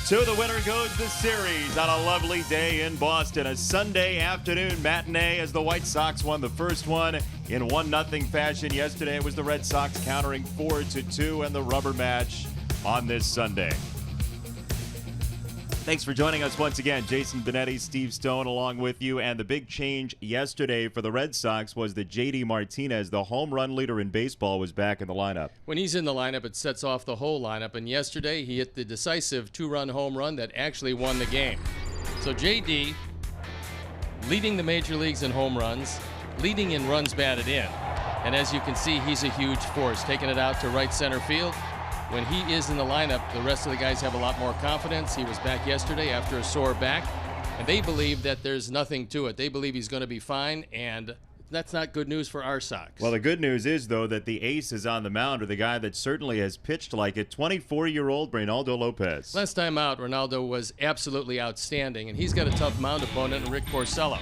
To the winner goes the series on a lovely day in Boston. A Sunday afternoon matinee as the White Sox won the first one in 1-0 fashion. Yesterday it was the Red Sox countering 4-2 in the rubber match on this Sunday. Thanks for joining us once again. Jason Benetti, Steve Stone along with you. And the big change yesterday for the Red Sox was that JD Martinez, the home run leader in baseball, was back in the lineup. When he's in the lineup, it sets off the whole lineup. And yesterday, he hit the decisive two-run home run that actually won the game. So JD, leading the major leagues in home runs, leading in runs batted in. And as you can see, he's a huge force, taking it out to right center field. When he is in the lineup, the rest of the guys have a lot more confidence. He was back yesterday after a sore back, and they believe that there's nothing to it. They believe he's going to be fine, and that's not good news for our Sox. Well, the good news is, though, that the ace is on the mound, or the guy that certainly has pitched like it, 24-year-old Reynaldo Lopez. Last time out, Ronaldo was absolutely outstanding, and he's got a tough mound opponent in Rick Porcello.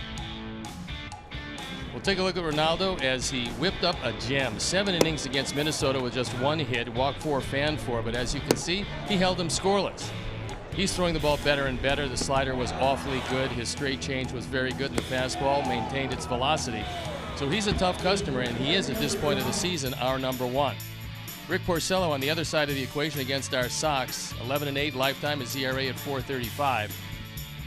We'll take a look at Ronaldo as he whipped up a gem. 7 innings against Minnesota with just 1 hit, walked 4, fanned 4, but as you can see, he held him scoreless. He's throwing the ball better and better. The slider was awfully good. His straight change was very good, and the fastball maintained its velocity. So he's a tough customer, and he is, at this point of the season, our #1. Rick Porcello on the other side of the equation against our Sox, 11-8 lifetime, his ERA at 4.35.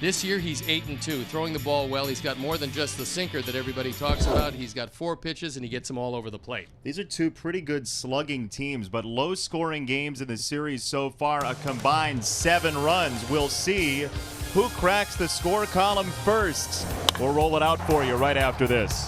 This year, he's 8-2, throwing the ball well. He's got more than just the sinker that everybody talks about. He's got 4 pitches, and he gets them all over the plate. These are 2 pretty good slugging teams, but low-scoring games in the series so far, a combined 7 runs. We'll see who cracks the score column first. We'll roll it out for you right after this.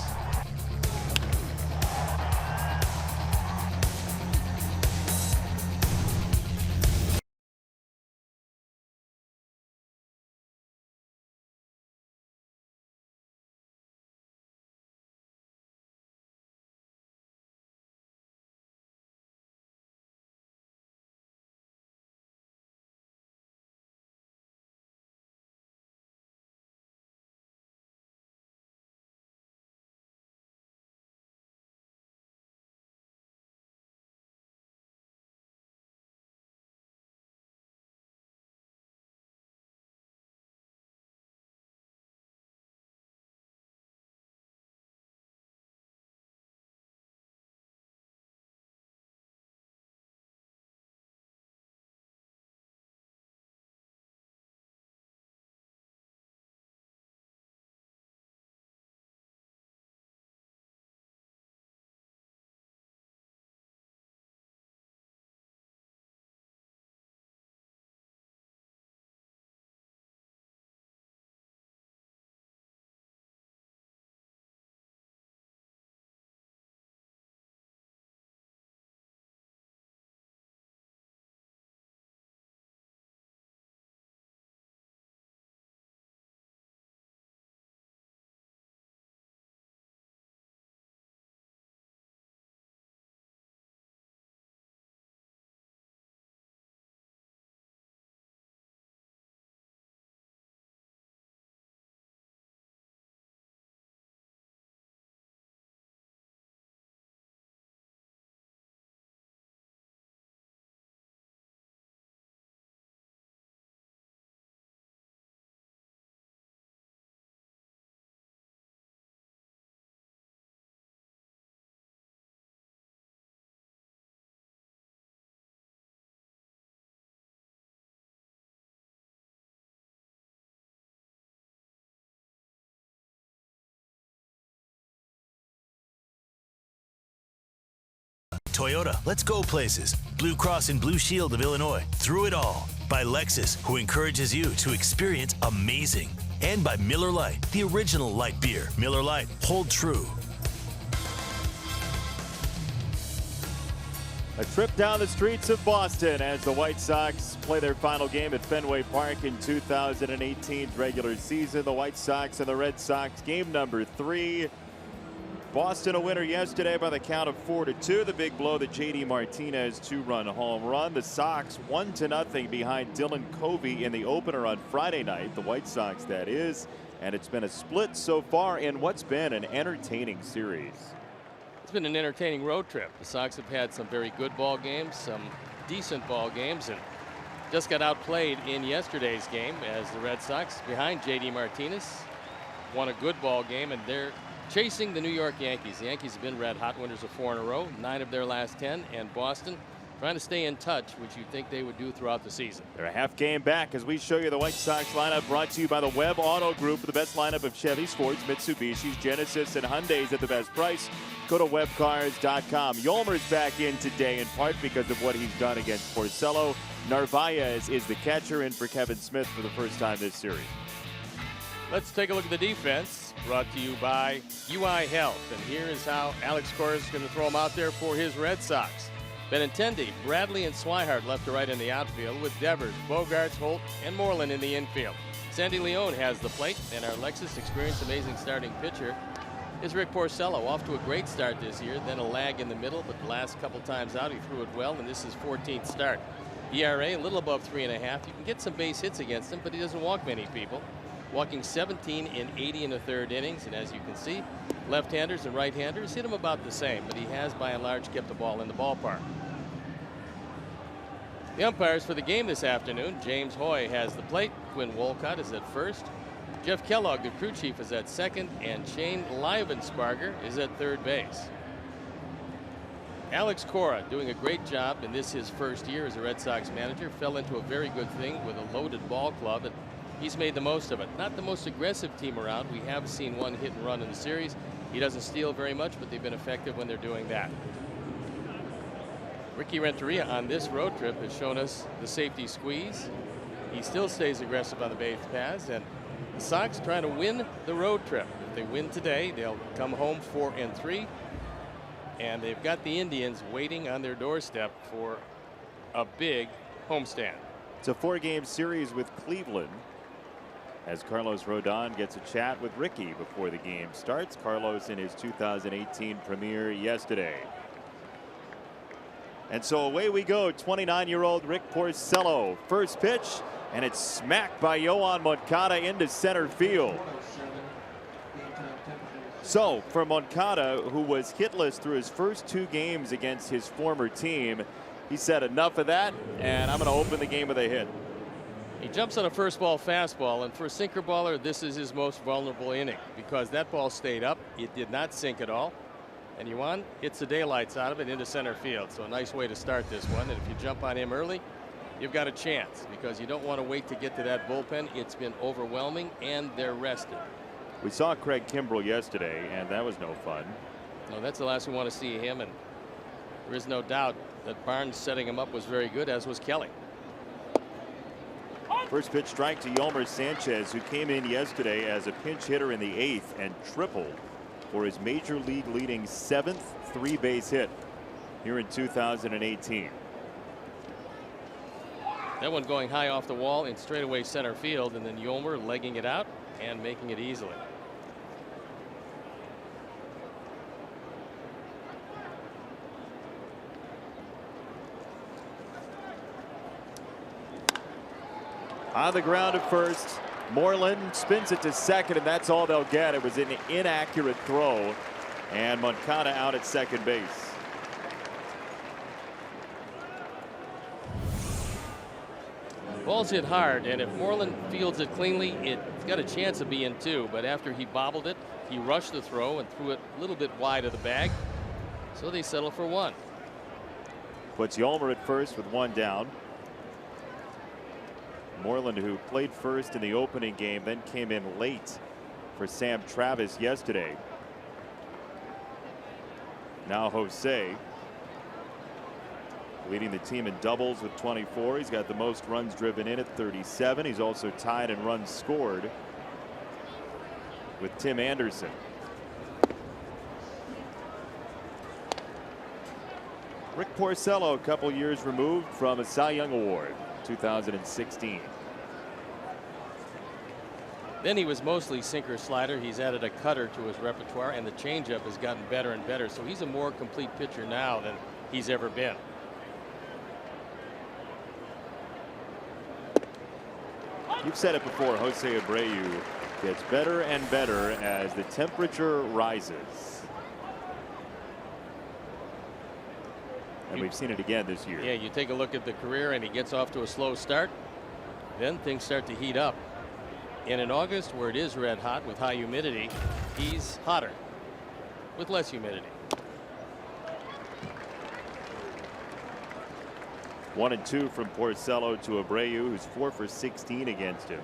Toyota, let's go places. Blue Cross and Blue Shield of Illinois, through it all. By Lexus, who encourages you to experience amazing. And by Miller Lite, the original light beer. Miller Lite, hold true. A trip down the streets of Boston as the White Sox play their final game at Fenway Park in 2018's regular season. The White Sox and the Red Sox, game number 3. Boston a winner yesterday by the count of 4-2. The big blow, the JD Martinez 2-run home run. The Sox 1-0 behind Dylan Covey in the opener on Friday night. The White Sox, that is. And it's been a split so far in what's been an entertaining series. It's been an entertaining road trip. The Sox have had some very good ball games, some decent ball games, and just got outplayed in yesterday's game as the Red Sox, behind J.D. Martinez, won a good ball game, and they're chasing the New York Yankees. The Yankees have been red hot, winners of 4 in a row, 9 of their last 10, and Boston trying to stay in touch, which you'd think they would do throughout the season. They're a half game back as we show you the White Sox lineup, brought to you by the Webb Auto Group, the best lineup of Chevys, Fords, Mitsubishis, Genesis, and Hyundais at the best price. Go to webcars.com. Yolmer's back in today in part because of what he's done against Porcello. Narvaez is the catcher, in for Kevin Smith for the first time this series. Let's take a look at the defense, brought to you by UI Health. And here is how Alex Cora is going to throw him out there for his Red Sox. Benintendi, Bradley, and Swihart left to right in the outfield, with Devers, Bogarts, Holt, and Moreland in the infield. Sandy Leone has the plate, and our Lexus experienced amazing starting pitcher is Rick Porcello. Off to a great start this year, then a lag in the middle, but the last couple times out he threw it well, and this is his 14th start. ERA a little above 3.5. You can get some base hits against him, but he doesn't walk many people. Walking 17 in 80 in the third innings, and as you can see, left-handers and right-handers hit him about the same, but he has by and large kept the ball in the ballpark. The umpires for the game this afternoon: James Hoy has the plate, Quinn Wolcott is at first, Jeff Kellogg, the crew chief, is at second, and Shane Livensparger is at third base. Alex Cora doing a great job in this, his first year as a Red Sox manager. Fell into a very good thing with a loaded ball club, and he's made the most of it. Not the most aggressive team around. We have seen one hit and run in the series. He doesn't steal very much, but they've been effective when they're doing that. Ricky Renteria on this road trip has shown us the safety squeeze. He still stays aggressive on the base paths, and the Sox trying to win the road trip. If they win today, they'll come home 4-3, and they've got the Indians waiting on their doorstep for a big homestand. It's a 4-game series with Cleveland, as Carlos Rodon gets a chat with Ricky before the game starts. Carlos in his 2018 premiere yesterday. And so away we go. 29-year-old Rick Porcello. First pitch, and it's smacked by Yoan Moncada into center field. So for Moncada, who was hitless through his first 2 games against his former team, he said enough of that, and I'm going to open the game with a hit. He jumps on a first ball fastball, and for a sinker baller, this is his most vulnerable inning because that ball stayed up. It did not sink at all. And Yoan hits the daylights out of it into center field. So a nice way to start this one. And if you jump on him early, you've got a chance because you don't want to wait to get to that bullpen. It's been overwhelming, and they're rested. We saw Craig Kimbrell yesterday, and that was no fun. No, that's the last we want to see him. And there is no doubt that Barnes setting him up was very good, as was Kelly. First pitch strike to Yolmer Sanchez, who came in yesterday as a pinch hitter in the 8th and tripled for his major league leading 7th 3-base hit here in 2018. That one going high off the wall in straightaway center field, and then Yolmer legging it out and making it easily. On the ground at first, Moreland spins it to second, and that's all they'll get. It was an inaccurate throw, and Moncada out at second base. Ball's hit hard, and if Moreland fields it cleanly, it's got a chance of being 2. But after he bobbled it, he rushed the throw and threw it a little bit wide of the bag. So they settle for 1. Puts Yolmer at first with 1 down. Moreland, who played first in the opening game, then came in late for Sam Travis yesterday. Now Jose leading the team in doubles with 24. He's got the most runs driven in at 37. He's also tied in runs scored with Tim Anderson. Rick Porcello, a couple years removed from a Cy Young Award, 2016. Then he was mostly sinker slider. He's added a cutter to his repertoire, and the changeup has gotten better and better. So he's a more complete pitcher now than he's ever been. You've said it before, Jose Abreu gets better and better as the temperature rises. And we've seen it again this year. Yeah, you take a look at the career, and he gets off to a slow start. Then things start to heat up. And in August, where it is red hot with high humidity, he's hotter with less humidity. 1-2 from Porcello to Abreu, who's 4 for 16 against him.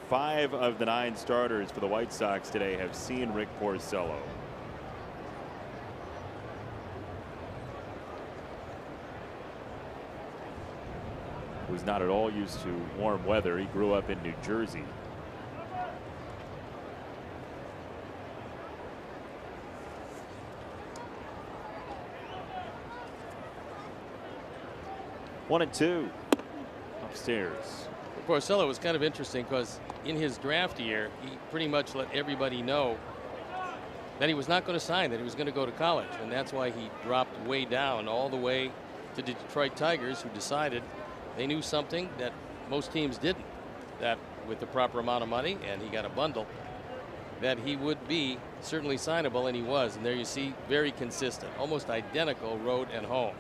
5 of the 9 starters for the White Sox today have seen Rick Porcello. Who's not at all used to warm weather. He grew up in New Jersey. One and two upstairs. Porcello was kind of interesting because in his draft year, he pretty much let everybody know that he was not going to sign, that he was going to go to college. And that's why he dropped way down all the way to the Detroit Tigers, who decided they knew something that most teams didn't, that with the proper amount of money, and he got a bundle, that he would be certainly signable, and he was. And there you see, very consistent, almost identical road and home.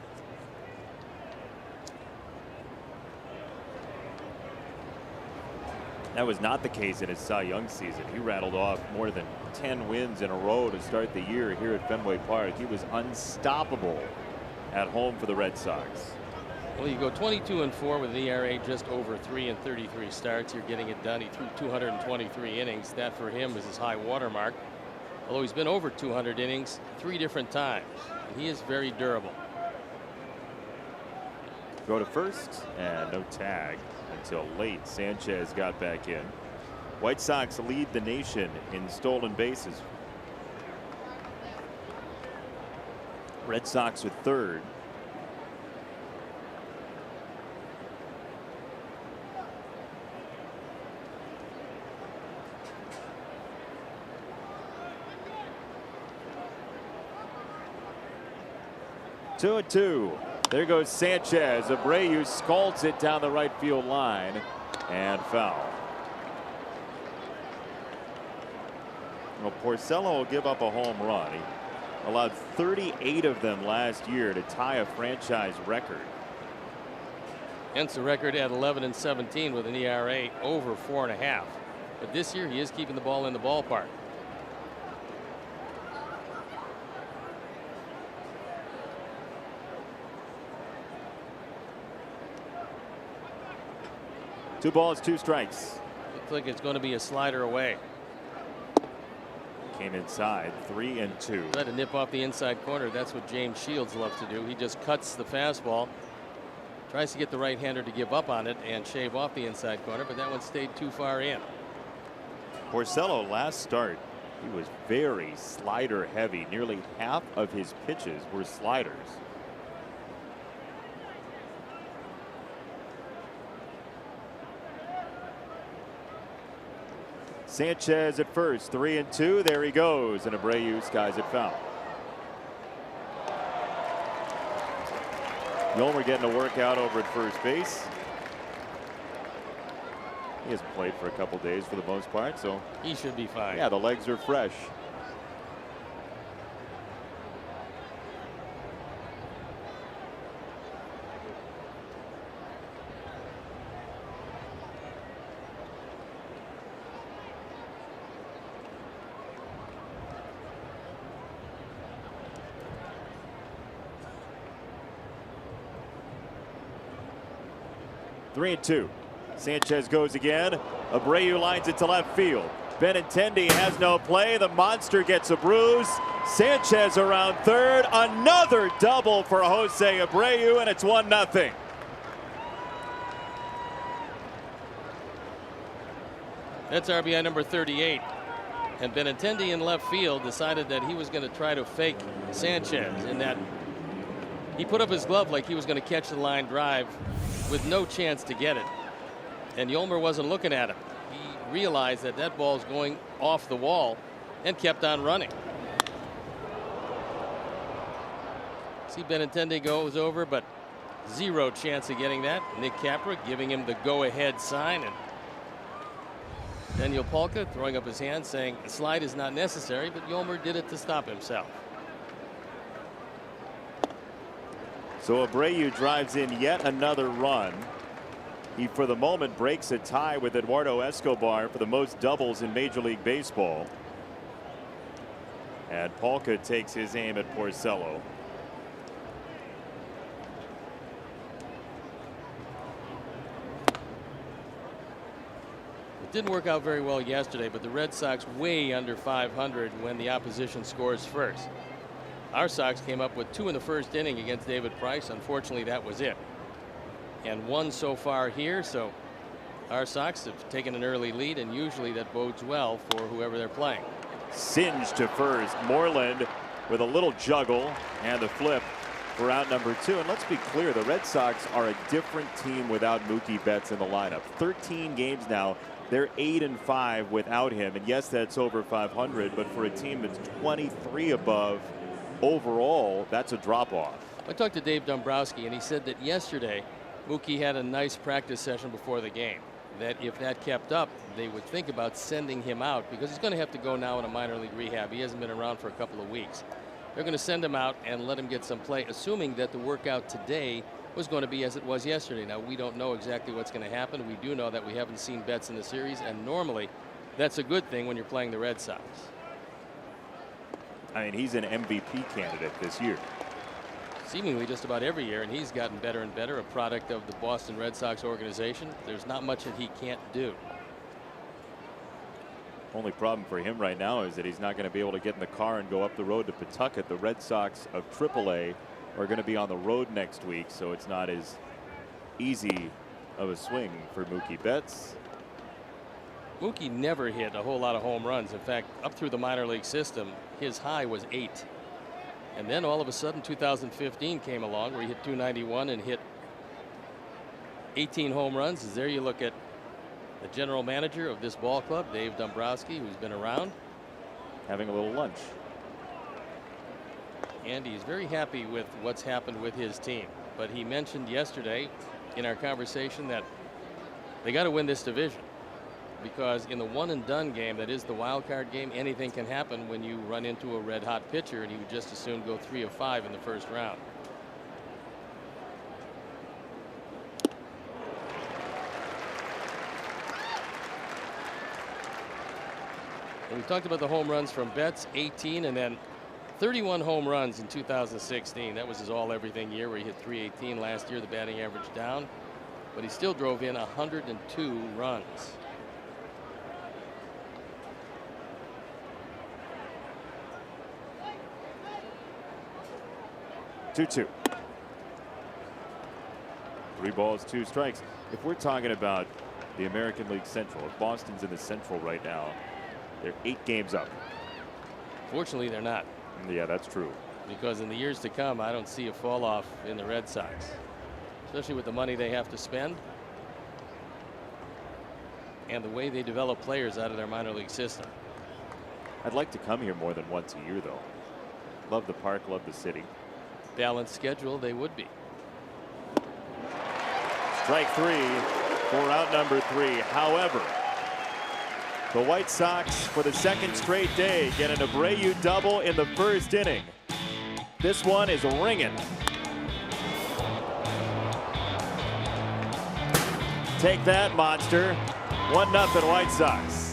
That was not the case in his Cy Young season. He rattled off more than 10 wins in a row to start the year here at Fenway Park. He was unstoppable at home for the Red Sox. Well, you go 22-4 with an ERA just over 3 in 33 starts. You're getting it done. He threw 223 innings. That for him is his high water mark. Although he's been over 200 innings 3 different times. And he is very durable. Go to first, and no tag until late. Sanchez got back in. White Sox lead the nation in stolen bases. Red Sox with third. Two and two. There goes Sanchez. Abreu scalds it down the right field line and foul. Well, Porcello will give up a home run. He allowed 38 of them last year to tie a franchise record. Hence the record at 11-17 with an ERA over 4.5. But this year he is keeping the ball in the ballpark. Two balls, two strikes. Looks like it's going to be a slider away. Came inside, 3-2. Try to nip off the inside corner. That's what James Shields loves to do. He just cuts the fastball, tries to get the right-hander to give up on it and shave off the inside corner, but that one stayed too far in. Porcello last start, he was very slider heavy. Nearly half of his pitches were sliders. Sanchez at first, 3-2. There he goes, and Abreu skies it foul. Yolmer getting a workout over at first base. He hasn't played for a couple days for the most part, so he should be fine. Yeah, the legs are fresh. Three and two. Sanchez goes again. Abreu lines it to left field. Benintendi has no play. The monster gets a bruise. Sanchez around third. Another double for Jose Abreu, and it's 1-0. That's RBI number 38. And Benintendi in left field decided that he was going to try to fake Sanchez in that he put up his glove like he was going to catch the line drive with no chance to get it. And Yolmer wasn't looking at him. He realized that that ball's going off the wall and kept on running. See, Benintendi goes over, but zero chance of getting that. Nick Capra giving him the go-ahead sign, and Daniel Polka throwing up his hand saying a slide is not necessary, but Yolmer did it to stop himself. So Abreu drives in yet another run. He, for the moment, breaks a tie with Eduardo Escobar for the most doubles in Major League Baseball. And Polka takes his aim at Porcello. It didn't work out very well yesterday, but the Red Sox way under 500 when the opposition scores first. Our Sox came up with 2 in the first inning against David Price. Unfortunately, that was it. And 1 so far here, so our Sox have taken an early lead, and usually that bodes well for whoever they're playing. Singe to first. Moreland with a little juggle and the flip for out number 2. And let's be clear, the Red Sox are a different team without Mookie Betts in the lineup. 13 games now. They're 8-5 without him. And yes, that's over 500, but for a team that's 23 above overall, that's a drop off. I talked to Dave Dombrowski, and he said that yesterday Mookie had a nice practice session before the game, that if that kept up, they would think about sending him out because he's going to have to go now in a minor league rehab. He hasn't been around for a couple of weeks. They're going to send him out and let him get some play, assuming that the workout today was going to be as it was yesterday. Now, we don't know exactly what's going to happen. We do know that we haven't seen Betts in the series, and normally that's a good thing when you're playing the Red Sox. I mean, he's an MVP candidate this year. Seemingly just about every year, and he's gotten better and better, a product of the Boston Red Sox organization. There's not much that he can't do. Only problem for him right now is that he's not going to be able to get in the car and go up the road to Pawtucket. The Red Sox of AAA are going to be on the road next week, so it's not as easy of a swing for Mookie Betts. Mookie never hit a whole lot of home runs. In fact, up through the minor league system, his high was 8. And then all of a sudden 2015 came along where he hit 291 and hit 18 home runs. As there you look at the general manager of this ball club, Dave Dombrowski, who's been around. Having a little lunch. And he's very happy with what's happened with his team. But he mentioned yesterday in our conversation that they got to win this division, because in the one and done game, that is the wild card game, anything can happen when you run into a red hot pitcher, and he would just as soon go 3 of 5 in the first round. And we talked about the home runs from Betts, 18, and then 31 home runs in 2016. That was his all-everything year where he hit 318 last year, the batting average down. But he still drove in 102 runs. Two. 3 balls, 2 strikes. If we're talking about the American League Central, if Boston's in the Central right now, they're 8 games up. Fortunately, they're not. Yeah, that's true. Because in the years to come, I don't see a fall off in the Red Sox, especially with the money they have to spend and the way they develop players out of their minor league system. I'd like to come here more than once a year, though. Love the park, love the city. Balanced schedule, they would be. Strike 3 for out number 3. However, the White Sox, for the second straight day, get an Abreu double in the first inning. This one is ringing. Take that, monster. 1-0 White Sox.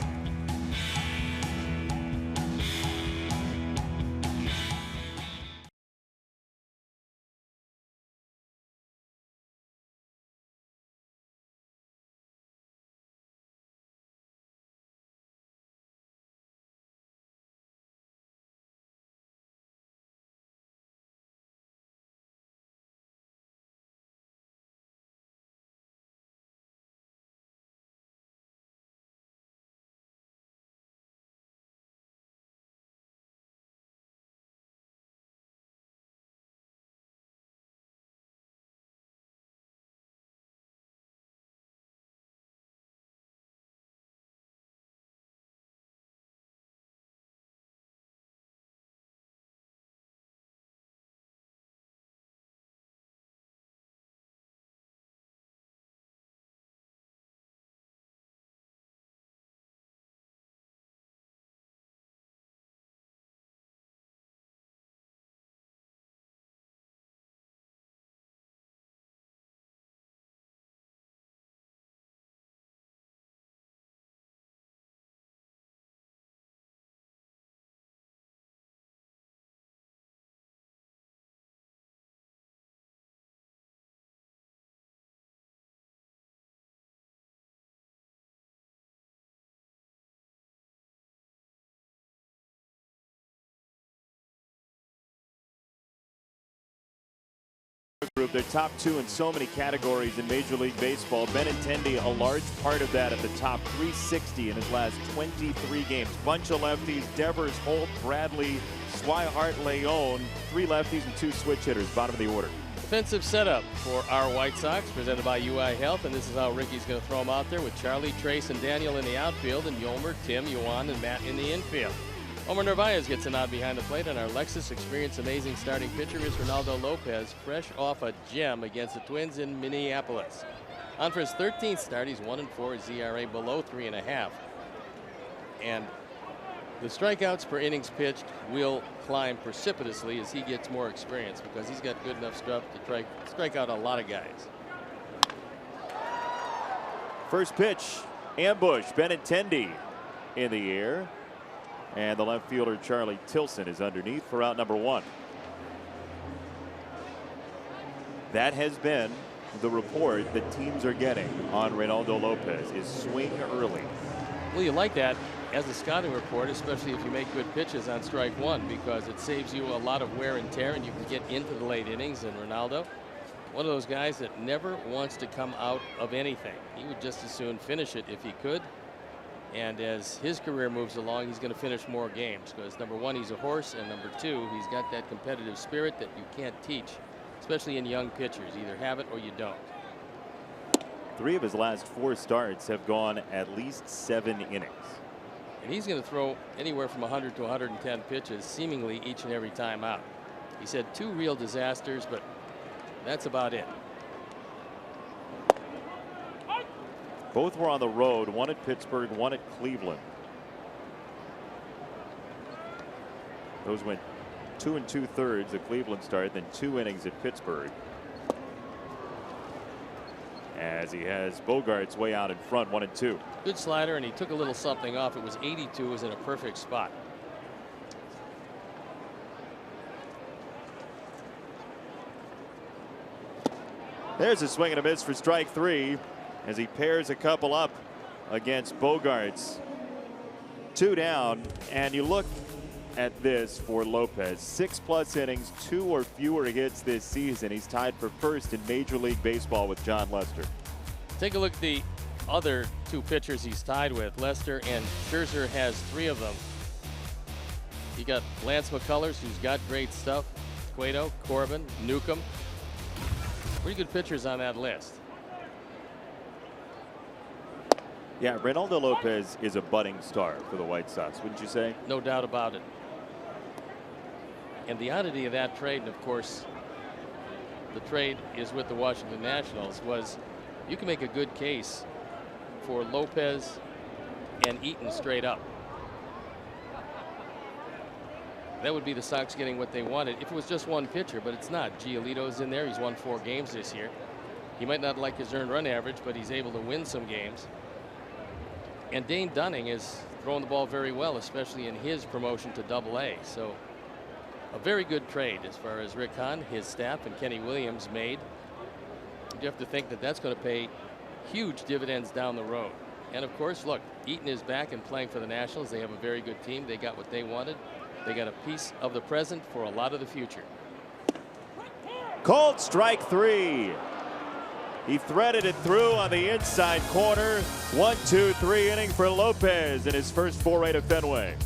They're top 2 in so many categories in Major League Baseball. Benintendi, a large part of that at the top, 360 in his last 23 games. Bunch of lefties, Devers, Holt, Bradley, Swihart, Leone, 3 lefties and 2 switch hitters, bottom of the order. Defensive setup for our White Sox, presented by UI Health, and this is how Ricky's going to throw them out there with Charlie, Trace, and Daniel in the outfield, and Yolmer, Tim, Yuan, and Matt in the infield. Omar Narvaez gets a nod behind the plate, and our Lexus experienced amazing starting pitcher is Ronaldo Lopez, fresh off a gem against the Twins in Minneapolis. On for his 13th start, he's 1-4, his ERA below 3.5. And the strikeouts per innings pitched will climb precipitously as he gets more experience, because he's got good enough stuff to strike out a lot of guys. First pitch, ambush, Benintendi in the air. And the left fielder, Charlie Tilson, is underneath for out number 1. That has been the report that teams are getting on Ronaldo Lopez, is swing early. Well, you like that as a scouting report, especially if you make good pitches on strike 1, because it saves you a lot of wear and tear, and you can get into the late innings. And Ronaldo, one of those guys that never wants to come out of anything. He would just as soon finish it if he could. And as his career moves along, he's going to finish more games, because number 1, he's a horse, and number 2, he's got that competitive spirit that you can't teach, especially in young pitchers. Either have it or you don't. 3 of his last 4 starts have gone at least 7 innings. And he's going to throw anywhere from 100 to 110 pitches, seemingly each and every time out. He's had 2 real disasters, but that's about it. Both were on the road, one at Pittsburgh, one at Cleveland. Those went 2 2/3 at Cleveland start, then 2 innings at Pittsburgh. As he has Bogarts way out in front, 1-2. Good slider, and he took a little something off. It was 82, was in a perfect spot. There's a swing and a miss for strike 3. As he pairs a couple up against Bogarts. 2 down, and you look at this for Lopez. 6+ innings, 2 or fewer hits this season. He's tied for first in Major League Baseball with John Lester. Take a look at the other 2 pitchers he's tied with. Lester, and Scherzer has 3 of them. You got Lance McCullers, who's got great stuff. Cueto, Corbin, Newcomb. Pretty good pitchers on that list. Yeah, Ronaldo Lopez is a budding star for the White Sox, wouldn't you say? No doubt about it. And the oddity of that trade, and of course the trade is with the Washington Nationals, was you can make a good case for Lopez and Eaton straight up. That would be the Sox getting what they wanted if it was just one pitcher, but it's not. Giolito's in there. He's won 4 games this year. He might not like his earned run average, but he's able to win some games. And Dane Dunning is throwing the ball very well, especially in his promotion to Double-A. So a very good trade as far as Rick Hahn, his staff, and Kenny Williams made. You have to think that that's going to pay huge dividends down the road. And of course, look, Eaton is back and playing for the Nationals. They have a very good team. They got what they wanted. They got a piece of the present for a lot of the future. Called strike 3. He threaded it through on the inside corner. 1-2-3 inning for Lopez in his first foray to Fenway.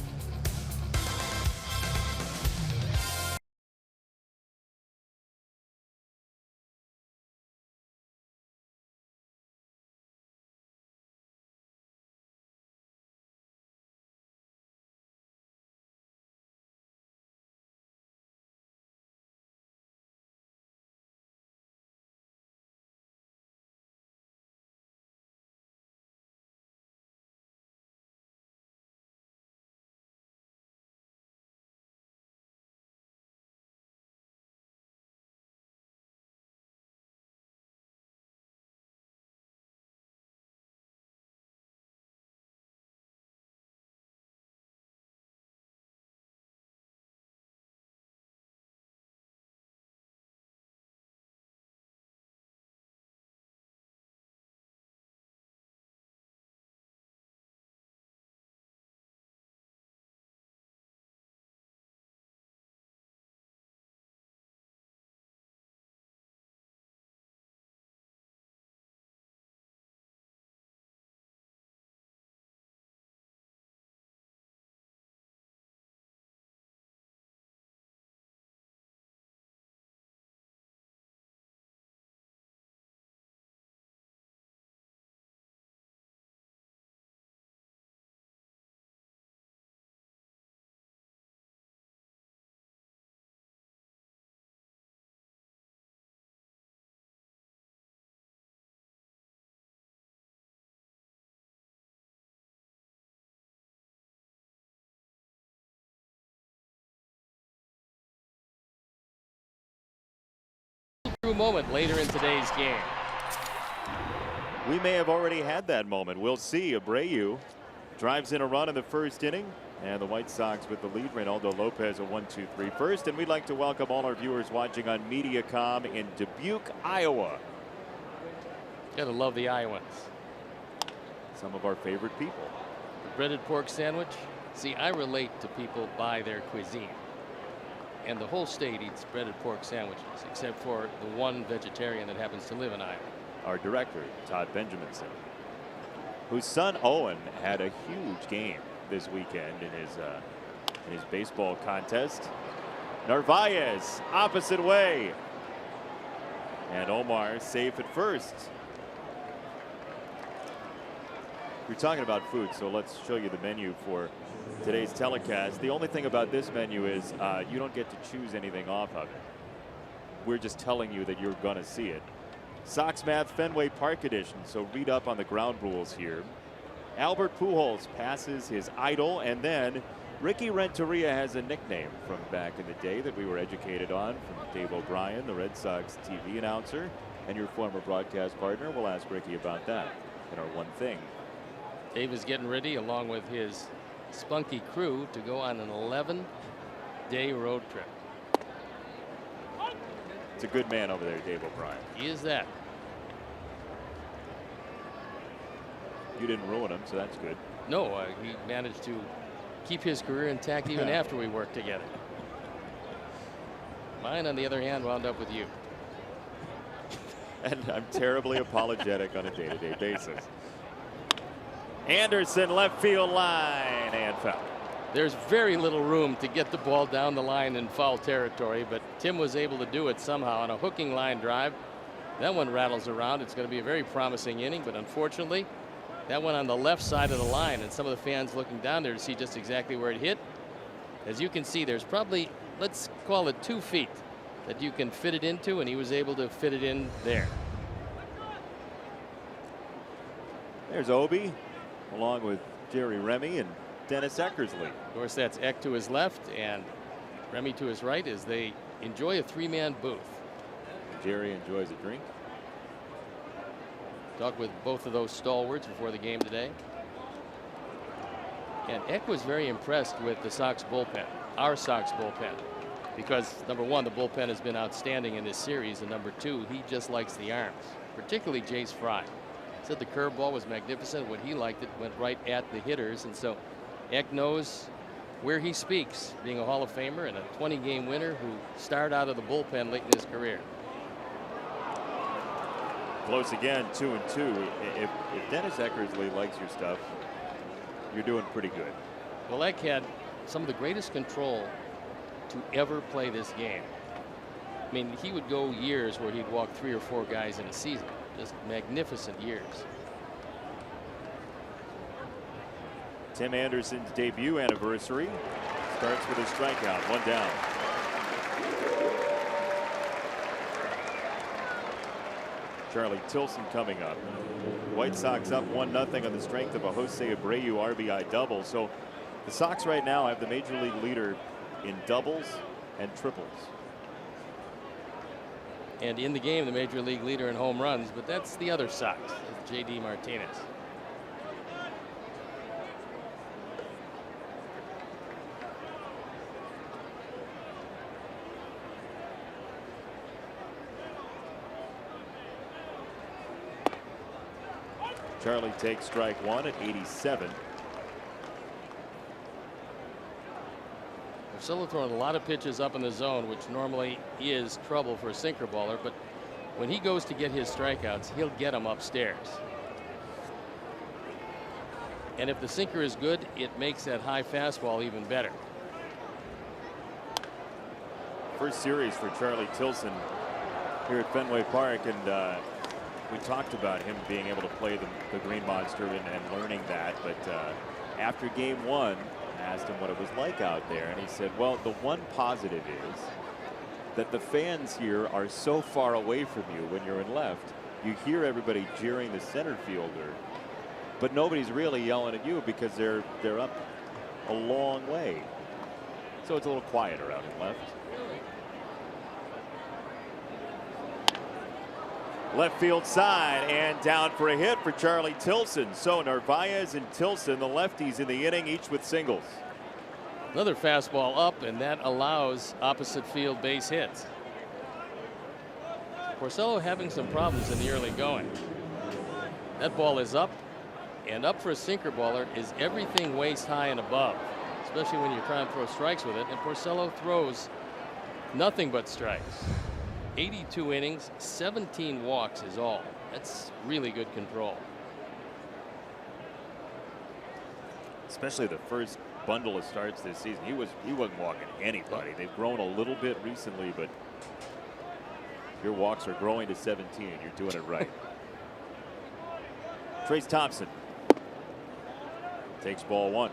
moment later in today's game. We may have already had that moment. We'll see. Abreu drives in a run in the first inning, and the White Sox with the lead. Reynaldo Lopez a 1-2-3 first, and we'd like to welcome all our viewers watching on MediaCom in Dubuque, Iowa. Gotta love the Iowans. Some of our favorite people. The breaded pork sandwich. See, I relate to people by their cuisine. And the whole state eats breaded pork sandwiches, except for the one vegetarian that happens to live in Iowa. Our director, Todd Benjaminson, whose son Owen had a huge game this weekend in his baseball contest. Narvaez opposite way, and Omar safe at first. We're talking about food, so let's show you the menu for today's telecast. The only thing about this menu is you don't get to choose anything off of it. We're just telling you that you're going to see it. Sox Math Fenway Park Edition, so read up on the ground rules here. Albert Pujols passes his idol, and then Ricky Renteria has a nickname from back in the day that we were educated on from Dave O'Brien, the Red Sox TV announcer, and your former broadcast partner. We'll ask Ricky about that in our One Thing. Dave is getting ready, along with his spunky crew, to go on an 11-day road trip. It's a good man over there, Dave O'Brien. He is that. You didn't ruin him, so that's good. No, he managed to keep his career intact even after we worked together. Mine, on the other hand, wound up with you. And I'm terribly apologetic on a day-to-day basis. Anderson, left field line, and foul. There's very little room to get the ball down the line in foul territory, but Tim was able to do it somehow on a hooking line drive. That one rattles around. It's going to be a very promising inning, but unfortunately, that went on the left side of the line, and some of the fans looking down there to see just exactly where it hit. As you can see, there's probably, let's call it 2 feet that you can fit it into, and he was able to fit it in there. There's Obi, along with Jerry Remy and Dennis Eckersley. Of course, that's Eck to his left and Remy to his right as they enjoy a 3-man booth. Jerry enjoys a drink. Talked with both of those stalwarts before the game today. And Eck was very impressed with the Sox bullpen, our Sox bullpen, because number one, the bullpen has been outstanding in this series, and number two, he just likes the arms, particularly Jace Fry. Said the curveball was magnificent. When he liked it, went right at the hitters, and so Eck knows where he speaks, being a Hall of Famer and a 20-game winner who started out of the bullpen late in his career. Close again, 2-2. If Dennis Eckersley likes your stuff, you're doing pretty good. Well, Eck had some of the greatest control to ever play this game. I mean, he would go years where he'd walk 3 or 4 guys in a season. Just magnificent years. Tim Anderson's debut anniversary starts with a strikeout, 1 down. Charlie Tilson coming up. White Sox up 1-0 on the strength of a Jose Abreu RBI double. So the Sox right now have the major league leader in doubles and triples. And in the game, the major league leader in home runs, but that's the other Sox, J.D. Martinez. Charlie takes strike 1 at 87. Priscilla throwing a lot of pitches up in the zone, which normally is trouble for a sinker baller, but when he goes to get his strikeouts, he'll get them upstairs. And if the sinker is good, it makes that high fastball even better. First series for Charlie Tilson here at Fenway Park, and we talked about him being able to play the Green Monster and learning that, but after game 1, asked him what it was like out there, and he said, well, the one positive is that the fans here are so far away from you when you're in left. You hear everybody jeering the center fielder, but nobody's really yelling at you because they're up a long way. So it's a little quieter out in left. Left field side and down for a hit for Charlie Tilson. So Narvaez and Tilson, the lefties in the inning, each with singles. Another fastball up, and that allows opposite field base hits. Porcello having some problems in the early going. That ball is up, and up for a sinker baller is everything waist high and above, especially when you're trying to throw strikes with it. And Porcello throws nothing but strikes. 82 innings, 17 walks is all. That's really good control. Especially the first bundle of starts this season. He wasn't walking anybody. They've grown a little bit recently, but your walks are growing to 17. You're doing it right. Trace Thompson takes ball one.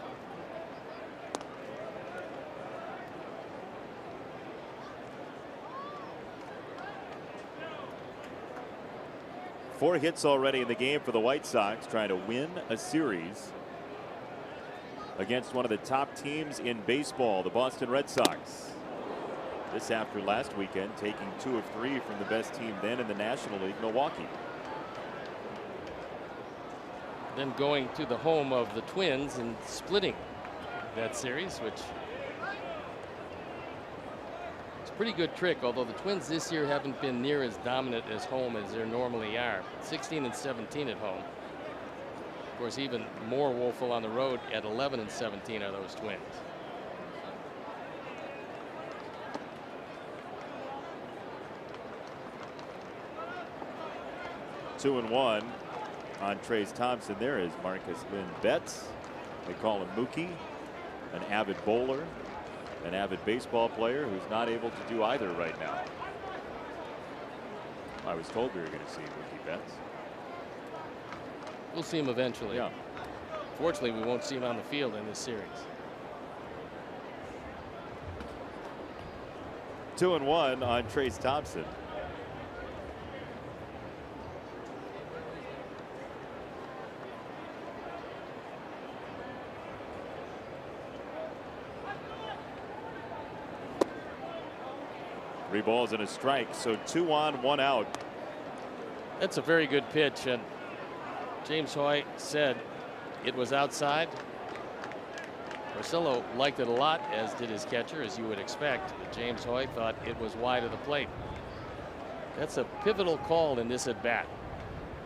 Four hits already in the game for the White Sox, trying to win a series against one of the top teams in baseball, the Boston Red Sox. This after last weekend taking 2 of 3 from the best team then in the National League, Milwaukee. Then going to the home of the Twins and splitting that series, which is a pretty good trick, although the Twins this year haven't been near as dominant as home as they normally are. 16 and 17 at home. Of course, even more woeful on the road at 11 and 17 are those Twins. Two and one on Trace Thompson. There is Marcus Lynn Betts. They call him Mookie, an avid bowler, an avid baseball player who's not able to do either right now. I was told we were going to see Mookie Betts. We'll see him eventually. Yeah. Fortunately, we won't see him on the field in this series. 2 and 1 on Trace Thompson. Three balls and a strike, so 2 on, 1 out. That's a very good pitch, and James Hoy said it was outside. Porcello liked it a lot, as did his catcher, as you would expect. But James Hoy thought it was wide of the plate. That's a pivotal call in this at bat.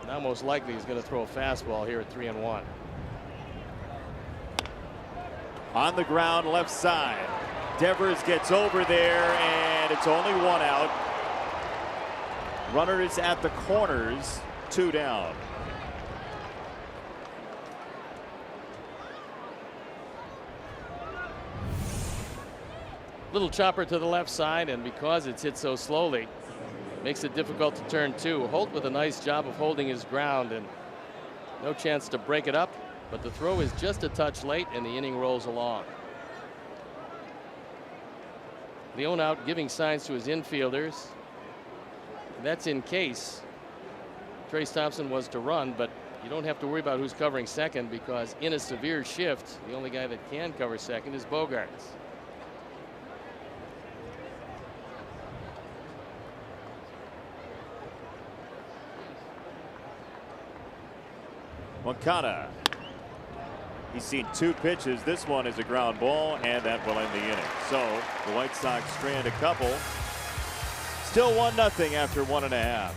Now most likely he's going to throw a fastball here at 3 and 1. On the ground, left side. Devers gets over there, and it's only 1 out. Runners at the corners, 2 down. Little chopper to the left side, and because it's hit so slowly, makes it difficult to turn 2. Holt with a nice job of holding his ground, and no chance to break it up, but the throw is just a touch late, and the inning rolls along. Leone out, giving signs to his infielders. That's in case Trace Thompson was to run, but you don't have to worry about who's covering second, because in a severe shift, the only guy that can cover second is Bogaerts. Moncada. He's seen 2 pitches. This one is a ground ball, and that will end the inning. So the White Sox strand a couple. Still 1-0 after 1.5.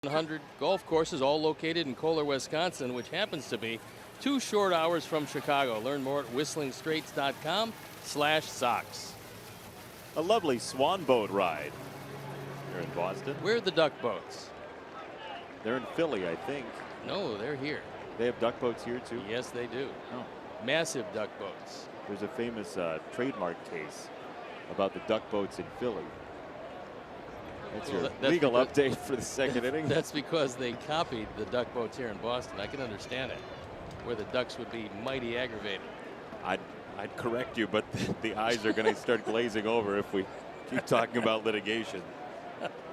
100 golf courses, all located in Kohler, Wisconsin, which happens to be 2 short hours from Chicago. Learn more at whistlingstraits.com/socks. A lovely swan boat ride here in Boston. Where are the duck boats? They're in Philly, I think. No, they're here. They have duck boats here too? Yes, they do. Oh. Massive duck boats. There's a famous trademark case about the duck boats in Philly. That's your legal update for the second inning. That's because they copied the duck boats here in Boston. I can understand it, where the Ducks would be mighty aggravated. I'd correct you, but the eyes are going to start glazing over if we keep talking about litigation.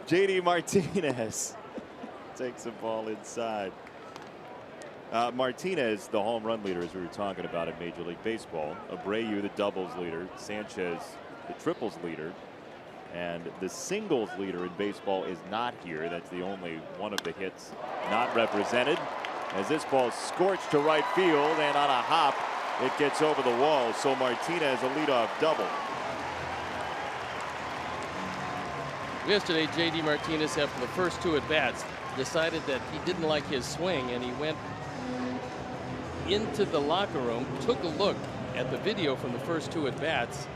JD Martinez takes the ball inside. Martinez, the home run leader, as we were talking about in Major League Baseball. Abreu, the doubles leader. Sanchez, the triples leader. And the singles leader in baseball is not here. That's the only one of the hits not represented. As this ball scorched to right field, and on a hop, it gets over the wall. So Martinez, a leadoff double. Yesterday, JD Martinez, after the first 2 at-bats, decided that he didn't like his swing, and he went into the locker room, took a look at the video from the first 2 at-bats,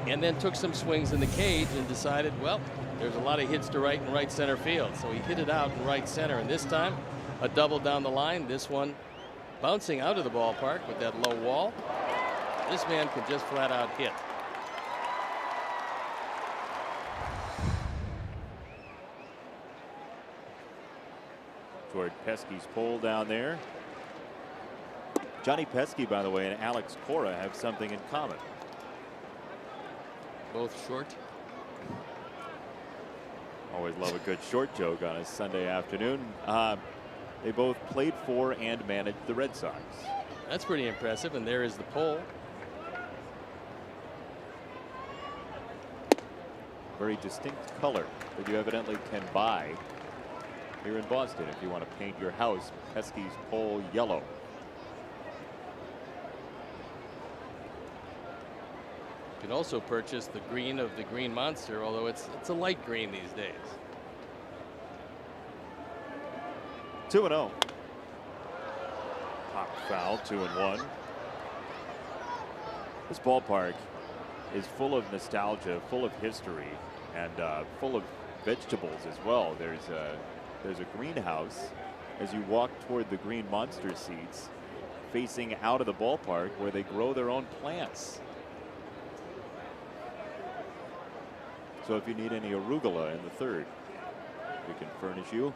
and then took some swings in the cage and decided, well, there's a lot of hits to right and right center field. So he hit it out in right center, and this time a double down the line. This one bouncing out of the ballpark with that low wall. This man can just flat out hit. Toward Pesky's pole down there. Johnny Pesky, by the way, and Alex Cora have something in common. Both short. Always love a good short joke on a Sunday afternoon. They both played for and managed the Red Sox. That's pretty impressive, and there is the pole. Very distinct color that you evidently can buy here in Boston if you want to paint your house Pesky's pole yellow. You can also purchase the green of the Green Monster, although it's a light green these days. 2-0. Pop foul, 2-1. This ballpark is full of nostalgia, full of history, and full of vegetables as well. There's a greenhouse as you walk toward the Green Monster seats, facing out of the ballpark, where they grow their own plants. So if you need any arugula in the third, we can furnish you.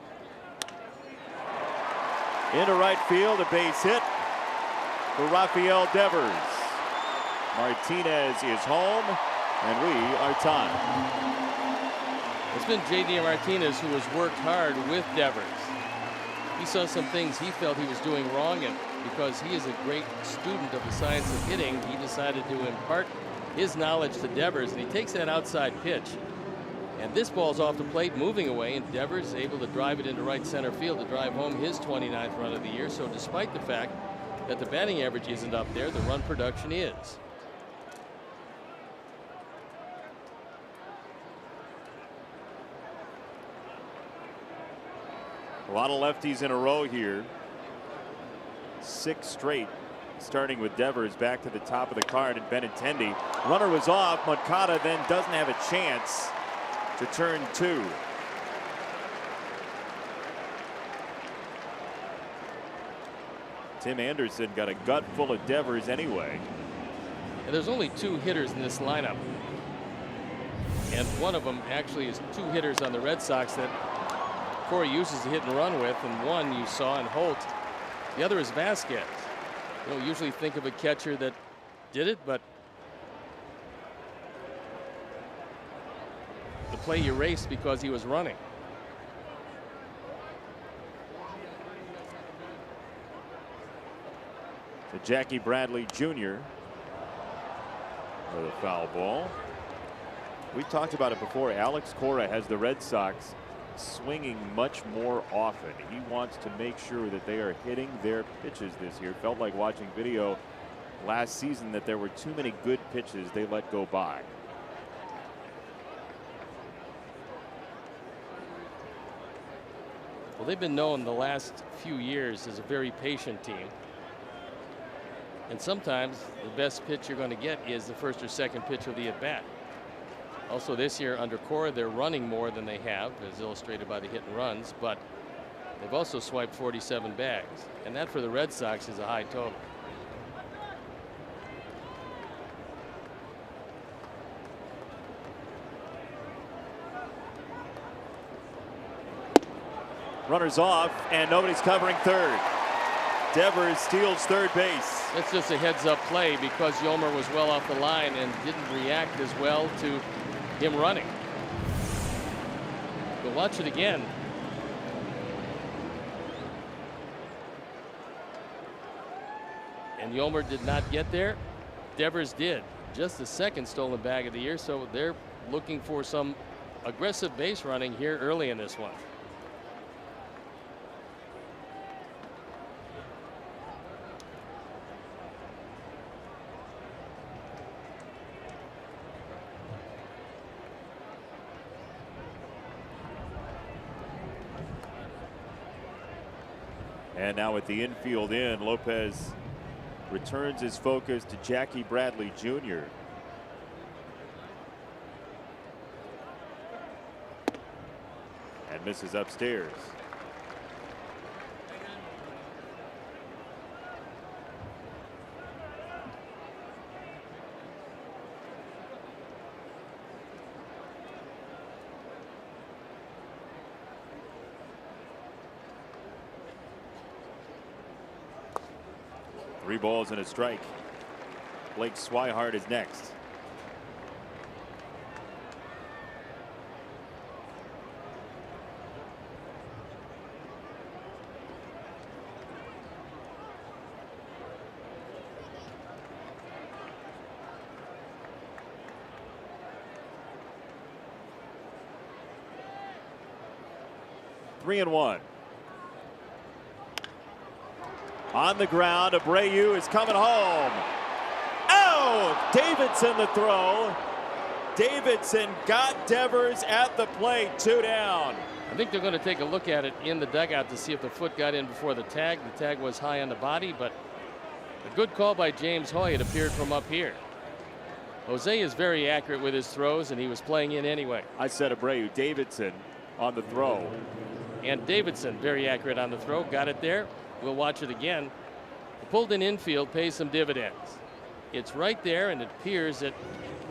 Into right field, a base hit for Rafael Devers. Martinez is home, and we are tied. It's been JD Martinez who has worked hard with Devers. He saw some things he felt he was doing wrong, and because he is a great student of the science of hitting, he decided to impart his knowledge to Devers, and he takes that outside pitch. And this ball's off the plate, moving away, and Devers is able to drive it into right center field to drive home his 29th run of the year. So despite the fact that the batting average isn't up there, the run production is. A lot of lefties in a row here. 6 straight, starting with Devers back to the top of the card, and Benintendi. Runner was off. Moncada then doesn't have a chance to turn 2. Tim Anderson got a gut full of Devers anyway. And there's only 2 hitters in this lineup. And one of them actually is 2 hitters on the Red Sox that Corey uses to hit and run with, and one you saw in Holt. The other is Vasquez. You don't usually think of a catcher that did it, but the play erased because he was running. To Jackie Bradley Jr. with a foul ball. We talked about it before. Alex Cora has the Red Sox swinging much more often. He wants to make sure that they are hitting their pitches this year. Felt like watching video last season that there were too many good pitches they let go by. they've been known the last few years as a very patient team. And sometimes the best pitch you're going to get is the first or second pitch of the at-bat. Also this year under Cora, they're running more than they have, as illustrated by the hit and runs, but they've also swiped 47 bags. And that for the Red Sox is a high total. Runners off, and nobody's covering third. Devers steals third base. That's just a heads-up play because Yolmer was well off the line and didn't react as well to him running. But watch it again. And Yolmer did not get there. Devers did. Just the second stolen bag of the year, so they're looking for some aggressive base running here early in this one. And now with the infield in, Lopez returns his focus to Jackie Bradley Jr. And misses upstairs. Three balls and a strike. Blake Swihart is next. Three and one. On the ground, Abreu is coming home. Oh, Davidson the throw. Davidson got Devers at the plate, 2 down. I think they're going to take a look at it in the dugout to see if the foot got in before the tag. The tag was high on the body, but a good call by James Hoy. It appeared from up here. Jose is very accurate with his throws, and he was playing in anyway. I said Abreu. Davidson on the throw. And Davidson very accurate on the throw. Got it there. We'll watch it again. The pulled in infield pays some dividends. It's right there, and it appears that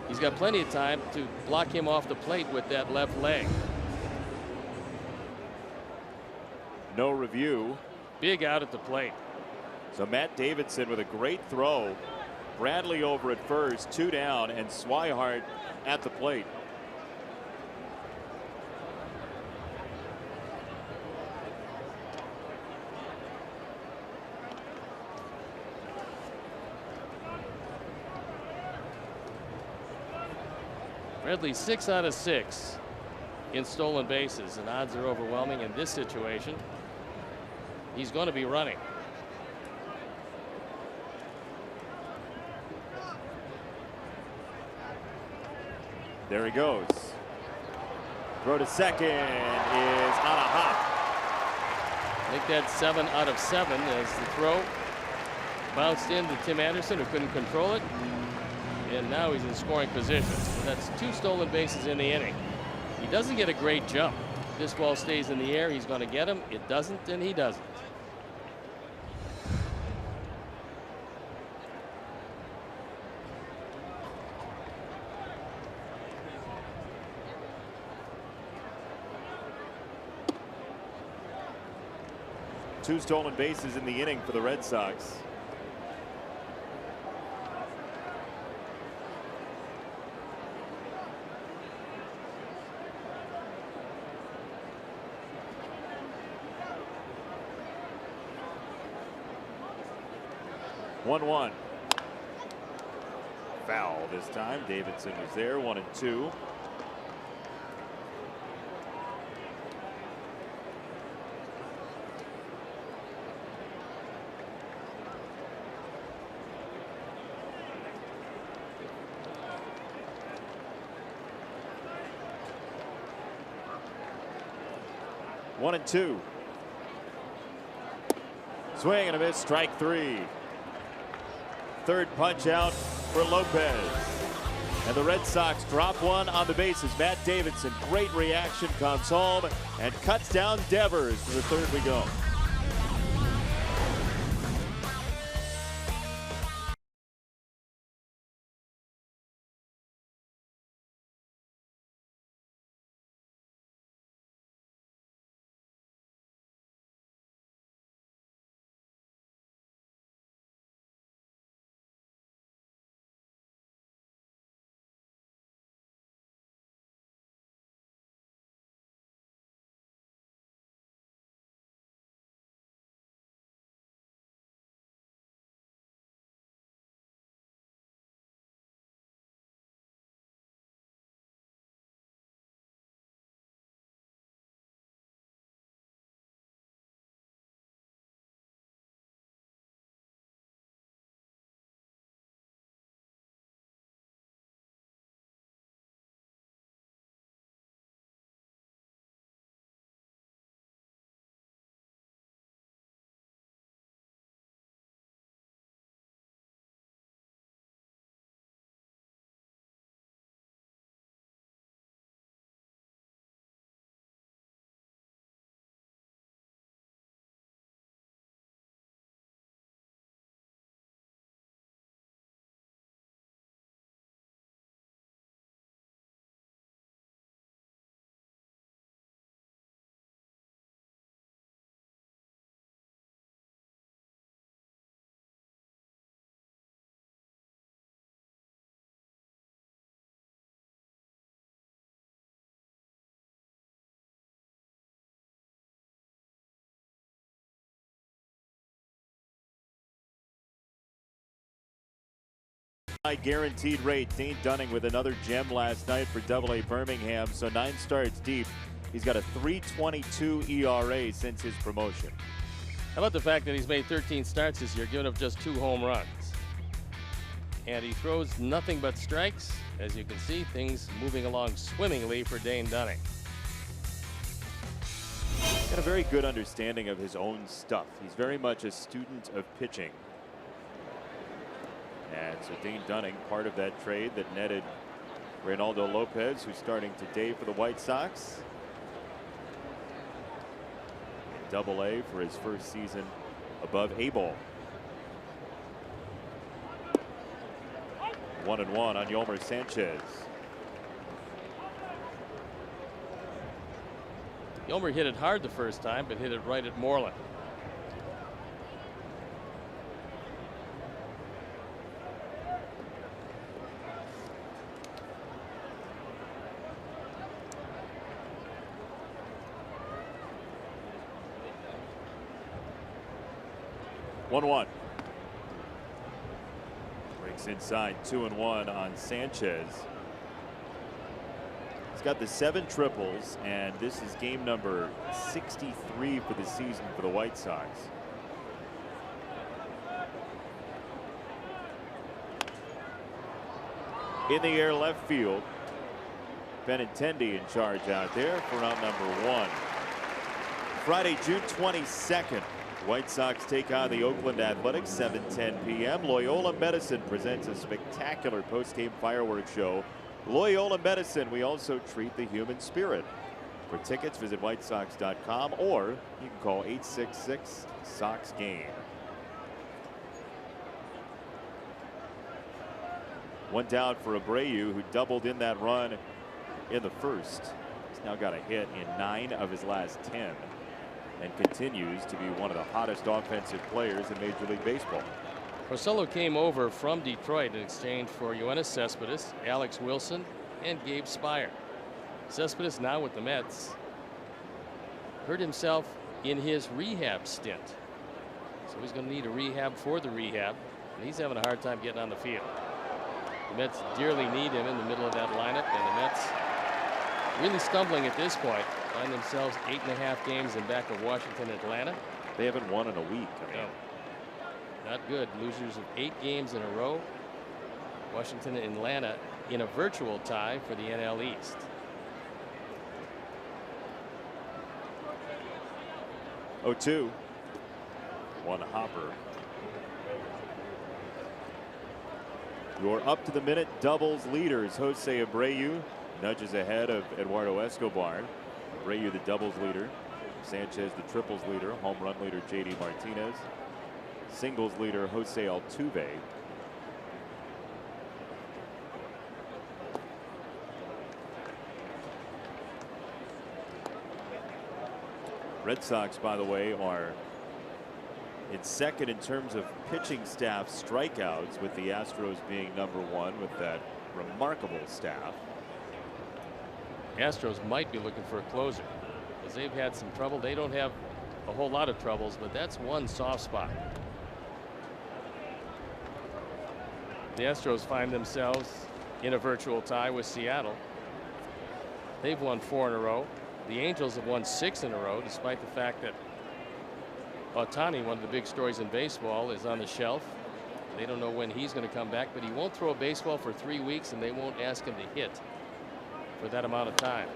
he's got plenty of time to block him off the plate with that left leg. No review. Big out at the plate. So Matt Davidson with a great throw. Bradley over at first, 2 down, and Swihart at the plate. Bradley 6 out of 6 in stolen bases, and odds are overwhelming in this situation. He's going to be running. There he goes. Throw to second is on a hop. I think that's 7 out of 7 as the throw bounced into Tim Anderson, who couldn't control it. And now he's in scoring position. So that's 2 stolen bases in the inning. He doesn't get a great jump. This ball stays in the air. He's going to get him. It doesn't, and he doesn't. Two stolen bases in the inning for the Red Sox. One. Foul this time. Davidson was there. 1-2. One and two. Swing and a miss, strike 3. Third punch out for Lopez. And the Red Sox drop one on the bases. Matt Davidson, great reaction, comes home and cuts down Devers. To the third we go. Guaranteed rate. Dane Dunning with another gem last night for AA Birmingham. So 9 starts deep. He's got a 3.22 ERA since his promotion. How about the fact that he's made 13 starts this year, giving up just 2 home runs? And he throws nothing but strikes. As you can see, things moving along swimmingly for Dane Dunning. Got a very good understanding of his own stuff. He's very much a student of pitching. And so Dane Dunning, part of that trade that netted Reynaldo Lopez, who's starting today for the White Sox. In AA for his first season above A ball. 1-1 on Yolmer Sanchez. Yolmer hit it hard the first time, but hit it right at Moreland. One. Breaks inside, 2-1 on Sanchez. He's got the 7 triples, and this is game number 63 for the season for the White Sox. In the air left field. Benintendi in charge out there for round number 1. Friday, June 22nd. White Sox take on the Oakland Athletics, 7:10 p.m. Loyola Medicine presents a spectacular post-game fireworks show. Loyola Medicine, we also treat the human spirit. For tickets, visit whitesox.com or you can call 866-SOX-GAME. One down for Abreu, who doubled in that run in the first. He's now got a hit in 9 of his last 10. And continues to be one of the hottest offensive players in Major League Baseball. Porcello came over from Detroit in exchange for Yoenis Cespedes, Alex Wilson, and Gabe Spire. Cespedes now with the Mets. Hurt himself in his rehab stint. So he's going to need a rehab for the rehab. And he's having a hard time getting on the field. The Mets dearly need him in the middle of that lineup. And the Mets really stumbling at this point. Find themselves 8.5 games in back of Washington and Atlanta. They haven't won in a week. No, not good. Losers of 8 games in a row. Washington and Atlanta in a virtual tie for the NL East. one hopper. Your up to the minute doubles leaders. Jose Abreu nudges ahead of Eduardo Escobar. Abreu the doubles leader. Sanchez the triples leader. Home run leader JD Martinez. Singles leader Jose Altuve. Red Sox, by the way, are in second in terms of pitching staff strikeouts, with the Astros being number one with that remarkable staff. Astros might be looking for a closer because they've had some trouble. They don't have a whole lot of troubles, but that's one soft spot. The Astros find themselves in a virtual tie with Seattle. They've won 4 in a row. The Angels have won 6 in a row, despite the fact that Ohtani, one of the big stories in baseball, is on the shelf. They don't know when he's going to come back, but he won't throw a baseball for 3 weeks, and they won't ask him to hit for that amount of time.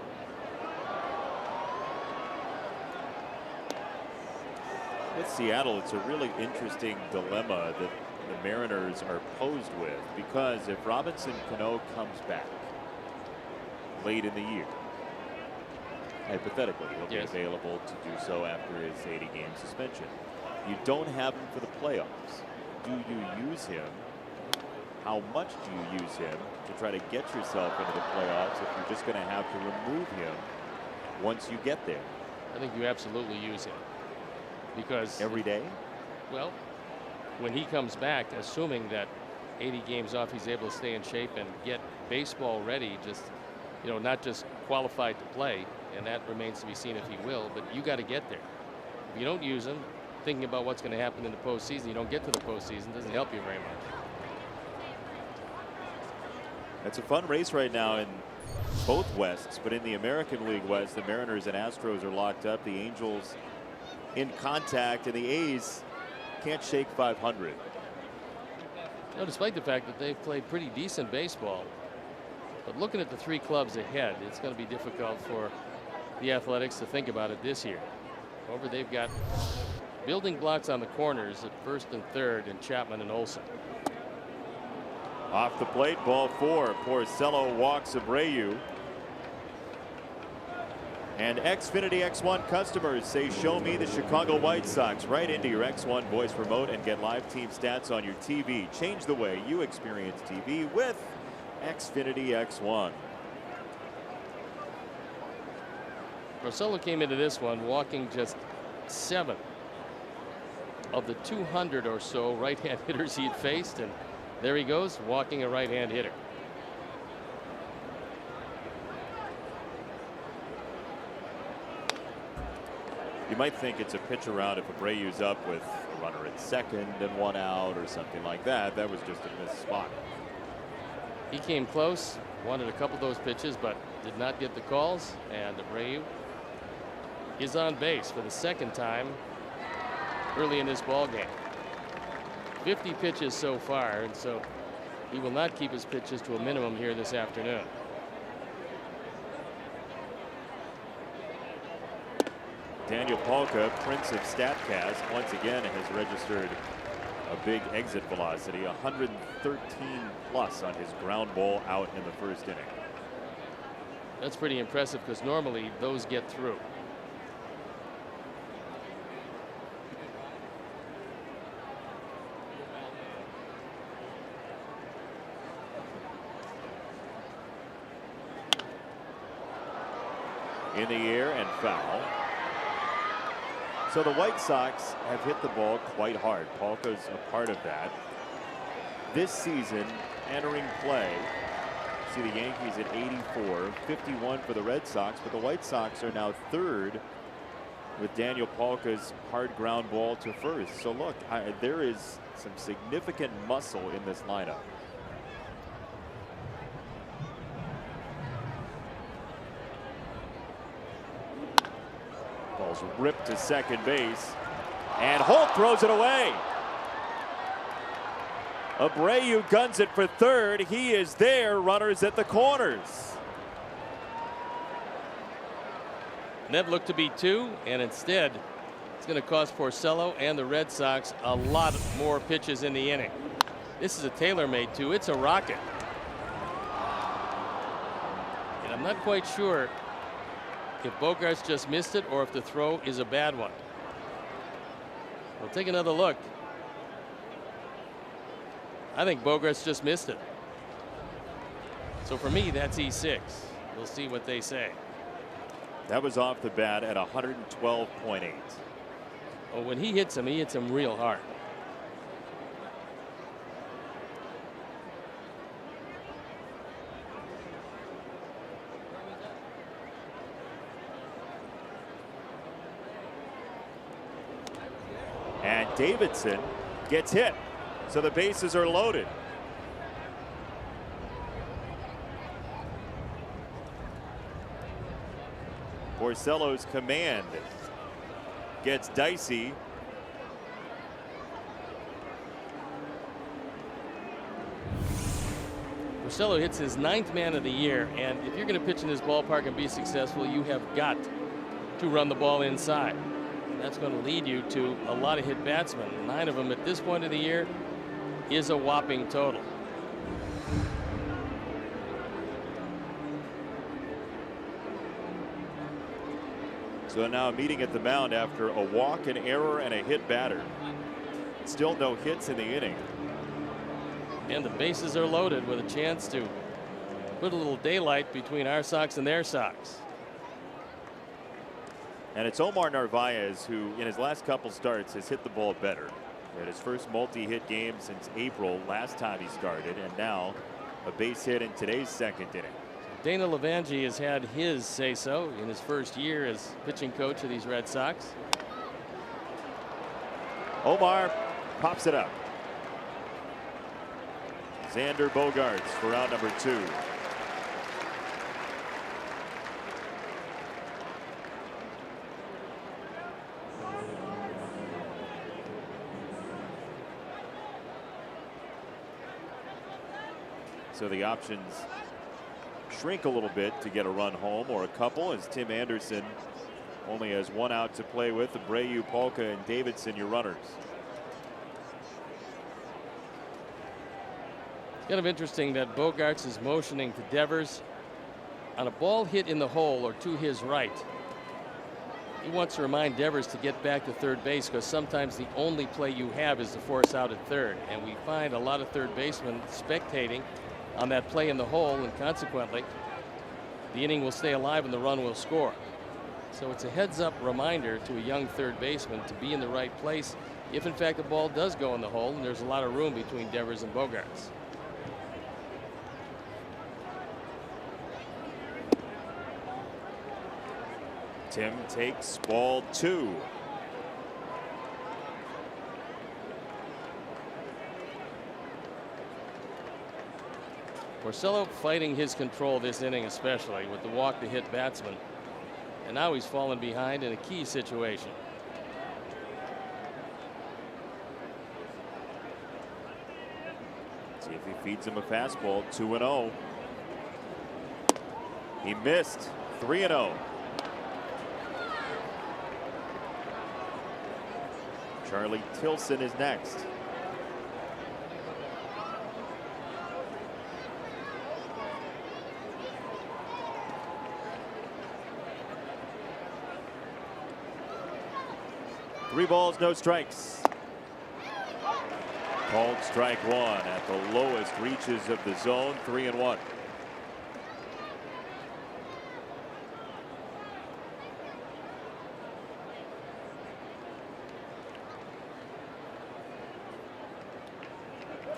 With Seattle, it's a really interesting dilemma that the Mariners are posed with, because if Robinson Cano comes back late in the year, hypothetically, he'll be available to do so after his 80-game suspension. You don't have him for the playoffs. Do you use him? How much do you use him to try to get yourself into the playoffs if you're just going to have to remove him once you get there? I think you absolutely use him, because every day. Well, when he comes back, assuming that 80 games off, he's able to stay in shape and get baseball ready, just, you know, not just qualified to play. And that remains to be seen if he will, but you got to get there. If you don't use him, thinking about what's going to happen in the postseason, you don't get to the postseason, doesn't help you very much. It's a fun race right now in both Wests, but in the American League West, the Mariners and Astros are locked up. The Angels in contact, and the A's can't shake 500. No, despite the fact that they've played pretty decent baseball. But looking at the 3 clubs ahead, it's going to be difficult for the Athletics to think about it this year. However, they've got building blocks on the corners at first and third, and Chapman and Olsen. Off the plate, ball 4. Porcello walks Abreu. And Xfinity X1 customers say, show me the Chicago White Sox, right into your X1 voice remote and get live team stats on your TV. Change the way you experience TV with Xfinity X1. Porcello came into this one walking just 7 of the 200 or so right-hand hitters he'd faced, and there he goes, walking a right-hand hitter. You might think it's a pitch around if Abreu's up with a runner at second and 1 out or something like that. That was just a missed spot. He came close, wanted a couple of those pitches, but did not get the calls, and Abreu is on base for the 2nd time early in this ball game. 50 pitches so far, and so he will not keep his pitches to a minimum here this afternoon. Daniel Palka, Prince of StatCast, once again has registered a big exit velocity, 113 plus on his ground ball out in the 1st inning. That's pretty impressive, because normally those get through. In the air and foul. So the White Sox have hit the ball quite hard. Palka's a part of that. This season, entering play, see the Yankees at 84, 51 for the Red Sox, but the White Sox are now 3rd with Daniel Palka's hard ground ball to first. So look, there is some significant muscle in this lineup. Ball's ripped to second base, and Holt throws it away. Abreu guns it for 3rd. He is there. Runners at the corners. That looked to be 2, and instead It's going to cost Porcello and the Red Sox a lot more pitches in the inning. This is a tailor-made too. It's a rocket. And I'm not quite sure if Bogaerts just missed it or if the throw is a bad one. We'll take another look. I think Bogaerts just missed it. So for me, that's E6. We'll see what they say. That was off the bat at 112.8. Oh, when he hits him real hard. And Davidson gets hit. So the bases are loaded. Porcello's command gets dicey. Porcello hits his 9th man of the year, and if you're going to pitch in this ballpark and be successful, you have got to run the ball inside. And that's going to lead you to a lot of hit batsmen. 9 of them at this point of the year is a whopping total. So now meeting at the mound after a walk, an error, and a hit batter. Still no hits in the inning. And the bases are loaded with a chance to put a little daylight between our Sox and their Sox. And it's Omar Narvaez who, in his last couple starts, has hit the ball better. He had his first multi-hit game since April last time he started, and now a base hit in today's second inning. Dana Levangie has had his say-so in his first year as pitching coach of these Red Sox. Omar pops it up. Xander Bogaerts for out number 2. So the options shrink a little bit to get a run home, or a couple, as Tim Anderson only has 1 out to play with. Abreu, Polka, and Davidson your runners. It's kind of interesting that Bogaerts is motioning to Devers on a ball hit in the hole or to his right. He wants to remind Devers to get back to third base, because sometimes the only play you have is to force out at third, and we find a lot of third basemen spectating on that play in the hole, and consequently the inning will stay alive and the run will score. So it's a heads-up reminder to a young third baseman to be in the right place if in fact the ball does go in the hole and there's a lot of room between Devers and Bogaerts. Tim takes ball 2. Porcello fighting his control this inning, especially with the walk to hit batsman. And now he's fallen behind in a key situation. See if he feeds him a fastball. 2-0. He missed. 3-0. Charlie Tilson is next. Three balls, no strikes. Called strike 1 at the lowest reaches of the zone. 3-1.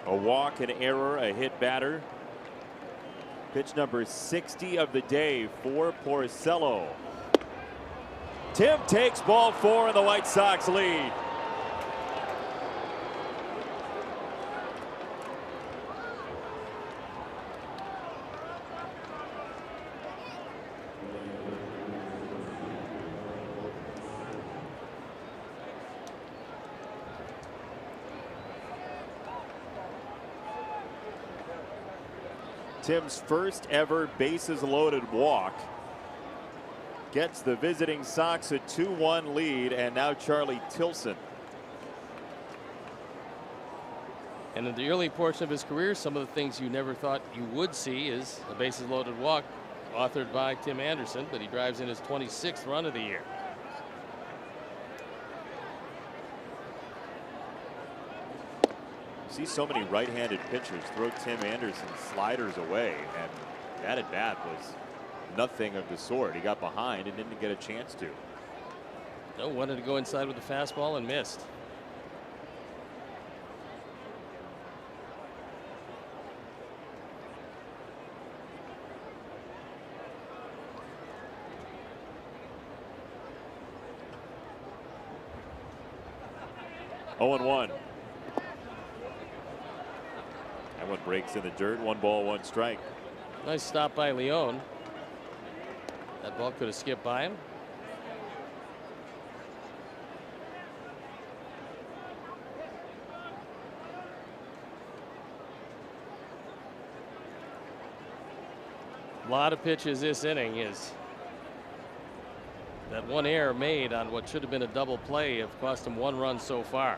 A walk, an error, a hit batter. Pitch number 60 of the day for Porcello. Tim takes ball 4 and the White Sox lead. Tim's first ever bases loaded walk. gets the visiting Sox a 2-1 lead, and now Charlie Tilson. And in the early portion of his career, some of the things you never thought you would see is a bases loaded walk authored by Tim Anderson, but he drives in his 26th run of the year. See so many right-handed pitchers throw Tim Anderson's sliders away, and that at bat was nothing of the sort. He got behind and didn't get a chance to. No, wanted to go inside with the fastball and missed. Oh and 1. That one breaks in the dirt. 1 ball, 1 strike. Nice stop by Leone. That ball could have skipped by him. A lot of pitches this inning. Is that one error made on what should have been a double play have cost him 1 run so far.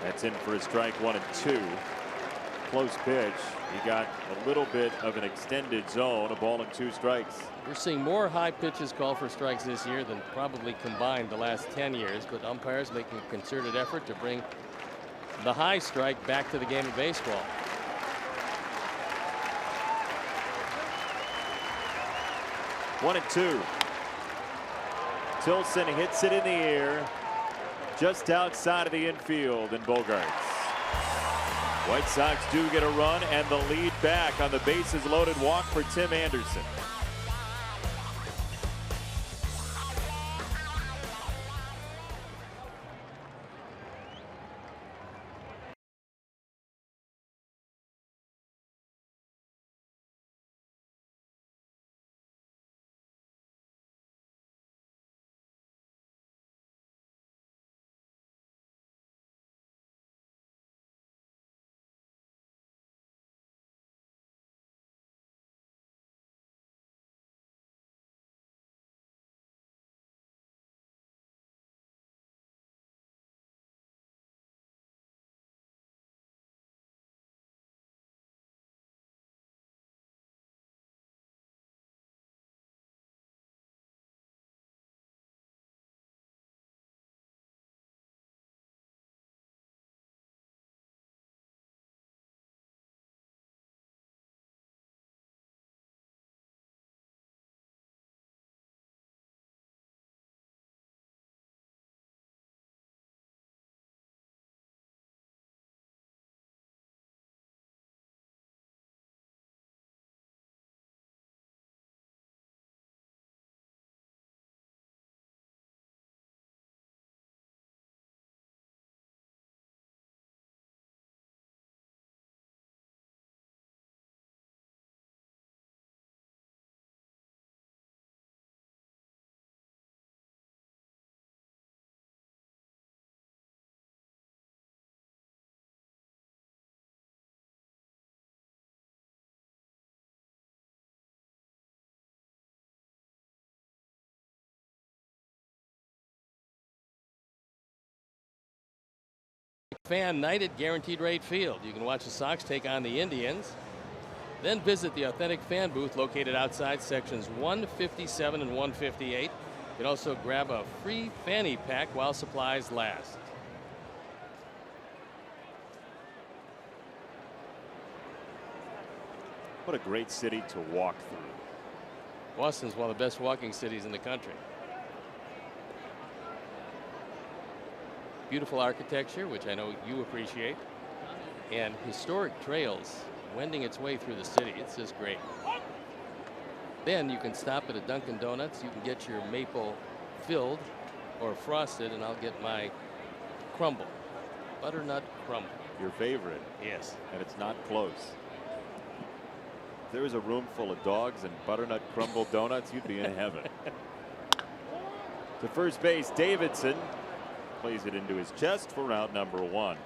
That's in for a strike. 1 and 2. Close pitch. He got a little bit of an extended zone. A ball and 2 strikes. We're seeing more high pitches called for strikes this year than probably combined the last 10 years, but umpires making a concerted effort to bring the high strike back to the game of baseball. One and 2. Tilson hits it in the air just outside of the infield, and Bogarts. White Sox do get a run and the lead back on the bases loaded walk for Tim Anderson. Fan night at Guaranteed Rate Field. You can watch the Sox take on the Indians, then visit the authentic fan booth located outside sections 157 and 158. You can also grab a free fanny pack while supplies last. What a great city to walk through. Boston's one of the best walking cities in the country. Beautiful architecture, which I know you appreciate, and historic trails wending its way through the city. It's just great. Then you can stop at a Dunkin' Donuts. You can get your maple filled or frosted, and I'll get my crumble, butternut crumble. Your favorite. Yes. And it's not close. If there was a room full of dogs and butternut crumble donuts, you'd be in heaven. To first base, Davidson plays it into his chest for round number 1.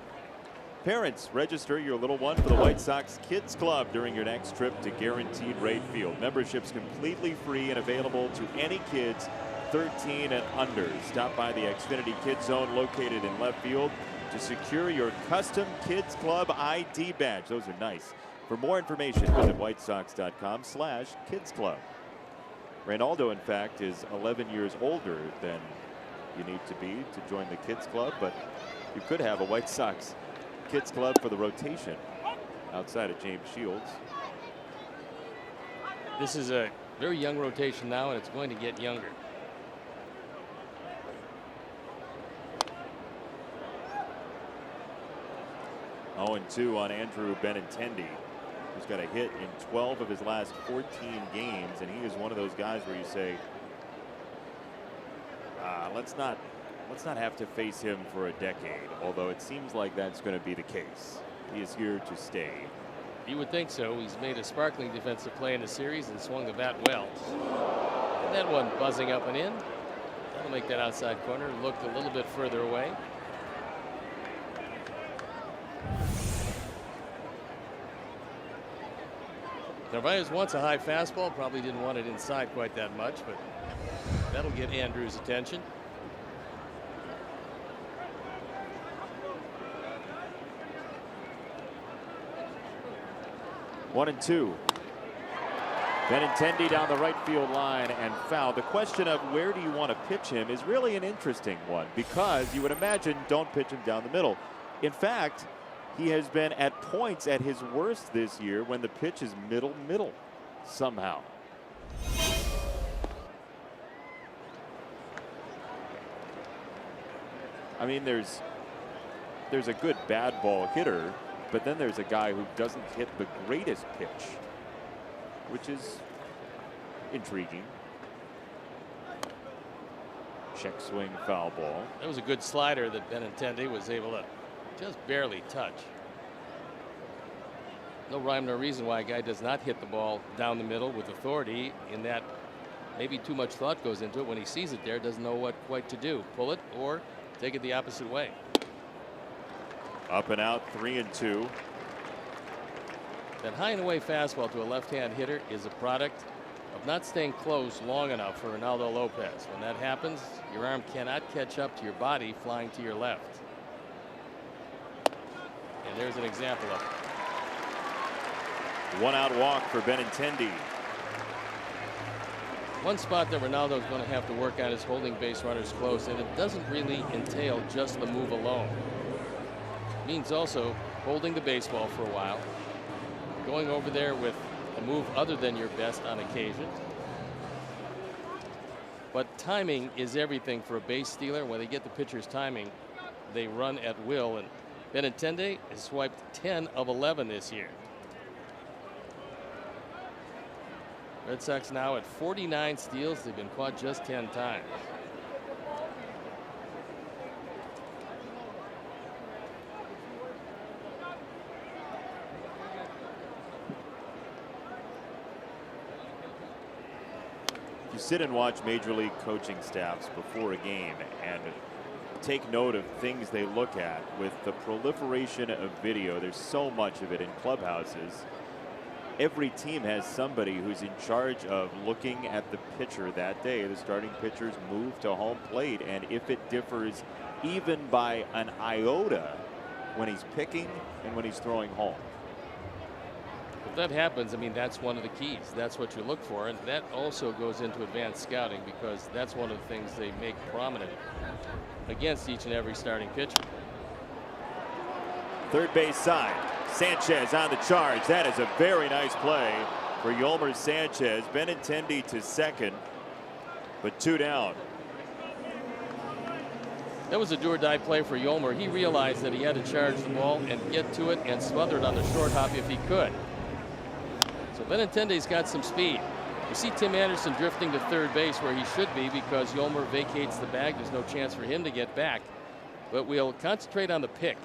Parents, register your little one for the White Sox Kids Club during your next trip to Guaranteed Rate Field. Membership's completely free and available to any kids 13 and under. Stop by the Xfinity Kids Zone located in left field to secure your custom Kids Club ID badge. Those are nice. For more information, visit whitesox.com/Kids Club. Ronaldo, in fact, is 11 years older than you need to be to join the Kids Club, but you could have a White Sox Kids Club for the rotation outside of James Shields. This is a very young rotation now, and it's going to get younger. Oh, 2 on Andrew Benintendi, who's got a hit in 12 of his last 14 games, and he is one of those guys where you say, let's not have to face him for a decade, although it seems like that's going to be the case. He is here to stay. You would think so. He's made a sparkling defensive play in the series and swung the bat well. And that one buzzing up and in. That'll make that outside corner look a little bit further away. Narvaez wants a high fastball. Probably didn't want it inside quite that much, but that'll get Andrews' attention. One and 2. Benintendi down the right field line and foul. The question of where do you want to pitch him is really an interesting one, because you would imagine don't pitch him down the middle. In fact, he has been at points at his worst this year when the pitch is middle somehow. I mean, there's a good bad ball hitter, but then there's a guy who doesn't hit the greatest pitch, which is intriguing. Check swing, foul ball. That was a good slider that Benintendi was able to just barely touch. No rhyme nor reason why a guy does not hit the ball down the middle with authority, in that maybe too much thought goes into it. When he sees it there, doesn't know what quite to do. Pull it or take it the opposite way. Up and out, 3 and 2. That high and away fastball to a left-hand hitter is a product of not staying close long enough for Ronaldo Lopez. When that happens, your arm cannot catch up to your body flying to your left. And there's an example of it. 1 out walk for Benintendi. One spot that Ronaldo is going to have to work on is holding base runners close, and it doesn't really entail just the move alone. It means also holding the baseball for a while, going over there with a move other than your best on occasion. But timing is everything for a base stealer. When they get the pitcher's timing, they run at will, and Benintendi has swiped 10 of 11 this year. Red Sox now at 49 steals. They've been caught just 10 times. You sit and watch Major League coaching staffs before a game and take note of things they look at. With the proliferation of video, there's so much of it in clubhouses. Every team has somebody who's in charge of looking at the pitcher that day. The starting pitcher's move to home plate, and if it differs even by an iota when he's picking and when he's throwing home. If that happens, I mean, that's one of the keys. That's what you look for, and that also goes into advanced scouting, because that's one of the things they make prominent against each and every starting pitcher. Third base side. Sanchez on the charge. That is a very nice play for Yolmer Sanchez. Benintendi to second, but 2 down. That was a do-or-die play for Yolmer. He realized that he had to charge the ball and get to it and smother it on the short hop if he could. So Benintendi's got some speed. You see Tim Anderson drifting to third base where he should be, because Yolmer vacates the bag. There's no chance for him to get back. But we'll concentrate on the pick.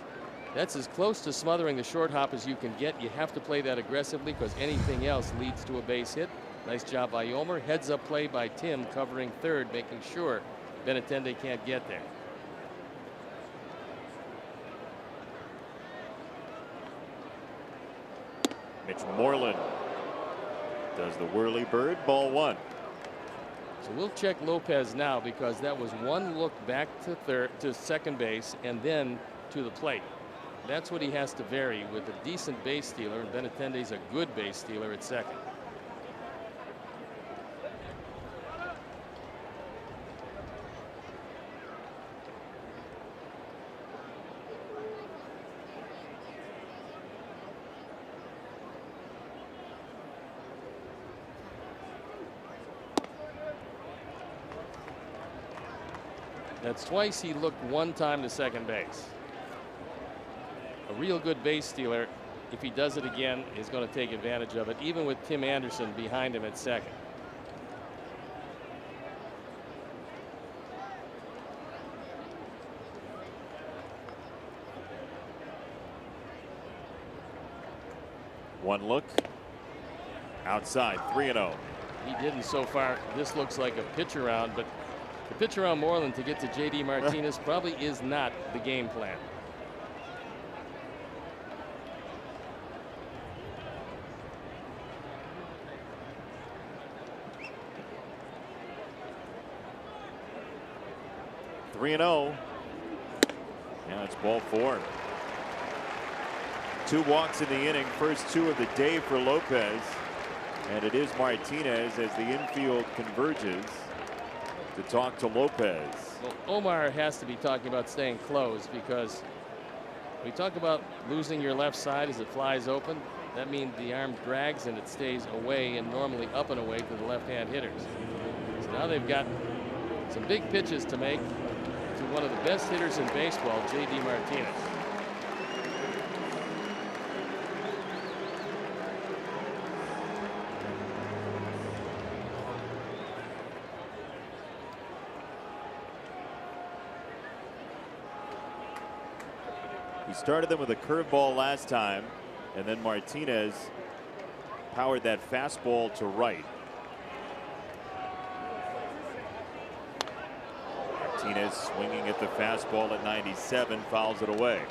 That's as close to smothering the short hop as you can get. You have to play that aggressively, because anything else leads to a base hit. Nice job by Yolmer. Heads up play by Tim, covering third, making sure Benintendi can't get there. Mitch Moreland does the whirly bird. Ball one. So we'll check Lopez now, because that was one look back to second base and then to the plate. That's what he has to vary with a decent base stealer, and Benintendi's a good base stealer at second. That's twice he looked one time to second base. A real good base stealer, if he does it again, is going to take advantage of it, even with Tim Anderson behind him at second. One look. Outside, 3-0. He didn't so far. This looks like a pitch around, but the pitch around Moreland to get to J.D. Martinez probably is not the game plan. Now it's ball four. 2 walks in the inning, first 2 of the day for Lopez, and it is Martinez as the infield converges to talk to Lopez. Well, Omar has to be talking about staying closed, because we talk about losing your left side as it flies open. That means the arm drags and it stays away, and normally up and away to the left-hand hitters. So now they've got some big pitches to make to one of the best hitters in baseball, J.D. Martinez. He started them with a curveball last time, and then Martinez powered that fastball to right. Martinez swinging at the fastball at 97, fouls it away.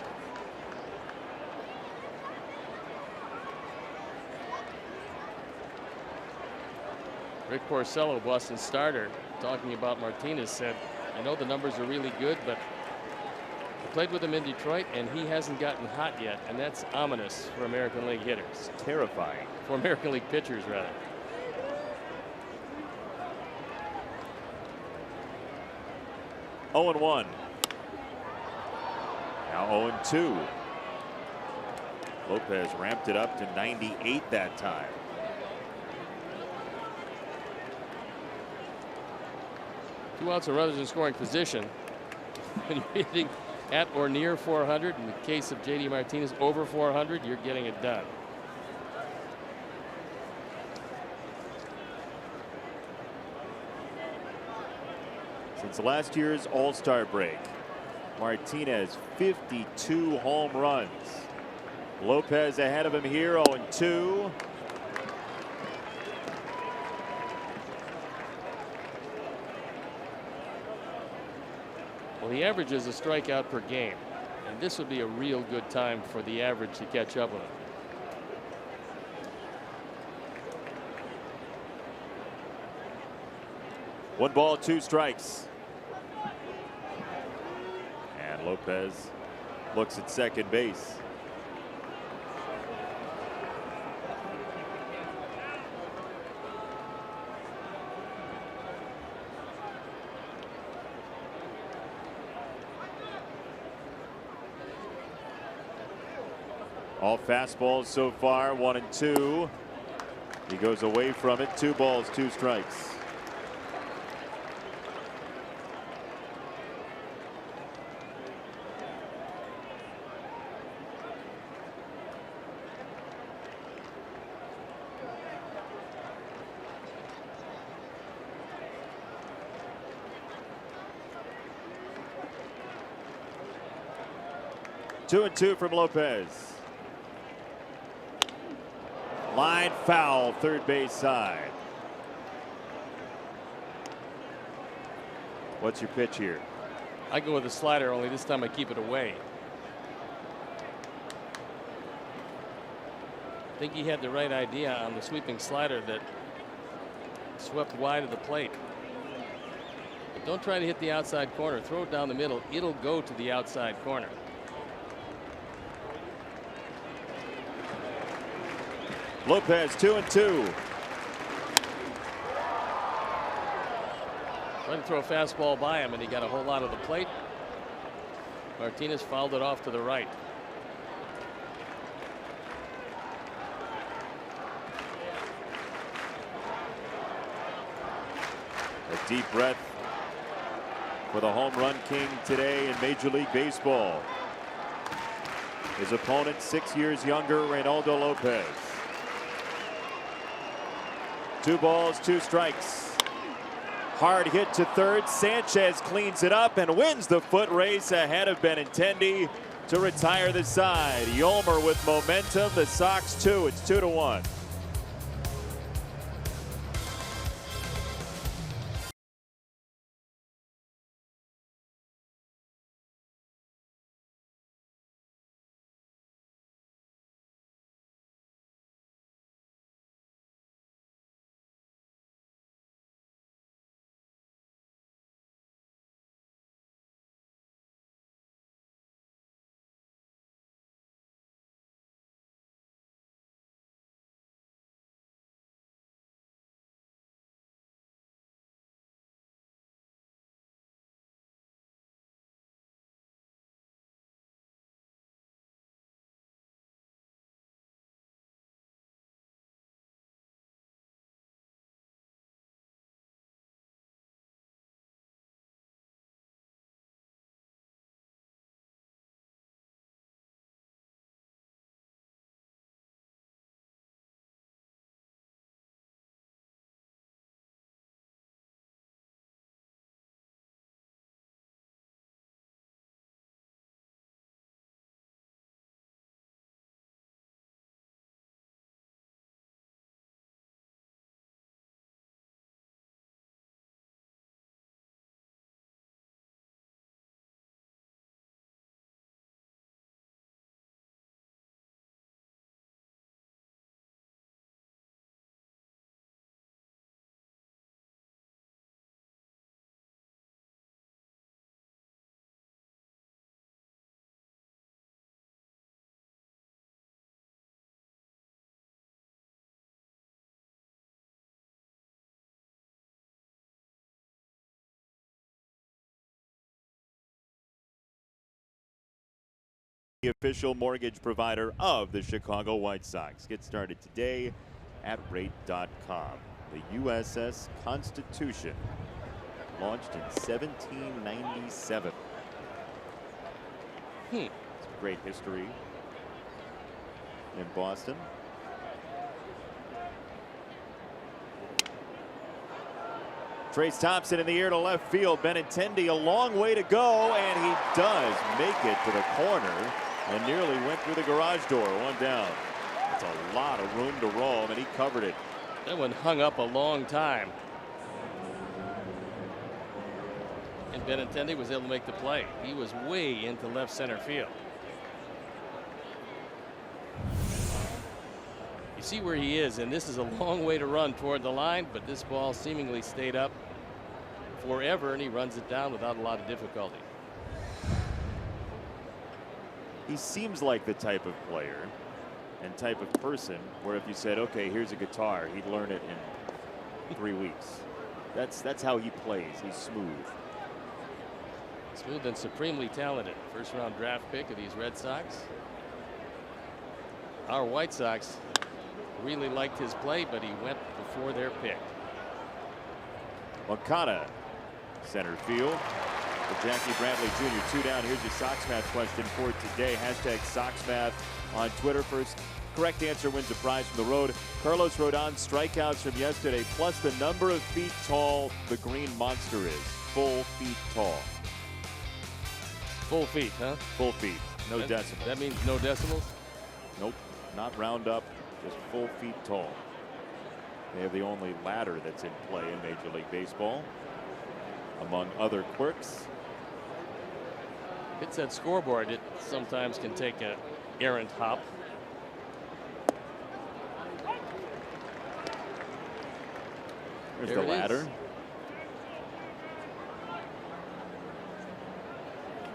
Rick Porcello, Boston starter, talking about Martinez, said, I know the numbers are really good, but I played with him in Detroit and he hasn't gotten hot yet, and that's ominous for American League hitters. Terrifying. For American League pitchers, rather. Oh and 1. Now 0 and 2. Lopez ramped it up to 98 that time. Two outs of runners in scoring position. When you're hitting at or near 400, in the case of J.D. Martinez, over 400, you're getting it done. Since last year's All-Star break, Martinez 52 home runs. Lopez ahead of him here, 0 and 2. Well, he averages a strikeout per game, and this would be a real good time for the average to catch up with him. One ball, 2 strikes. And Lopez looks at second base. All fastballs so far, 1 and 2. He goes away from it. 2 balls, 2 strikes. Two and 2 from Lopez. Line foul, third base side. What's your pitch here? I go with a slider, only this time I keep it away. I think he had the right idea on the sweeping slider that swept wide of the plate. But don't try to hit the outside corner. Throw it down the middle. It'll go to the outside corner. Lopez 2-2. Tried to throw a fastball by him, and he got a whole lot of the plate. Martinez fouled it off to the right. A deep breath for the home run king today in Major League Baseball. His opponent, 6 years younger, Reynaldo Lopez. 2 balls, 2 strikes. Hard hit to third. Sanchez cleans it up and wins the foot race ahead of Benintendi to retire the side. Yolmer with momentum. The Sox 2. It's 2-1. The official mortgage provider of the Chicago White Sox. Get started today at rate.com. The USS Constitution, launched in 1797. It's a great history in Boston. Trace Thompson in the air to left field. Benintendi a long way to go, and he does make it to the corner and nearly went through the garage door. 1 down. That's a lot of room to roam, and he covered it. That one hung up a long time. And Benintendi was able to make the play. He was way into left center field. You see where he is, and this is a long way to run toward the line, but this ball seemingly stayed up forever, and he runs it down without a lot of difficulty. He seems like the type of player and type of person where if you said, okay, here's a guitar, he'd learn it in 3 weeks. That's how he plays. He's smooth. Smooth and supremely talented. First round draft pick of these Red Sox. Our White Sox really liked his play, but he went before their pick. Moncada, center field. For Jackie Brantley Jr. 2 down. Here's your Sox Math question for today. Hashtag Sox Math on Twitter. First correct answer wins a prize from the road. Carlos Rodon's strikeouts from yesterday, plus the number of feet tall the Green Monster is. Full feet tall. Full feet, huh? Full feet. No decimals. That means no decimals? Nope. Not round up. Just full feet tall. They have the only ladder that's in play in Major League Baseball, among other quirks. Hits that scoreboard. It sometimes can take a errant hop. There's There the it is. ladder.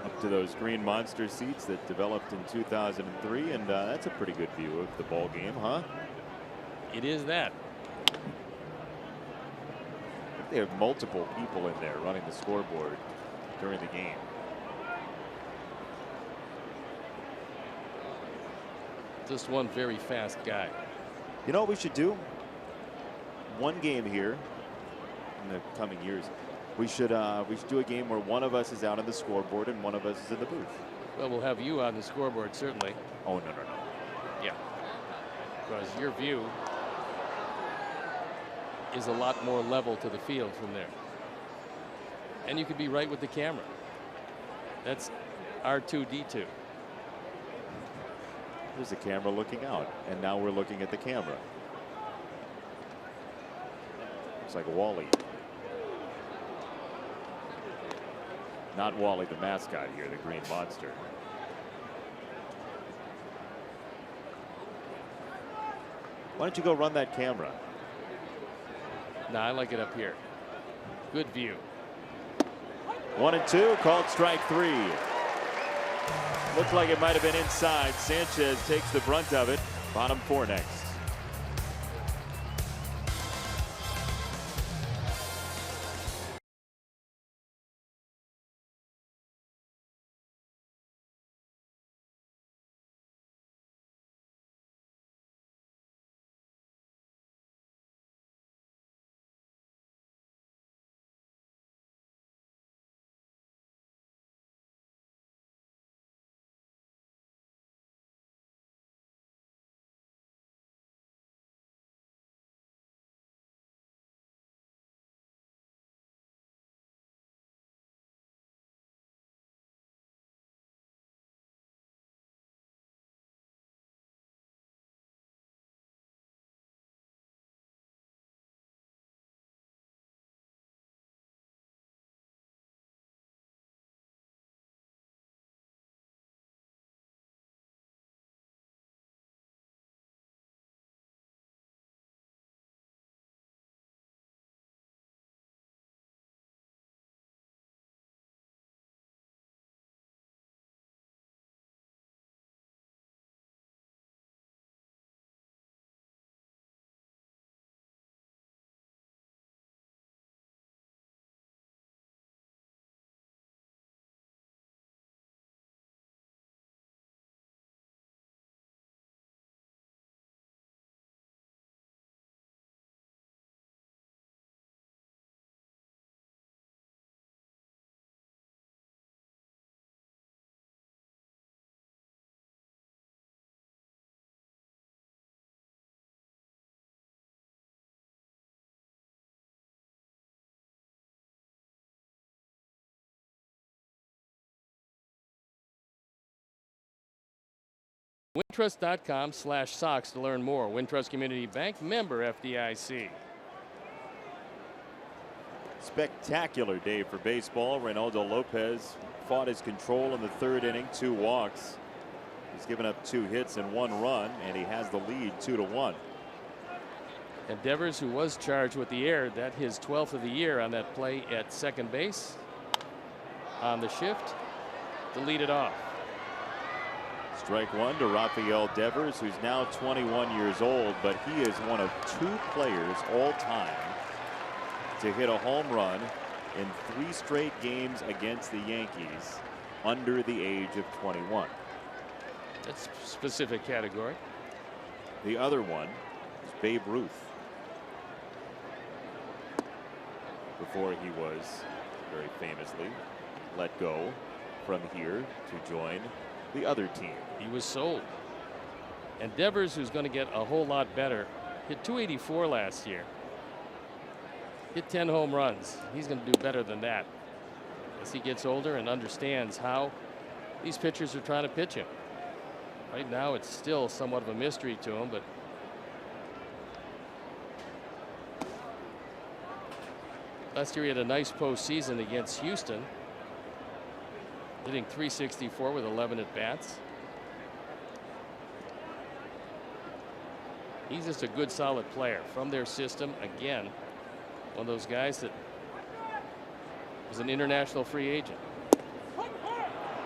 Up to those green monster seats that developed in 2003, and that's a pretty good view of the ball game, huh? It is that. They have multiple people in there running the scoreboard during the game. Just one very fast guy. You know what we should do? One game here in the coming years. We should do a game where one of us is out on the scoreboard and one of us is in the booth. Well, we'll have you on the scoreboard, certainly. Oh, no. Yeah. Because your view is a lot more level to the field from there. And you could be right with the camera. That's R2D2. There's the camera looking out, and now we're looking at the camera. It's like Wally. Not Wally the mascot here, the green monster. Why don't you go run that camera? Nah, I like it up here. Good view. 1-2, called strike 3. Looked like it might have been inside. Sanchez takes the brunt of it. Bottom 4 next. Wintrust.com/socks to learn more. Wintrust Community Bank, member FDIC. Spectacular day for baseball. Reynaldo Lopez fought his control in the 3rd inning. 2 walks. He's given up 2 hits and 1 run, and he has the lead 2-1. And Devers, who was charged with the error, that his 12th of the year on that play at second base on the shift to lead it off. Strike 1 to Rafael Devers, who's now 21 years old, but he is one of 2 players all time to hit a home run in 3 straight games against the Yankees under the age of 21. That's a specific category. The other one is Babe Ruth, before he was very famously let go from here to join the other team. He was sold. And Devers, who's going to get a whole lot better, hit 284 last year. Hit 10 home runs. He's going to do better than that as he gets older and understands how these pitchers are trying to pitch him. Right now it's still somewhat of a mystery to him, but last year he had a nice postseason against Houston, hitting .364 with 11 at bats. He's just a good solid player from their system. Again, One of those guys that was an international free agent.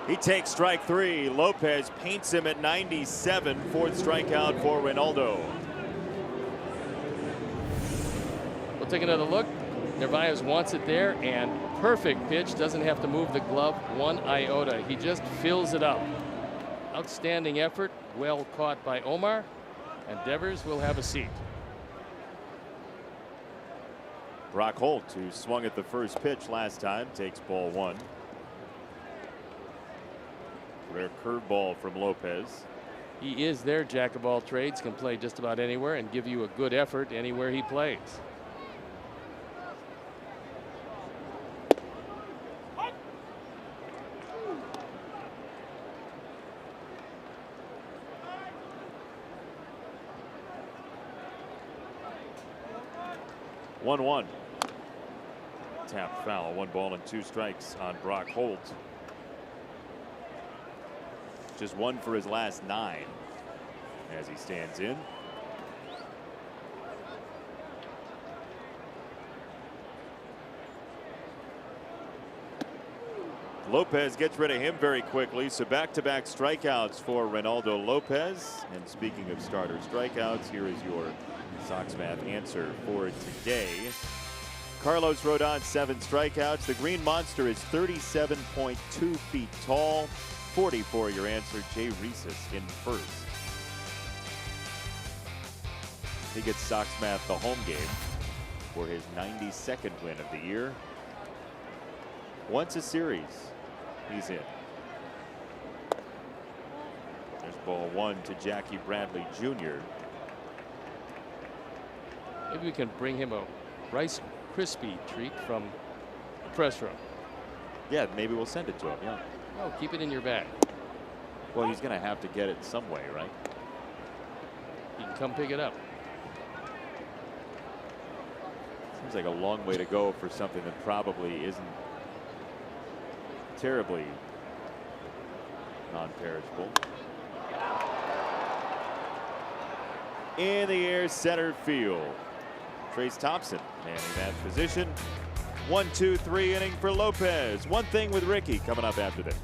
He takes strike 3. Lopez paints him at 97. 4th strikeout for Ronaldo. We'll take another look. Narvaez wants it there, and perfect pitch. Doesn't have to move the glove one iota. He just fills it up. Outstanding effort. Well caught by Omar. And Devers will have a seat. Brock Holt, who swung at the first pitch last time, takes ball 1. Rare curveball from Lopez. He is their jack of all trades, can play just about anywhere and give you a good effort anywhere he plays. One. Tap foul. 1 ball and 2 strikes on Brock Holt. Just 1 for his last 9 as he stands in. Lopez gets rid of him very quickly, so back-to-back strikeouts for Ronaldo Lopez. And speaking of starter strikeouts, here is your Sox Math answer for today. Carlos Rodon, 7 strikeouts. The Green Monster is 37.2 feet tall. 44 your answer. Jay Rhesus in first. He gets Sox Math the home game for his 92nd win of the year. Once a series, he's in. There's ball 1 to Jackie Bradley Jr. Maybe we can bring him a Rice Krispie treat from the press room. Yeah, maybe we'll send it to him. Yeah. Oh, keep it in your bag. Well, he's going to have to get it some way, right? You can come pick it up. Seems like a long way to go for something that probably isn't terribly non-perishable. In the air, center field. Trace Thompson manning that position. 1-2-3 inning for Lopez. One thing with Ricky coming up after this.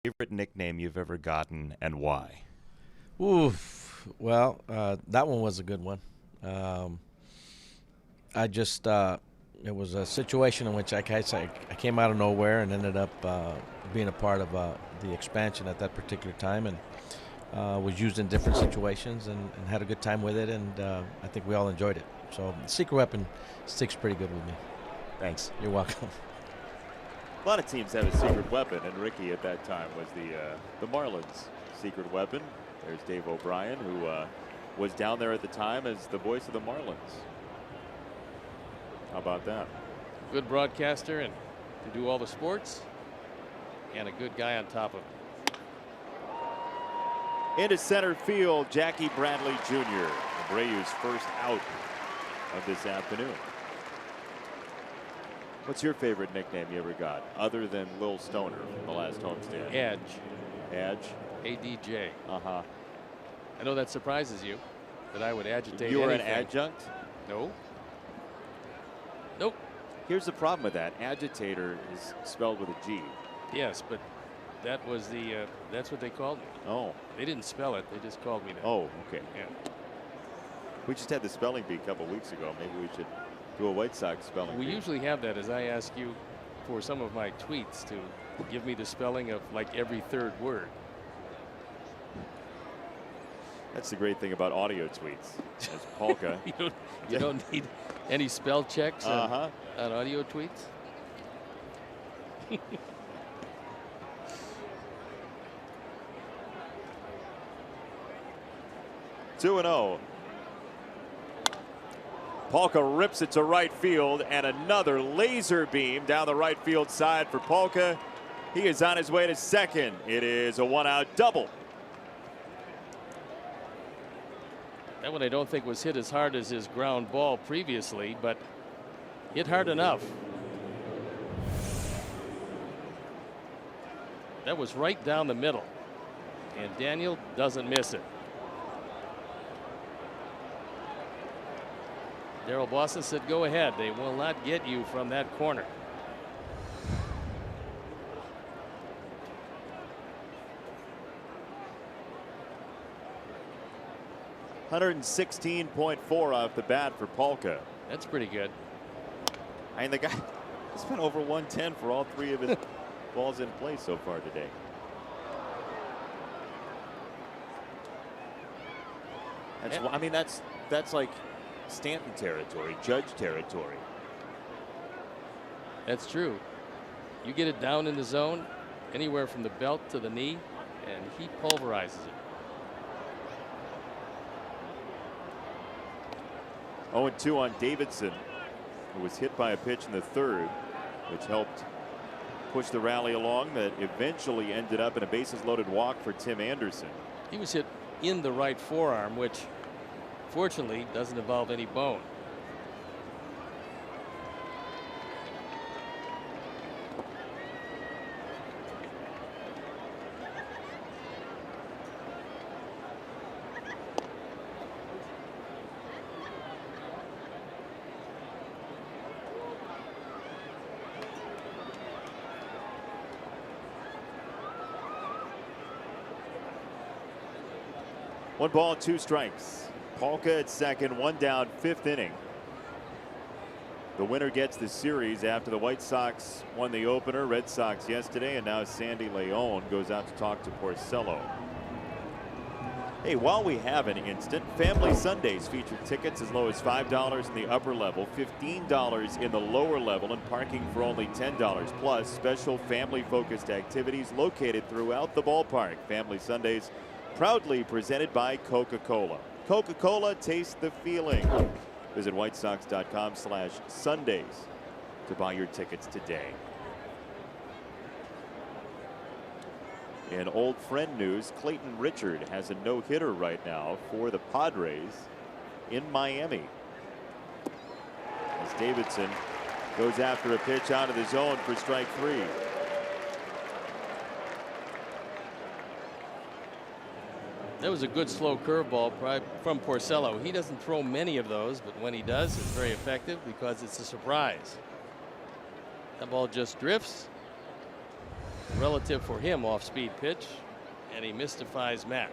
Favorite nickname you've ever gotten and why? Oof. Well, that one was a good one. I just it was a situation in which I came out of nowhere and ended up being a part of the expansion at that particular time, and was used in different situations and had a good time with it, and I think we all enjoyed it. So secret weapon sticks pretty good with me. Thanks. You're welcome. A lot of teams have a secret weapon, and Ricky at that time was the Marlins' secret weapon. There's Dave O'Brien, who was down there at the time as the voice of the Marlins. How about that? Good broadcaster and can do all the sports, and a good guy on top of it. Into center field, Jackie Bradley Jr., Abreu's first out of this afternoon. What's your favorite nickname you ever got, other than Lil Stoner from the last homestand? Edge. Edge? ADJ. Uh-huh. I know that surprises you, that I would agitate You were anything. an adjunct? No. Nope. Here's the problem with that. Agitator is spelled with a G. Yes, but that was the, that's what they called me. Oh. They didn't spell it, they just called me that. Oh, okay. Yeah. We just had the spelling bee a couple weeks ago. Maybe we should do a White Sox spelling We bee. usually have that as I ask you for some of my tweets to give me the spelling of like every third word. That's the great thing about audio tweets. As Polka. You don't need any spell checks on audio tweets. 2-0. Polka rips it to right field, and another laser beam down the right field side for Polka. He is on his way to second. It is a one-out double. That one I don't think was hit as hard as his ground ball previously, but hit hard enough. That was right down the middle, and Daniel doesn't miss it. Darryl Boston said, go ahead. They will not get you from that corner. .116.4 off the bat for Polka. That's pretty good. I mean, the guy has been over 110 for all three of his balls in play so far today. That's, I mean, that's like Stanton territory, Judge territory. That's true. You get it down in the zone, anywhere from the belt to the knee, and he pulverizes it. 0-2 on Davidson, who was hit by a pitch in the third, which helped push the rally along. That eventually ended up in a bases-loaded walk for Tim Anderson. He was hit in the right forearm, which fortunately doesn't involve any bone. One ball, two strikes. Polka at second, one down, fifth inning. The winner gets the series after the White Sox won the opener. Red Sox yesterday, and now Sandy Leon goes out to talk to Porcello. Hey, while we have an instant, Family Sundays feature tickets as low as $5 in the upper level, $15 in the lower level, and parking for only $10. Plus, special family-focused activities located throughout the ballpark. Family Sundays, proudly presented by Coca-Cola. Coca-Cola, taste the feeling. Visit whitesox.com/Sundays to buy your tickets today. In old friend news, Clayton Richard has a no-hitter right now for the Padres in Miami. As Davidson goes after a pitch out of the zone for strike three. That was a good slow curveball from Porcello. He doesn't throw many of those, but when he does, it's very effective because it's a surprise. That ball just drifts. Relative for him off-speed pitch, and he mystifies Matt.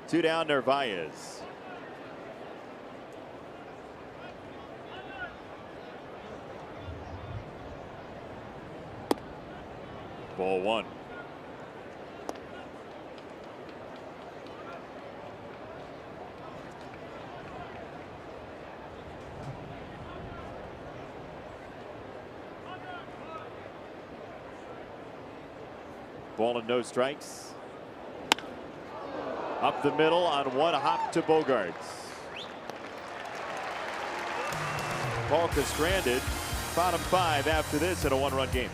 Two down, Narvaez. Ball one. Ball and no strikes. Up the middle on one hop to Bogarts. Polka stranded. Bottom 5 after this in a 1-run game.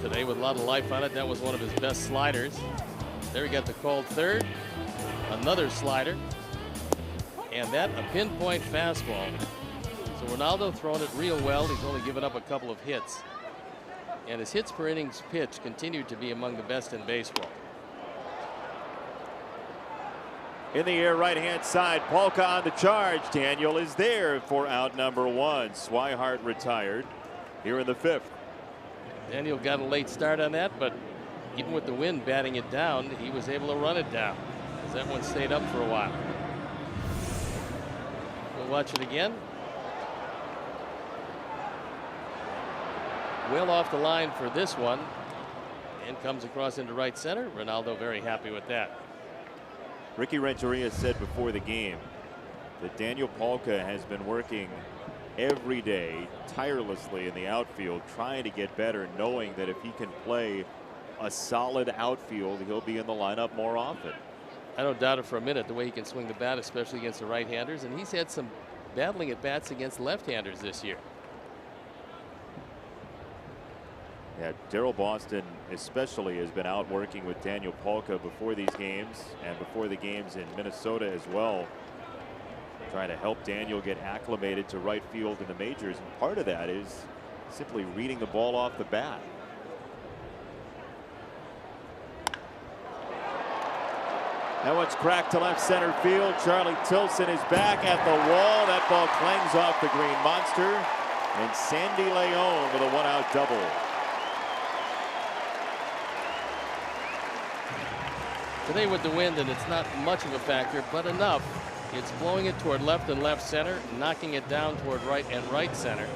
Today with a lot of life on it. That was one of his best sliders. There he got the called third. Another slider. And that a pinpoint fastball. So Ronaldo throwing it real well. He's only given up a couple of hits. And his hits per innings pitch continued to be among the best in baseball. In the air, right-hand side, Polka on the charge. Daniel is there for out number 1. Swihart retired here in the 5th. Daniel got a late start on that, but even with the wind batting it down, he was able to run it down, as that one stayed up for a while. We'll watch it again. Well off the line for this one, and comes across into right center. Ronaldo very happy with that. Ricky Renteria said before the game that Daniel Polka has been working every day tirelessly in the outfield, trying to get better, knowing that if he can play a solid outfield, he'll be in the lineup more often. I don't doubt it for a minute, the way he can swing the bat, especially against the right-handers, and he's had some battling at bats against left-handers this year. Yeah, Daryl Boston especially has been out working with Daniel Polka before these games and before the games in Minnesota as well, trying to help Daniel get acclimated to right field in the majors, and part of that is simply reading the ball off the bat. That one's cracked to left center field. Charlie Tilson is back at the wall. That ball clangs off the green monster, and Sandy Leon with a 1-out double. Today with the wind, and it's not much of a factor, but enough. It's blowing it toward left and left center, knocking it down toward right and right center.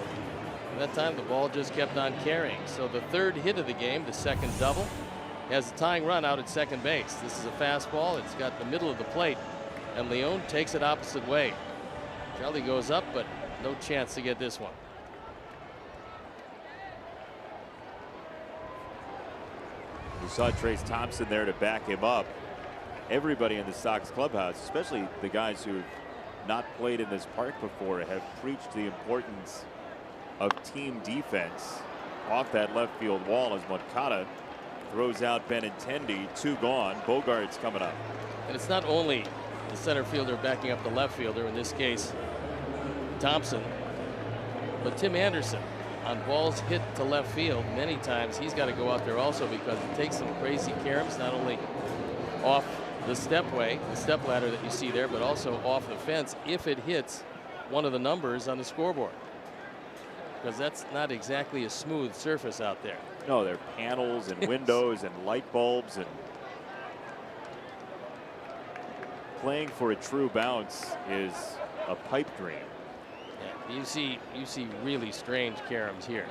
And that time the ball just kept on carrying. So the third hit of the game, the second double, has a tying run out at second base. This is a fastball. It's got the middle of the plate, and Leon takes it opposite way. Charlie goes up, but no chance to get this one. We saw Trace Thompson there to back him up. Everybody in the Sox clubhouse, especially the guys who've not played in this park before, have preached the importance of team defense off that left field wall as Moncada throws out Benintendi. 2 gone. Bogart's coming up. And it's not only the center fielder backing up the left fielder, in this case Thompson, but Tim Anderson. On balls hit to left field, many times he's got to go out there also, because it takes some crazy caroms, not only off the stepway, the step ladder that you see there, but also off the fence if it hits one of the numbers on the scoreboard, because that's not exactly a smooth surface out there. No, there are panels and windows and light bulbs, and playing for a true bounce is a pipe dream. Yeah, you see really strange caroms here.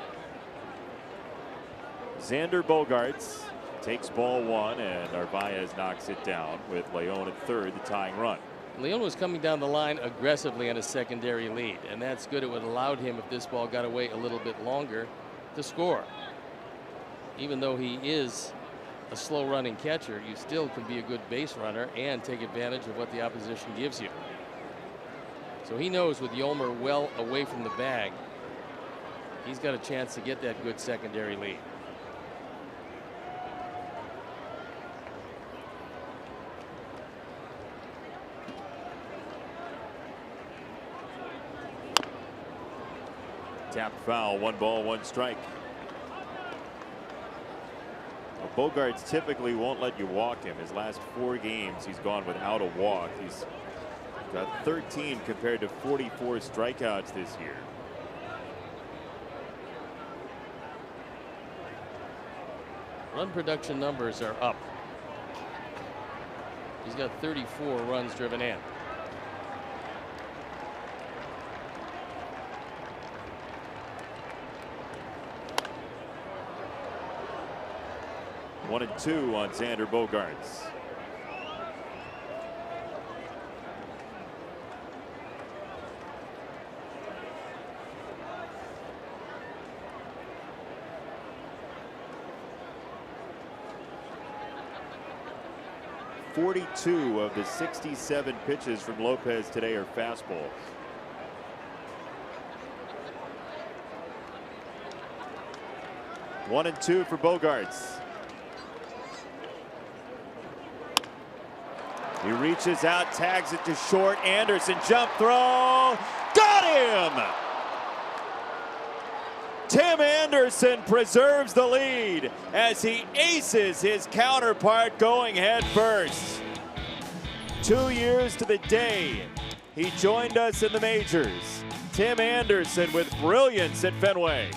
Xander Bogaerts takes ball 1, and Narvaez knocks it down with Leon at third, the tying run. Leon was coming down the line aggressively on a secondary lead, and that's good. It would have allowed him, if this ball got away a little bit longer, to score. Even though he is a slow running catcher, you still can be a good base runner and take advantage of what the opposition gives you. So he knows with Yolmer well away from the bag, he's got a chance to get that good secondary lead. Tap foul, 1 ball, 1 strike. Well, Bogaerts typically won't let you walk him. His last 4 games, he's gone without a walk. He's got 13 compared to 44 strikeouts this year. Run production numbers are up. He's got 34 runs driven in. One and 2 on Xander Bogaerts. .42 of the 67 pitches from Lopez today are fastballs. One and 2 for Bogaerts. He reaches out, tags it to short. Anderson jump throw. Got him! Tim Anderson preserves the lead as he aces his counterpart going head first. 2 years to the day he joined us in the majors. Tim Anderson with brilliance at Fenway.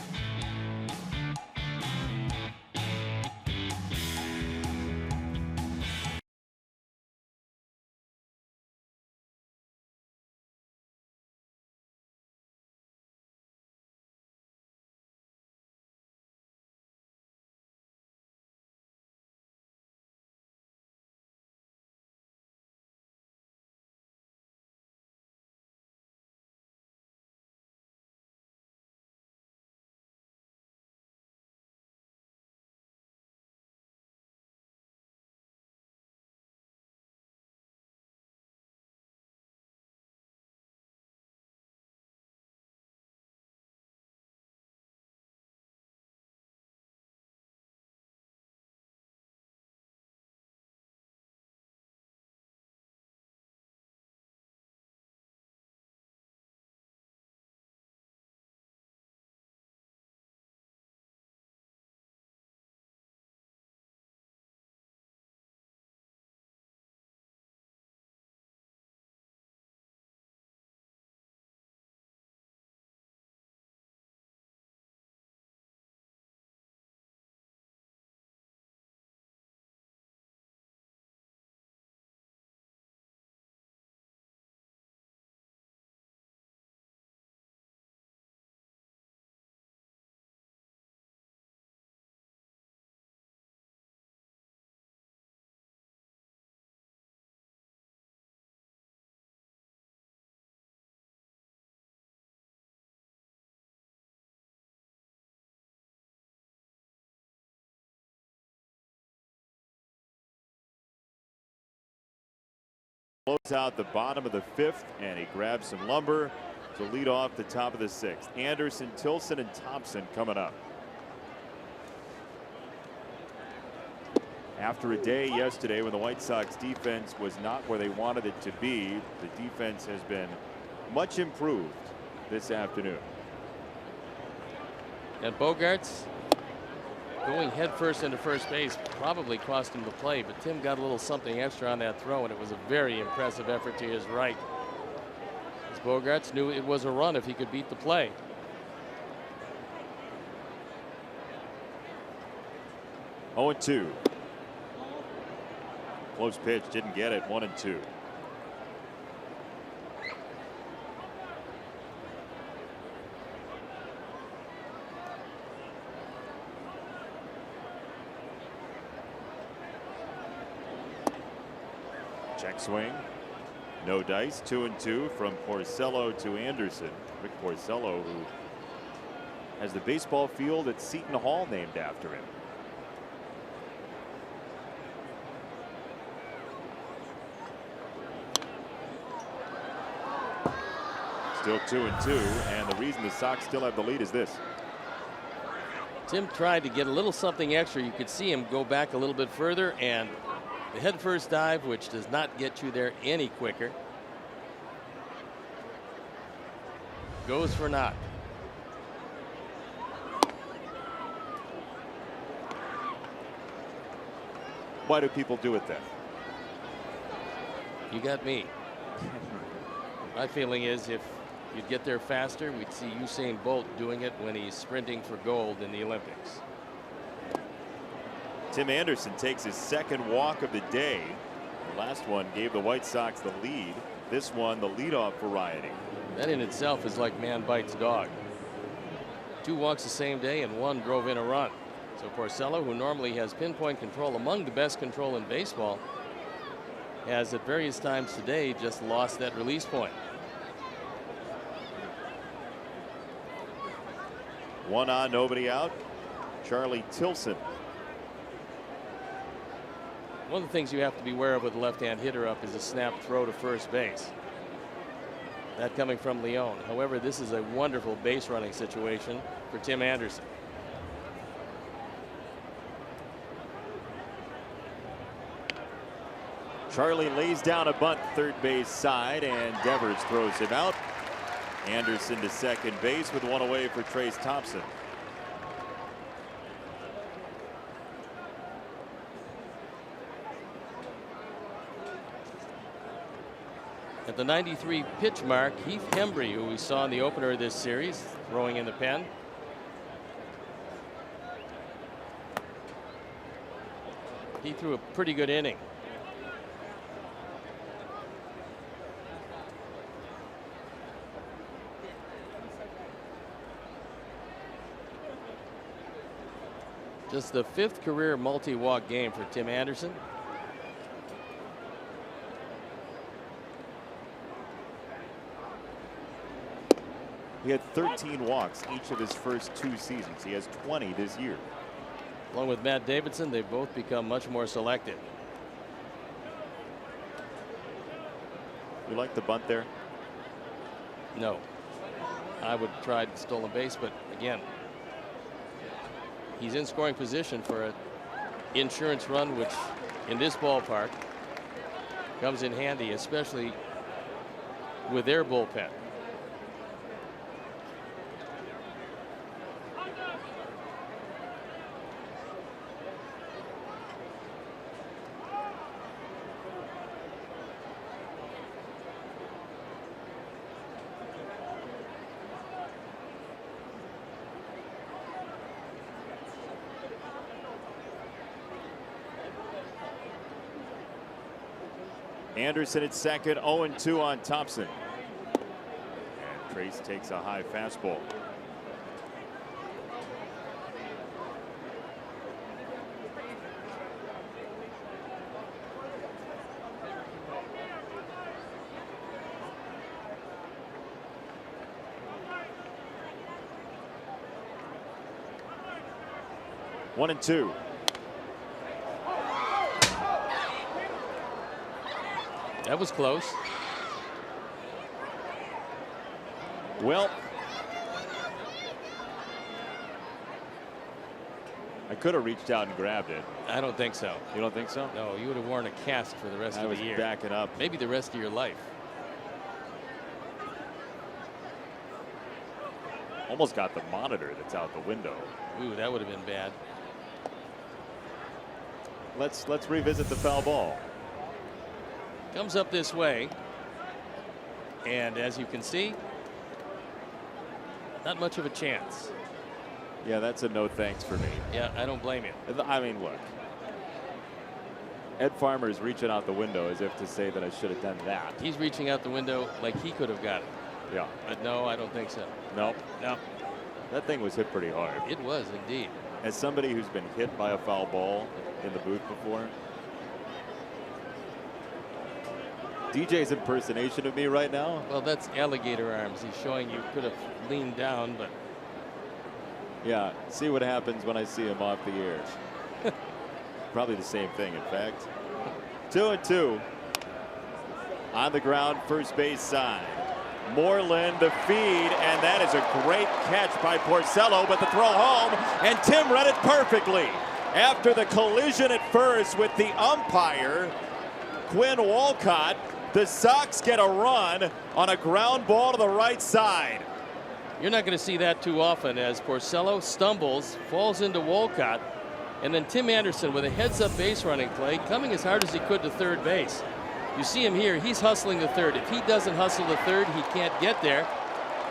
Close out the bottom of the 5th, and he grabs some lumber to lead off the top of the 6th. Anderson, Tilson, and Thompson coming up. After a day yesterday when the White Sox defense was not where they wanted it to be, the defense has been much improved this afternoon. And Bogarts going headfirst into first base probably cost him the play, but Tim got a little something extra on that throw, and it was a very impressive effort to his right. As Bogarts knew it was a run if he could beat the play. Oh, 2. Close pitch, didn't get it. 1-2. Check swing. No dice. 2-2 from Porcello to Anderson. Rick Porcello, who has the baseball field at Seton Hall named after him. Still 2-2, and the reason the Sox still have the lead is this. Tim tried to get a little something extra. You could see him go back a little bit further, and the headfirst dive, which does not get you there any quicker, goes for naught. Why do people do it then? You got me. My feeling is if you'd get there faster, we'd see Usain Bolt doing it when he's sprinting for gold in the Olympics. Tim Anderson takes his second walk of the day. The last one gave the White Sox the lead. This one, the leadoff variety. That in itself is like man bites dog. 2 walks the same day and 1 drove in a run. So Porcello, who normally has pinpoint control, among the best control in baseball, has at various times today just lost that release point. 1 on, nobody out. Charlie Tilson. One of the things you have to be aware of with a left-hand hitter up is a snap throw to first base. That coming from Leone. However, this is a wonderful base running situation for Tim Anderson. Charlie lays down a bunt third base side, and Devers throws him out. Anderson to second base with 1 away for Trace Thompson. At the 93 pitch mark, Heath Hembry, who we saw in the opener of this series, throwing in the pen. He threw a pretty good inning. Just the 5th career multi-walk game for Tim Anderson. He had 13 walks each of his first 2 seasons. He has 20 this year. Along with Matt Davidson, they've both become much more selective. You like the bunt there? No. I would try stolen base, but again, he's in scoring position for an insurance run, which in this ballpark comes in handy, especially with their bullpen. Anderson at second, 0-2 on Thompson. And Trace takes a high fastball. One and two. That was close. Well, I could have reached out and grabbed it. I don't think so. You don't think so? No, you would have worn a cast for the rest of the year. I was backing up. Maybe the rest of your life. Almost got the monitor that's out the window. Ooh, that would have been bad. Let's revisit the foul ball. Comes up this way. And as you can see, not much of a chance. Yeah, that's a no thanks for me. Yeah, I don't blame you. I mean, look. Ed Farmer is reaching out the window as if to say that I should have done that. He's reaching out the window like he could have got it. Yeah. But no, I don't think so. Nope. No. That thing was hit pretty hard. It was indeed. As somebody who's been hit by a foul ball in the booth before, DJ's impersonation of me right now. Well, that's alligator arms. He's showing you could have leaned down, but yeah, see what happens when I see him off the air. Probably the same thing, in fact. 2-2. On the ground, first base side. Moreland, the feed, and that is a great catch by Porcello, but the throw home, and Tim read it perfectly. After the collision at first with the umpire, Quinn Walcott, the Sox get a run on a ground ball to the right side. You're not going to see that too often as Porcello stumbles, falls into Walcott, and then Tim Anderson with a heads-up base running play, coming as hard as he could to third base. You see him here, he's hustling the third. If he doesn't hustle the third, he can't get there.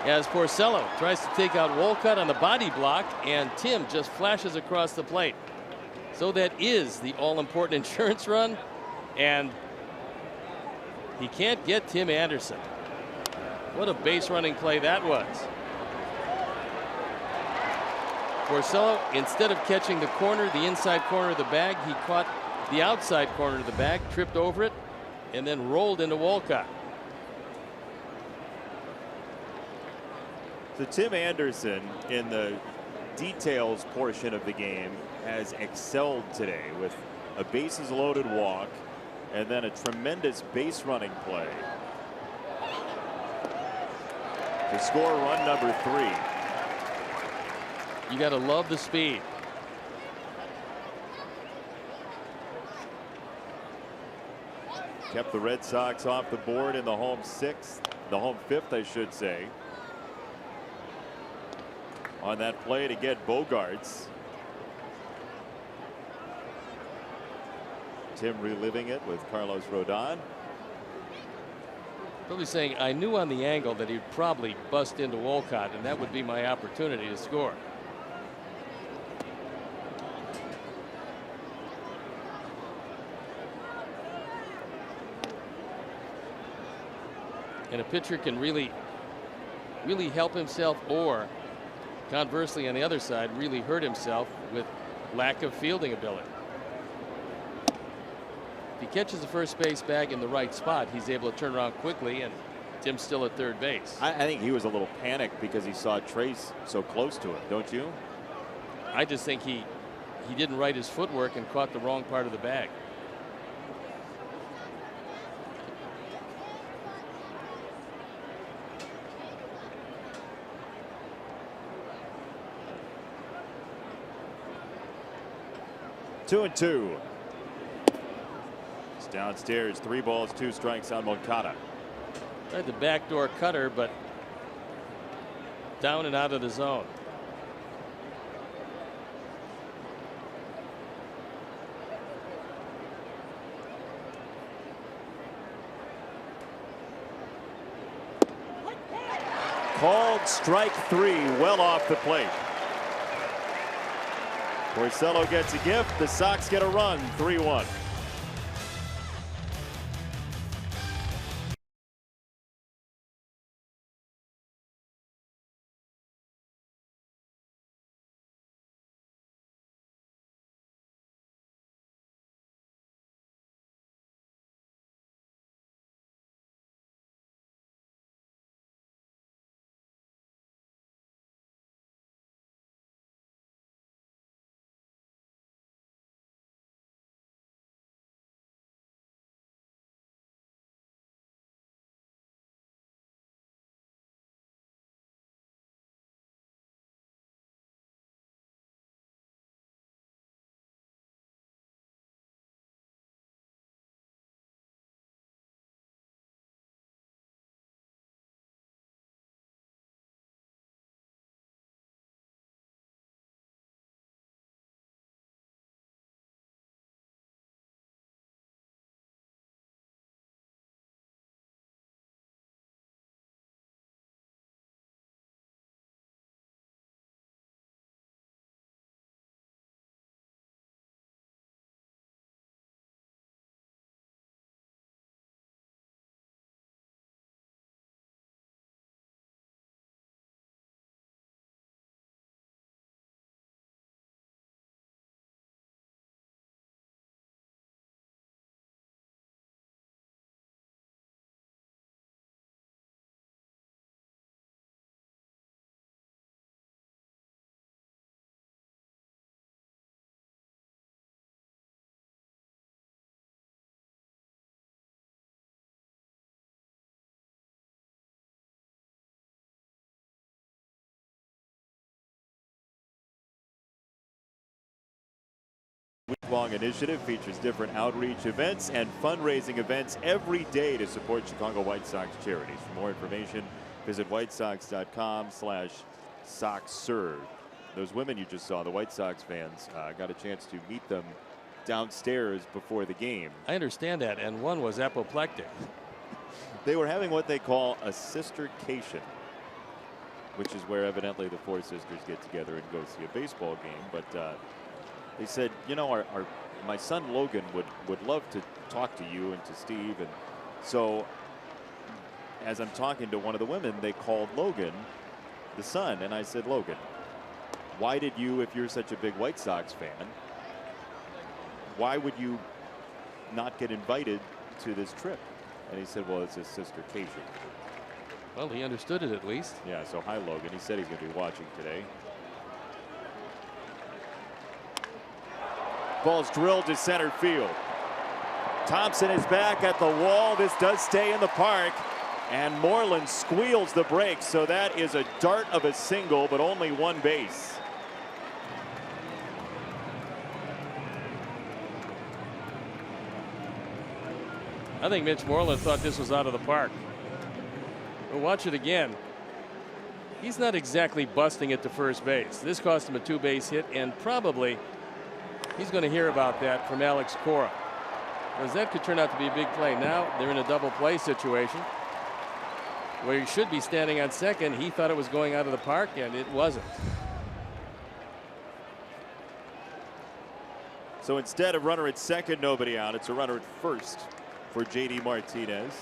As Porcello tries to take out Walcott on the body block, and Tim just flashes across the plate. So that is the all-important insurance run, and he can't get Tim Anderson. What a base running play that was. Porcello, instead of catching the corner, the inside corner of the bag, he caught the outside corner of the bag, tripped over it, and then rolled into Walcott. So Tim Anderson, in the details portion of the game, has excelled today with a bases loaded walk and then a tremendous base running play to score run number 3. You got to love the speed. Kept the Red Sox off the board in the home 6th, the home 5th, I should say. On that play to get Bogarts. Tim reliving it with Carlos Rodon. Probably saying, I knew on the angle that he'd probably bust into Walcott, and that would be my opportunity to score. And a pitcher can really help himself, or conversely on the other side really hurt himself with lack of fielding ability. If he catches the first base bag in the right spot, he's able to turn around quickly, and Tim's still at third base. I think he was a little panicked because he saw Trace so close to it, don't you? I just think he didn't right his footwork and caught the wrong part of the bag. 2-2. It's downstairs. 3 balls, 2 strikes on Moncada. Tried the backdoor cutter, but down and out of the zone. Called strike 3, well off the plate. Porcello gets a gift. The Sox get a run, 3-1. month-long initiative features different outreach events and fundraising events every day to support Chicago White Sox charities. For more information, visit whitesox.com/soxserve. Those women you just saw, the White Sox fans, got a chance to meet them downstairs before the game. I understand that, and one was apoplectic. They were having what they call a sistercation, which is where evidently the four sisters get together and go see a baseball game. But they said, you know, my son Logan would love to talk to you and to Steve. And so as I'm talking to one of the women, they called Logan the son. And I said, Logan, why did you, if you're such a big White Sox fan, why would you not get invited to this trip? And he said, well, it's a sistercation. Well, he understood it at least. Yeah, so hi, Logan. He said he's going to be watching today. Ball's drilled to center field. Thompson is back at the wall. This does stay in the park. And Moreland squeals the brakes. So that is a dart of a single, but only one base. I think Mitch Moreland thought this was out of the park. But watch it again. He's not exactly busting it to first base. This cost him a two-base hit, and probably he's going to hear about that from Alex Cora, because that could turn out to be a big play. Now they're in a double play situation where he should be standing on second. He thought it was going out of the park, and it wasn't. So instead of runner at second, nobody out, it's a runner at first for J.D. Martinez.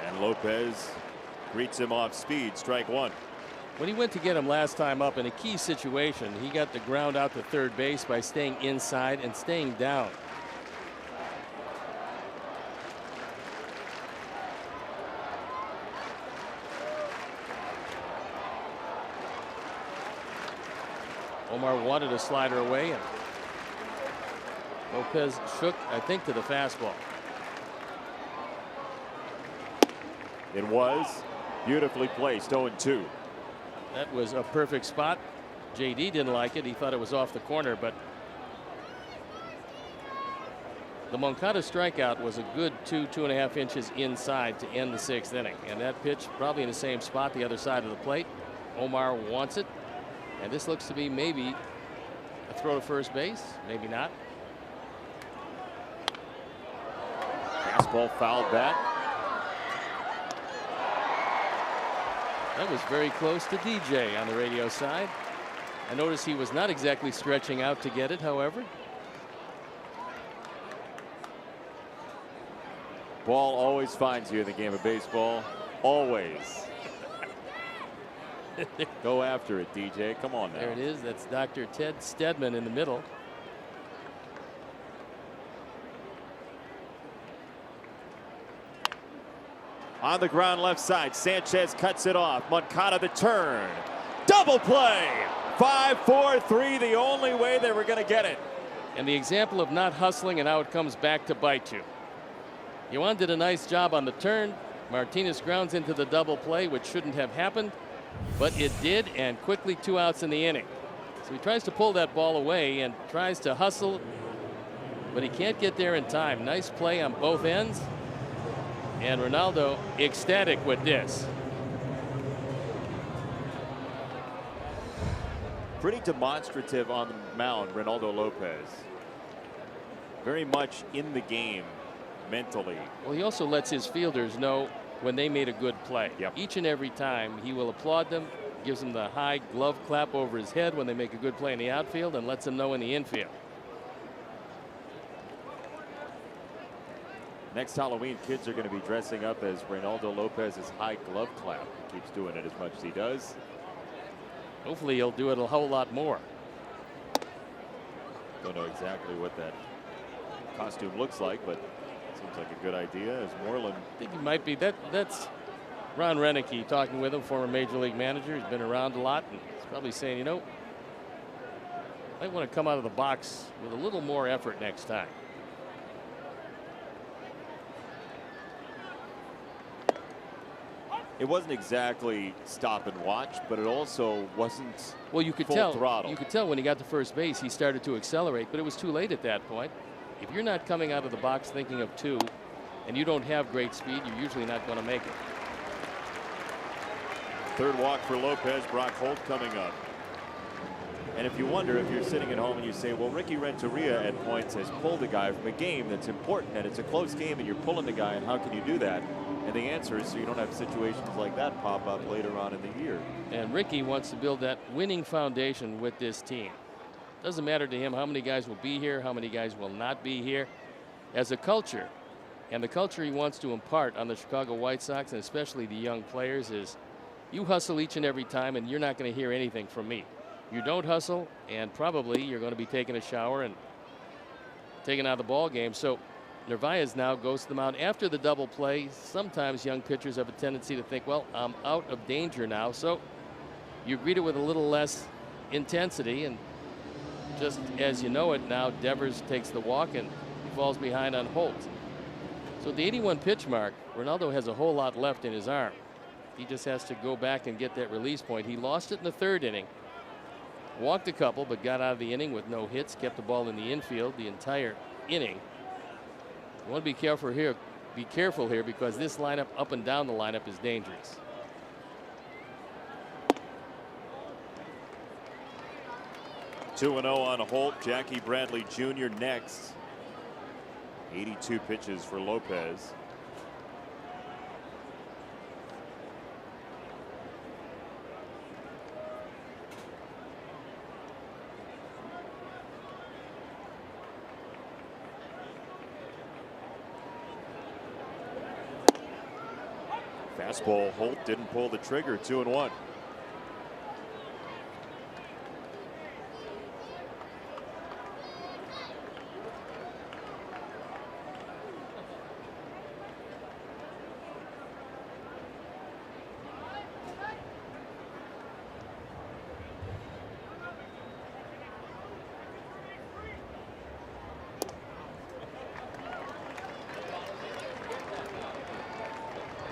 And Lopez greets him off speed, strike one. When he went to get him last time up in a key situation, he got the ground out to third base by staying inside and staying down. Omar wanted a slider away, and Lopez shook, I think, to the fastball. It was beautifully placed, 0-2. That was a perfect spot. JD didn't like it. He thought it was off the corner, but the Moncada strikeout was a good 2.5 inches inside to end the 6th inning. And that pitch probably in the same spot, the other side of the plate. Omar wants it. And this looks to be maybe a throw to first base, maybe not. Fastball fouled back. That was very close to DJ on the radio side. I noticed he was not exactly stretching out to get it, however. Ball always finds you in the game of baseball. Always. Go after it, DJ. Come on now. There it is. That's Dr. Ted Stedman in the middle. On the ground left side, Sanchez cuts it off. Moncada the turn. Double play. 5-4-3, the only way they were going to get it. And the example of not hustling, and now it comes back to bite you. Yuan did a nice job on the turn. Martinez grounds into the double play, which shouldn't have happened, but it did, and quickly 2 outs in the inning. So he tries to pull that ball away and tries to hustle, but he can't get there in time. Nice play on both ends. And Ronaldo ecstatic with this. Pretty demonstrative on the mound, Ronaldo Lopez. Very much in the game mentally. Well, he also lets his fielders know when they made a good play. Yep. Each and every time he will applaud them, gives them the high glove clap over his head when they make a good play in the outfield, and lets them know in the infield. Next Halloween, kids are going to be dressing up as Ronaldo Lopez's high glove clap. He keeps doing it as much as he does. Hopefully he'll do it a whole lot more. Don't know exactly what that costume looks like, but seems like a good idea. As Moreland, I think he might be. That's Ron Renicky talking with him, former Major League manager. He's been around a lot, and he's probably saying, you know, I might want to come out of the box with a little more effort next time. It wasn't exactly stop and watch, but it also wasn't Well, you could full tell. throttle. You could tell when he got to first base, he started to accelerate, but it was too late at that point. If you're not coming out of the box thinking of 2, and you don't have great speed, you're usually not going to make it. Third walk for Lopez. Brock Holt coming up. And if you wonder, if you're sitting at home and you say, well, Ricky Renteria at points has pulled a guy from a game that's important and it's a close game and you're pulling the guy, and how can you do that? And the answer is so you don't have situations like that pop up later on in the year. And Ricky wants to build that winning foundation with this team. Doesn't matter to him how many guys will be here, how many guys will not be here. As a culture, and the culture he wants to impart on the Chicago White Sox, and especially the young players, is you hustle each and every time and you're not going to hear anything from me. You don't hustle, and probably you're going to be taking a shower and taken out of the ball game. So Narvaez now goes to the mound after the double play. Sometimes young pitchers have a tendency to think, well, I'm out of danger now. So you greet it with a little less intensity, and just as you know it now, Devers takes the walk and he falls behind on Holt. So the 81 pitch mark, Ronaldo has a whole lot left in his arm. He just has to go back and get that release point. He lost it in the 3rd inning. Walked a couple, but got out of the inning with no hits. Kept the ball in the infield the entire inning. You want to be careful here. Be careful here because this lineup, up and down the lineup, is dangerous. Two 2-0 on Holt. Jackie Bradley Jr. next. 82 pitches for Lopez. Fastball. Holt didn't pull the trigger. 2-1.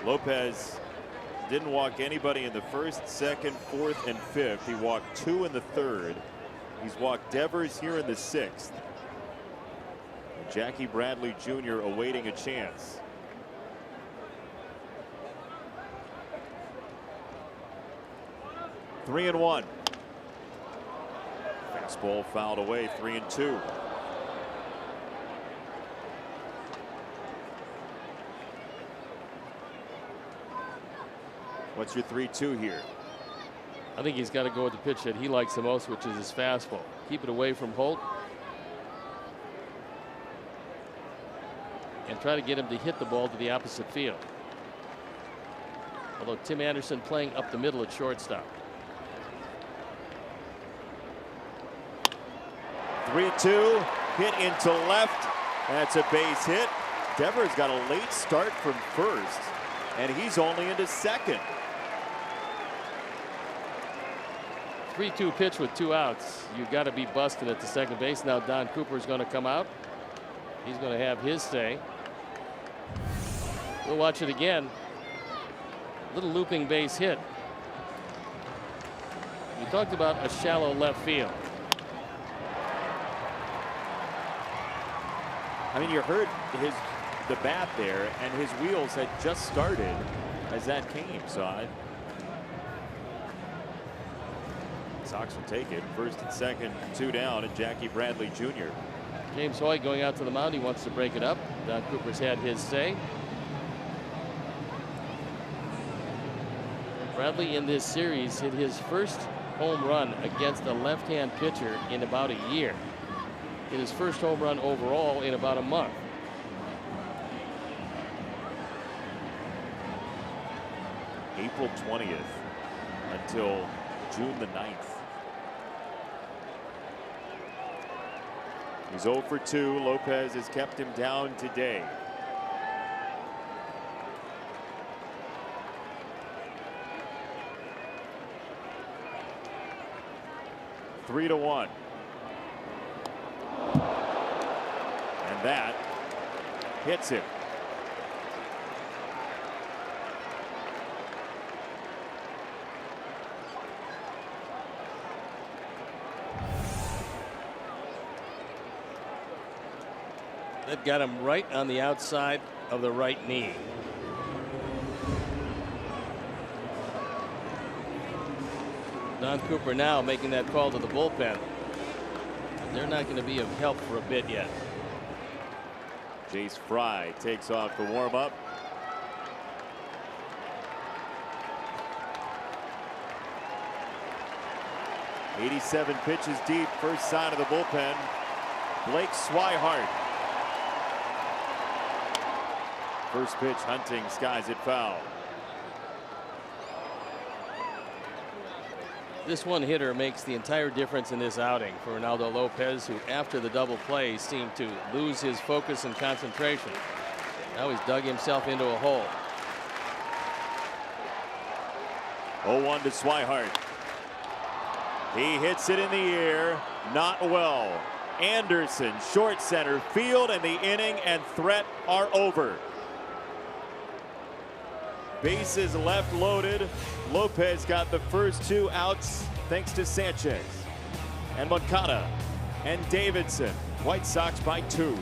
Lopez didn't walk anybody in the 1st, 2nd, 4th, and 5th. He walked 2 in the 3rd. He's walked Devers here in the 6th. And Jackie Bradley Jr. awaiting a chance. Three and 1. Fastball fouled away. 3-2. What's your 3-2 here? I think he's got to go with the pitch that he likes the most, which is his fastball. Keep it away from Holt. And try to get him to hit the ball to the opposite field. Although Tim Anderson playing up the middle at shortstop. 3-2. Hit into left. That's a base hit. Devers got a late start from 1st, and he's only into 2nd. 3-2 pitch with 2 outs. You've got to be busting at the second base. Now Don Cooper's going to come out. He's going to have his say. We'll watch it again. Little looping base hit. We talked about a shallow left field. I mean, you heard the bat there, and his wheels had just started as that came. So Sox will take it. 1st and 2nd, 2 down, and Jackie Bradley Jr. James Hoy going out to the mound. He wants to break it up. Don Cooper's had his say. Bradley in this series hit his first home run against a left-hand pitcher in about a year. Hit his first home run overall in about a month. April 20th until June the 9th. He's 0 for 2. Lopez has kept him down today. Three to 1. And that hits him. That got him right on the outside of the right knee. Don Cooper now making that call to the bullpen. They're not going to be of help for a bit yet. Jace Fry takes off the warm-up. '87 pitches deep, first sign of the bullpen. Blake Swihart. First pitch, Hunting skies it foul. This one hitter makes the entire difference in this outing for Ronaldo Lopez, who after the double play seemed to lose his focus and concentration. Now he's dug himself into a hole. 0-1 to Swihart. He hits it in the air, not well. Anderson, short center field, and the inning and threat are over. Bases left loaded. Lopez got the first 2 outs thanks to Sanchez and Moncada and Davidson. White Sox by 2.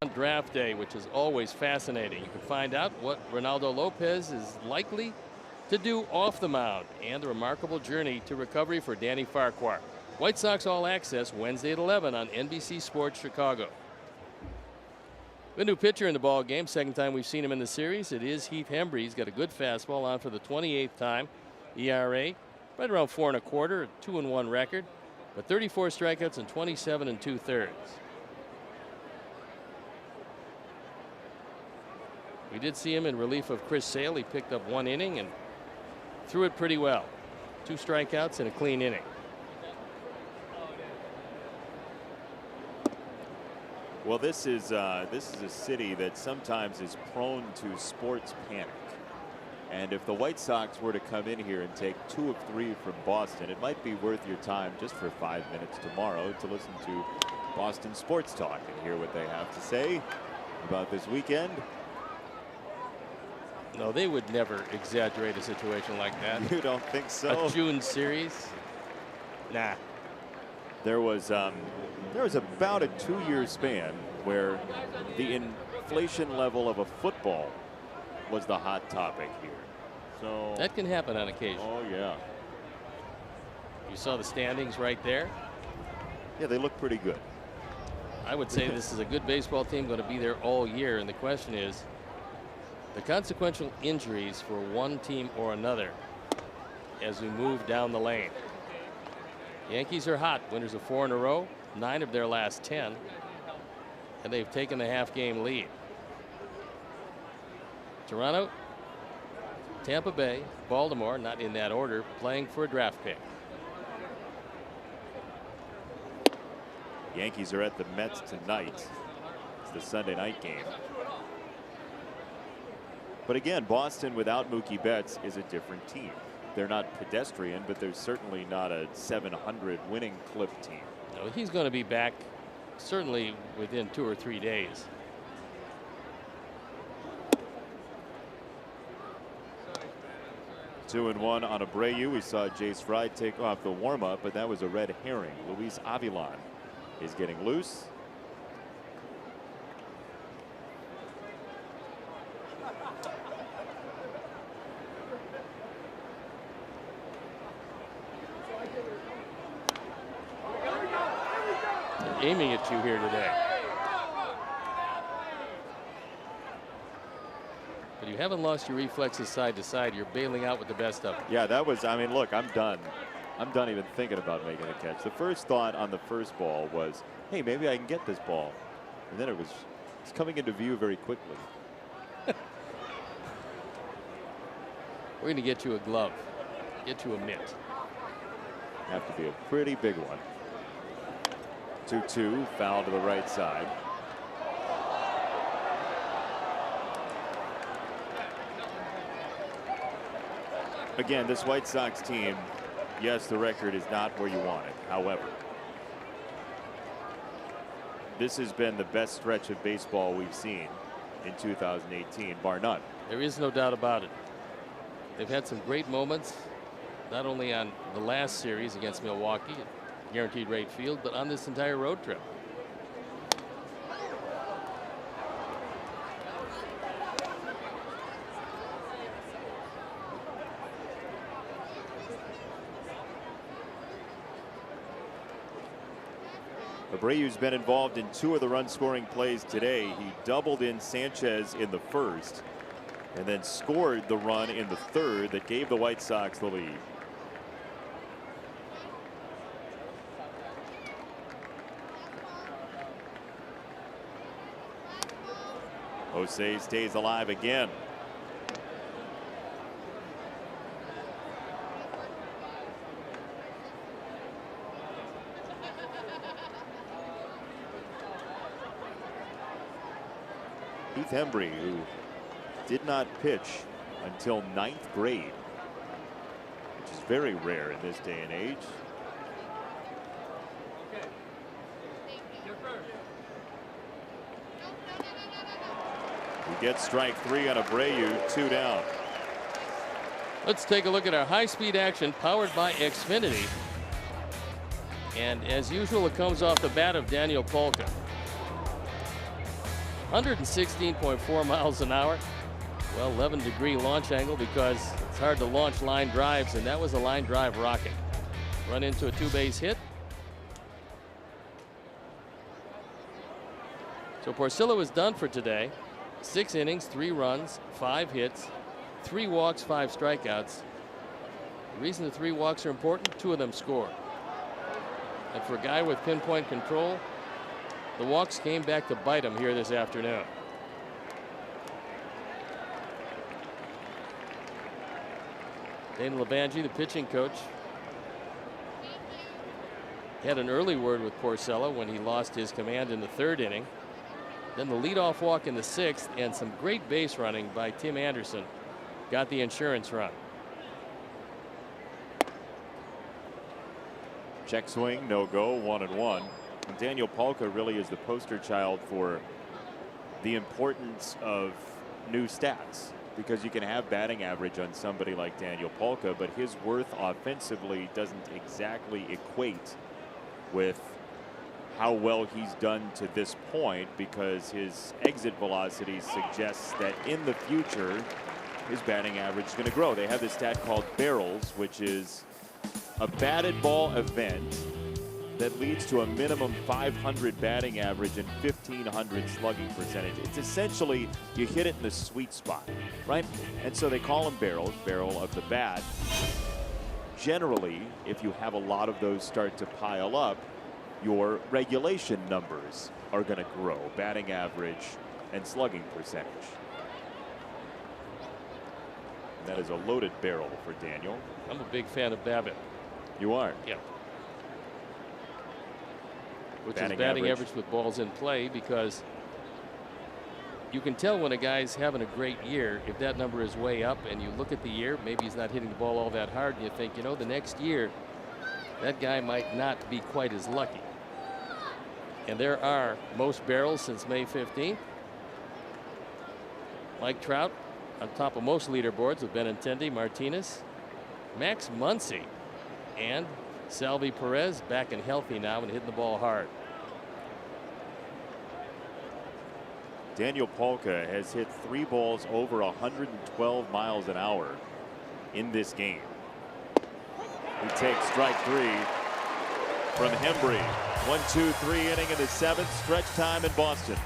On draft day, which is always fascinating. You can find out what Ronaldo Lopez is likely to do off the mound and the remarkable journey to recovery for Danny Farquhar. White Sox All Access Wednesday at 11 on NBC Sports Chicago. The new pitcher in the ball game, second time we've seen him in the series. It is Heath Hembree. He's got a good fastball on for the 28th time. ERA right around 4 1/4, 2-1 record, but 34 strikeouts and 27 2/3. We did see him in relief of Chris Sale. He picked up 1 inning and threw it pretty well. 2 strikeouts and a clean inning. Well, this is a city that sometimes is prone to sports panic. And if the White Sox were to come in here and take 2 of 3 from Boston, it might be worth your time just for 5 minutes tomorrow to listen to Boston Sports Talk and hear what they have to say about this weekend. No, they would never exaggerate a situation like that. You don't think so? A June series? Nah. There was about a 2-year span where the inflation level of a football was the hot topic here. So that can happen on occasion. Oh yeah. You saw the standings right there. Yeah, they look pretty good. I would say this is a good baseball team, going to be there all year, and the question is the consequential injuries for one team or another as we move down the lane. Yankees are hot, winners of 4 in a row, 9 of their last 10, and they've taken the half-game lead. Toronto Tampa Bay, Baltimore, not in that order, playing for a draft pick. Yankees are at the Mets tonight. It's the Sunday night game. But again, Boston without Mookie Betts is a different team. They're not pedestrian, but they're certainly not a 700 winning clip team. No, he's going to be back certainly within 2 or 3 days. Two and one on Abreu. We saw Jace Fry take off the warm-up, but that was a red herring. Luis Avilan is getting loose. They're aiming at you here today. But you haven't lost your reflexes side to side. You're bailing out with the best of them. Yeah, that was, I mean, look, I'm done. I'm done even thinking about making a catch. The first thought on the first ball was, hey, maybe I can get this ball. And then it's coming into view very quickly. We're going to get you a glove, get you a mitt. Have to be a pretty big one. 2-2, foul to the right side. Again, this White Sox team, yes, the record is not where you want it. However, this has been the best stretch of baseball we've seen in 2018, bar none. There is no doubt about it. They've had some great moments, not only on the last series against Milwaukee at Guaranteed Rate Field, but on this entire road trip. Abreu's been involved in 2 of the run-scoring plays today. He doubled in Sanchez in the first and then scored the run in the third that gave the White Sox the lead. Jose stays alive again. Keith Hembry, who did not pitch until 9th grade, which is very rare in this day and age. He gets strike 3 on Abreu, 2 down. Let's take a look at our high-speed action powered by Xfinity. And as usual, it comes off the bat of Daniel Polka. 116.4 miles an hour. Well, 11-degree launch angle because it's hard to launch line drives, and that was a line drive rocket. Run into a 2-base hit. So Porcello is done for today. 6 innings, 3 runs, 5 hits, 3 walks, 5 strikeouts. The reason the 3 walks are important, 2 of them scored. And for a guy with pinpoint control, the walks came back to bite him here this afternoon. Dana LeBanji, the pitching coach, had an early word with Porcello when he lost his command in the 3rd inning. Then the leadoff walk in the 6th and some great base running by Tim Anderson got the insurance run. Check swing, no go, 1-1. And Daniel Polka really is the poster child for the importance of new stats, because you can have batting average on somebody like Daniel Polka, but his worth offensively doesn't exactly equate with how well he's done to this point, because his exit velocity suggests that in the future his batting average is going to grow. They have this stat called barrels, which is a batted ball event that leads to a minimum 500 batting average and 1,500 slugging percentage. It's essentially you hit it in the sweet spot, right? And so they call them barrels, barrel of the bat. Generally, if you have a lot of those start to pile up, your regulation numbers are going to grow, batting average and slugging percentage. That is a loaded barrel for Daniel. I'm a big fan of Babbitt. You are? Yeah. Which Batting is batting average. average with balls in play, because you can tell when a guy's having a great year if that number is way up, and you look at the year, maybe he's not hitting the ball all that hard, and you think, you know, the next year that guy might not be quite as lucky. And there are most barrels since May 15th. Mike Trout on top of most leaderboards with Benintendi, Martinez, Max Muncy, and Salvi Perez back and healthy now and hitting the ball hard. Daniel Polka has hit 3 balls over 112 miles an hour in this game. He takes strike 3 from Hembree. 1-2-3 inning in the 7th. Stretch time in Boston.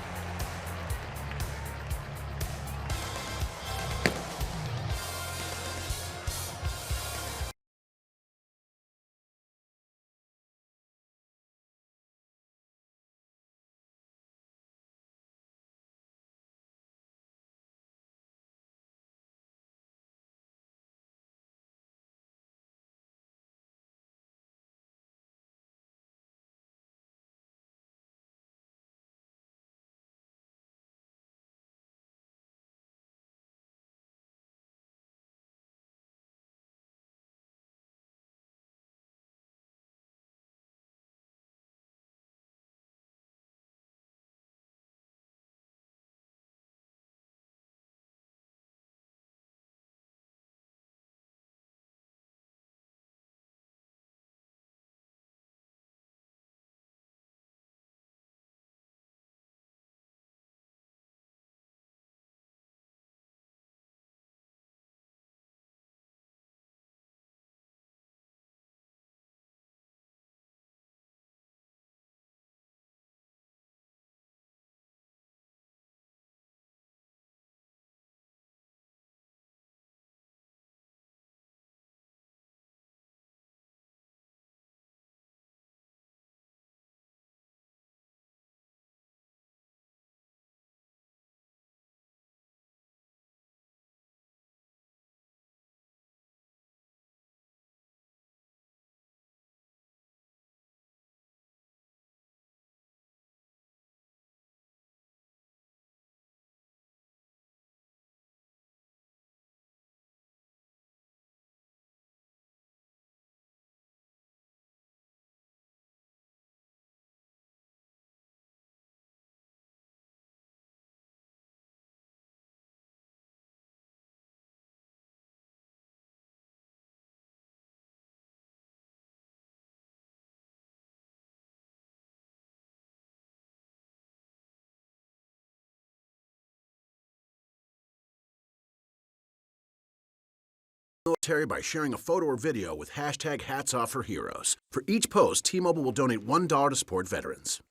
Military by sharing a photo or video with hashtag #HatsOffForHeroes. For each post, T-Mobile will donate $1 to support veterans.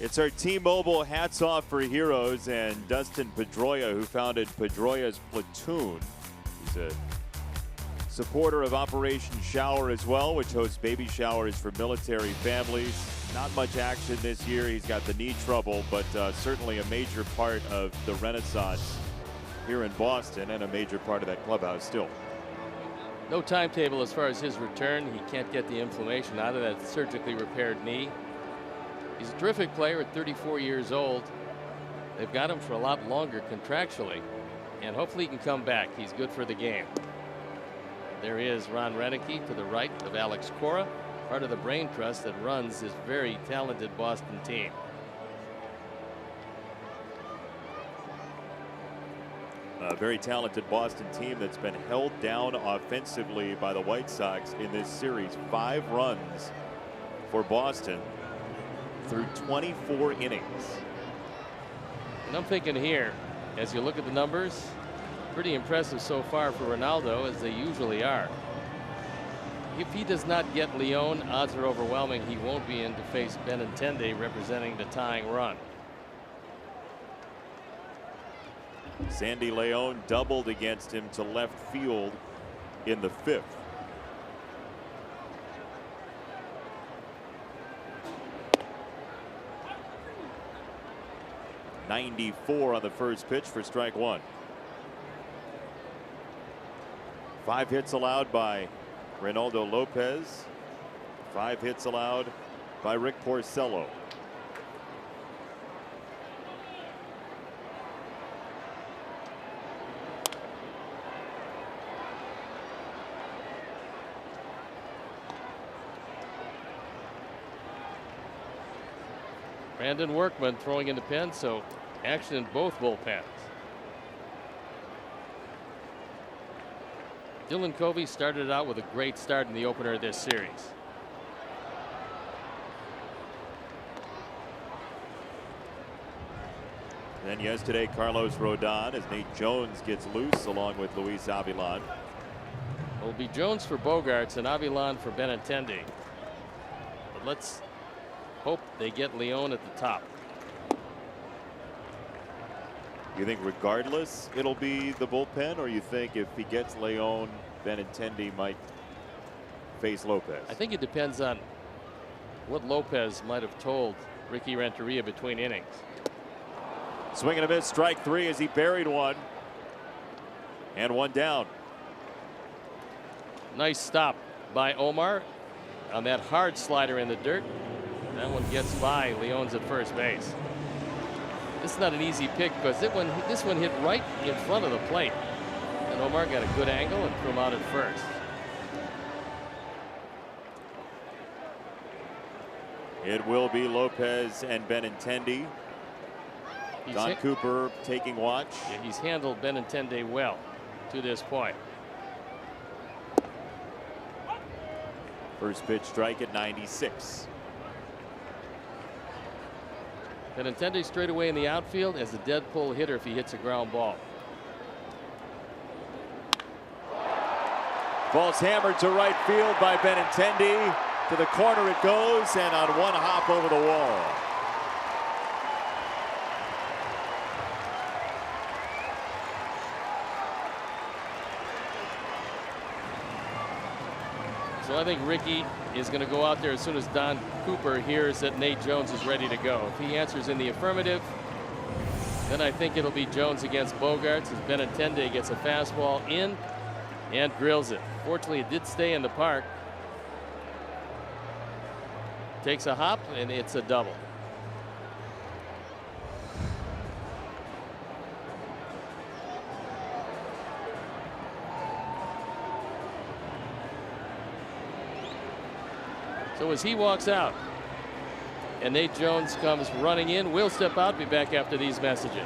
It's our T-Mobile Hats Off for Heroes, and Dustin Pedroia, who founded Pedroia's Platoon. He's a supporter of Operation Shower as well, which hosts baby showers for military families. Not much action this year. He's got the knee trouble, but certainly a major part of the renaissance here in Boston, and a major part of that clubhouse still. No timetable as far as his return. He can't get the inflammation out of that surgically repaired knee. He's a terrific player at 34 years old. They've got him for a lot longer contractually, and hopefully he can come back. He's good for the game. There is Ron Renicky to the right of Alex Cora, part of the brain trust that runs this very talented Boston team. A very talented Boston team that's been held down offensively by the White Sox in this series. 5 runs for Boston through 24 innings. And I'm thinking here, as you look at the numbers, pretty impressive so far for Ronaldo, as they usually are. If he does not get Leon, odds are overwhelming he won't be in to face Benintendi representing the tying run. Sandy Leon doubled against him to left field in the 5th. .94 on the first pitch for strike 1. 5 hits allowed by Reynaldo Lopez. 5 hits allowed by Rick Porcello. Brandon Workman throwing in the pen, so action in both bullpens. Dylan Covey started out with a great start in the opener of this series. Then yesterday, Carlos Rodon as Nate Jones gets loose along with Luis Avilan. It'll be Jones for Bogarts and Avilan for Benintendi. But let's hope they get Leon at the top. You think regardless it'll be the bullpen, or you think if he gets Leon, Benintendi might face Lopez? I think it depends on what Lopez might have told Ricky Renteria between innings. Swing and a miss, strike 3 as he buried one. And 1 down. Nice stop by Omar on that hard slider in the dirt. That one gets by. Leon's at first base. This is not an easy pick because this one hit right in front of the plate. And Omar got a good angle and threw him out at first. It will be Lopez and Benintendi. Don Cooper taking watch. Yeah, he's handled Benintendi well to this point. First pitch strike at 96. Benintendi straight away in the outfield as a dead pull hitter if he hits a ground ball. Ball's hammered to right field by Benintendi. To the corner it goes, and on one hop over the wall. So I think Ricky is going to go out there as soon as Don Cooper hears that Nate Jones is ready to go. If he answers in the affirmative, then I think it'll be Jones against Bogarts as Benintendi gets a fastball in and drills it. Fortunately, it did stay in the park. Takes a hop, and it's a double. So as he walks out and Nate Jones comes running in, we'll step out, be back after these messages.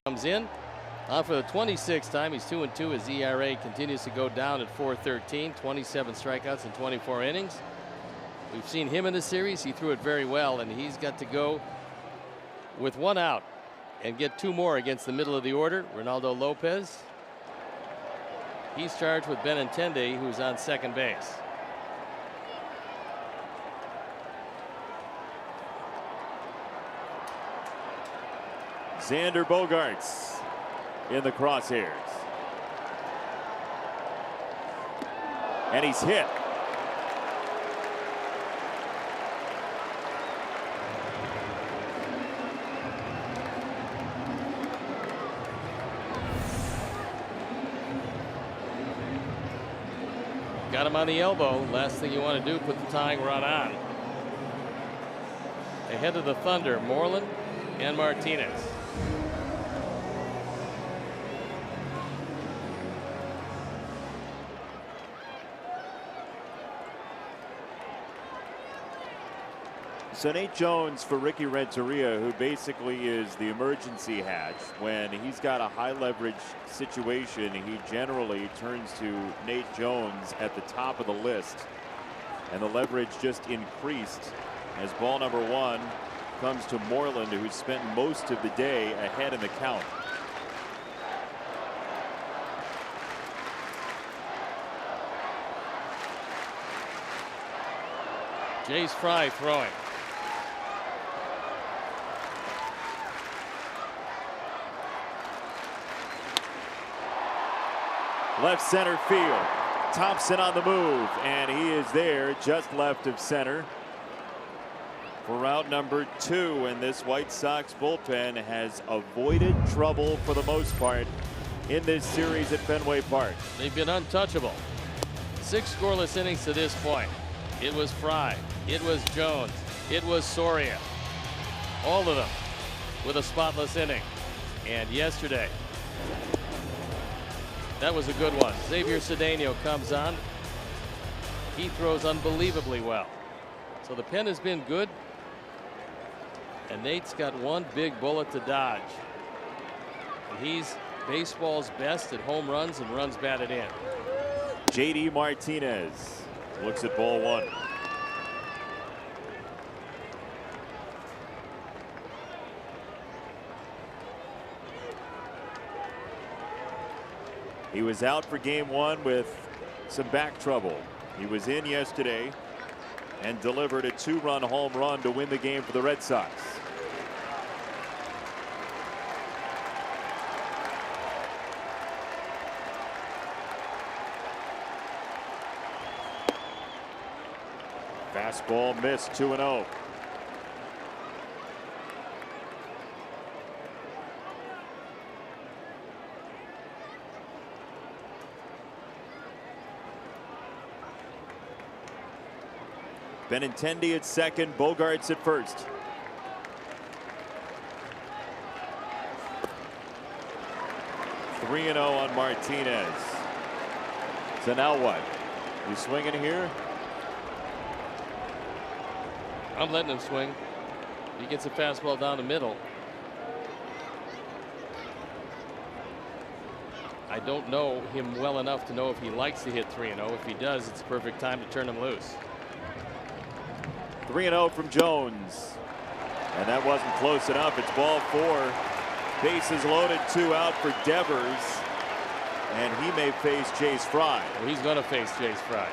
Comes in on for the 26th time. He's 2-2. His ERA continues to go down at 4.13. 27 strikeouts in 24 innings. We've seen him in the series. He threw it very well, and he's got to go with 1 out and get 2 more against the middle of the order. Reynaldo Lopez. He's charged with Benintendi, who's on second base. Xander Bogaerts in the crosshairs. And he's hit. Got him on the elbow. Last thing you want to do, put the tying rod on. Ahead of the Thunder, Moreland and Martinez. So Nate Jones for Ricky Renteria, who basically is the emergency hatch. When he's got a high leverage situation, he generally turns to Nate Jones at the top of the list. And the leverage just increased as ball number 1 comes to Moreland, who spent most of the day ahead in the count. Jace Fry throwing. Left center field. Thompson on the move, and he is there just left of center for route number 2. And this White Sox bullpen has avoided trouble for the most part in this series at Fenway Park. They've been untouchable. 6 scoreless innings to this point. It was Fry, it was Jones, it was Soria. All of them with a spotless inning. And yesterday, that was a good one. Xavier Cedeno comes on. He throws unbelievably well. So the pen has been good. And Nate's got one big bullet to dodge. And he's baseball's best at home runs and runs batted in. JD Martinez looks at ball 1. He was out for game 1 with some back trouble. He was in yesterday and delivered a 2-run home run to win the game for the Red Sox. Fastball missed, 2-0. Benintendi at second, Bogaerts at first. (3-0) on Martinez. So now what? You swinging here? I'm letting him swing. He gets a fastball down the middle. I don't know him well enough to know if he likes to hit 3-0. If he does, it's a perfect time to turn him loose. 3-0 from Jones. And that wasn't close enough. It's ball 4. Bases loaded, 2 out for Devers. And he may face Jace Fry. Well, he's going to face Jace Fry.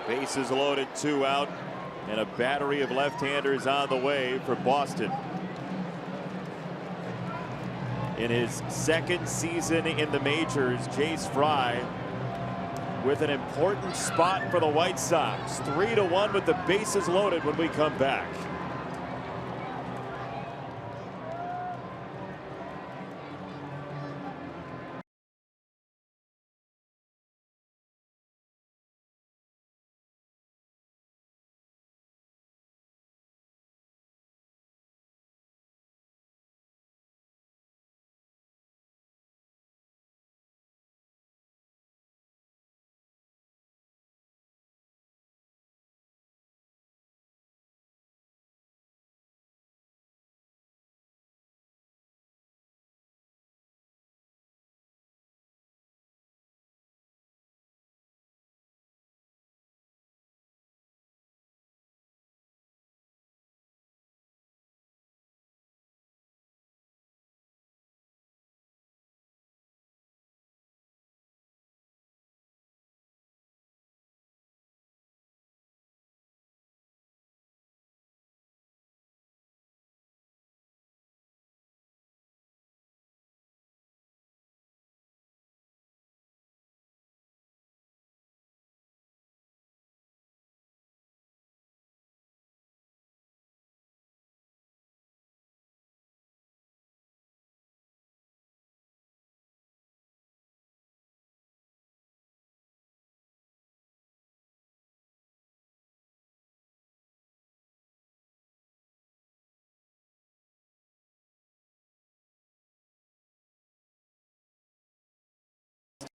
Bases loaded, 2 out. And a battery of left-handers on the way for Boston. In his second season in the majors, Jace Fry with an important spot for the White Sox. 3-1 with the bases loaded when we come back.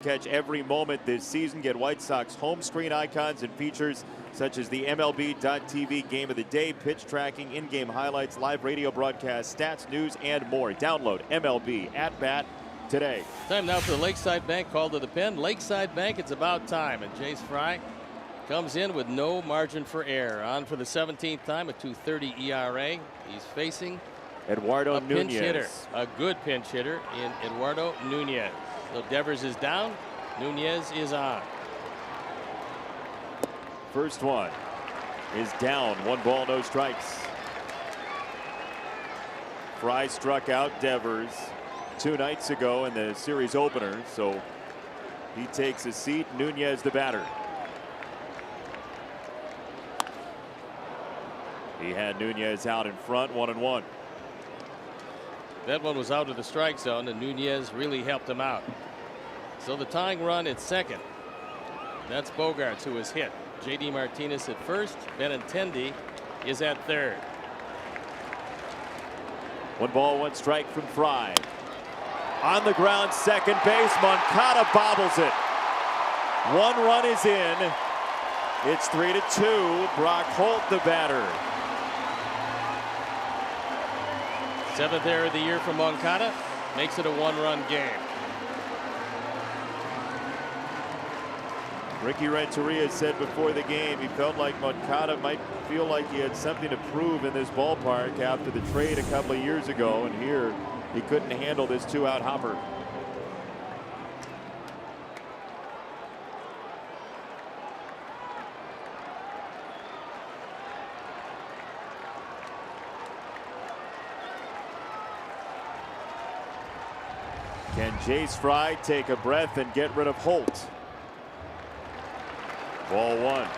Catch every moment this season. Get White Sox home screen icons and features such as the MLB.TV Game of the Day, pitch tracking, in-game highlights, live radio broadcast, stats, news, and more. Download MLB at Bat today. Time now for the Lakeside Bank call to the pen. Lakeside Bank, it's about time. And Jace Fry comes in with no margin for error. On for the 17th time, a 2.30 ERA. He's facing Eduardo a pinch Nunez. hitter, a good pinch hitter in Eduardo Nunez. So Devers is down, Nunez is on. First one is down. 1 ball, no strikes. Fry struck out Devers 2 nights ago in the series opener, so he takes a seat. Nunez the batter. He had Nunez out in front, 1-1. That one was out of the strike zone, and Nunez really helped him out. So the tying run at second. That's Bogaerts, who is hit. J.D. Martinez at first. Benintendi is at third. 1 ball, 1 strike from Fry. On the ground, second base. Moncada bobbles it. 1 run is in. It's 3-2. Brock Holt the batter. 7th error of the year for Moncada. Makes it a 1-run game. Ricky Renteria said before the game he felt like Moncada might feel like he had something to prove in this ballpark after the trade a couple of years ago, and here he couldn't handle this 2-out hopper. Can Jace Fry take a breath and get rid of Holt? Ball 1.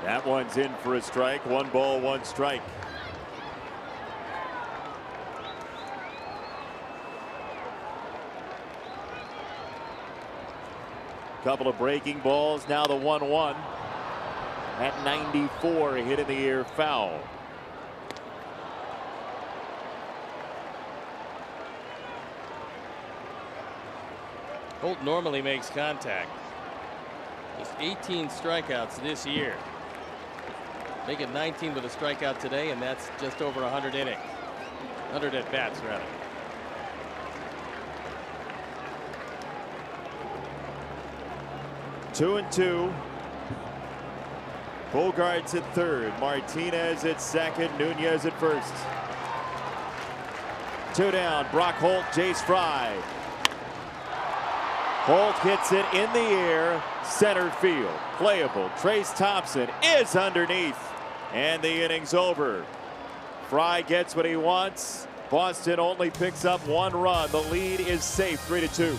That one's in for a strike. 1 ball, 1 strike. Couple of breaking balls. Now the 1-1. At 94, a hit in the air, foul. Holt normally makes contact. He's 18 strikeouts this year. Make it 19 with a strikeout today, and that's just over 100 innings. 100 at bats, rather. Two and two. Bogaerts at third, Martinez at second, Nunez at first. 2 down, Brock Holt, Jace Fry. Holt hits it in the air, center field, playable. Trace Thompson is underneath, and the inning's over. Fry gets what he wants. Boston only picks up 1 run. The lead is safe, 3-2.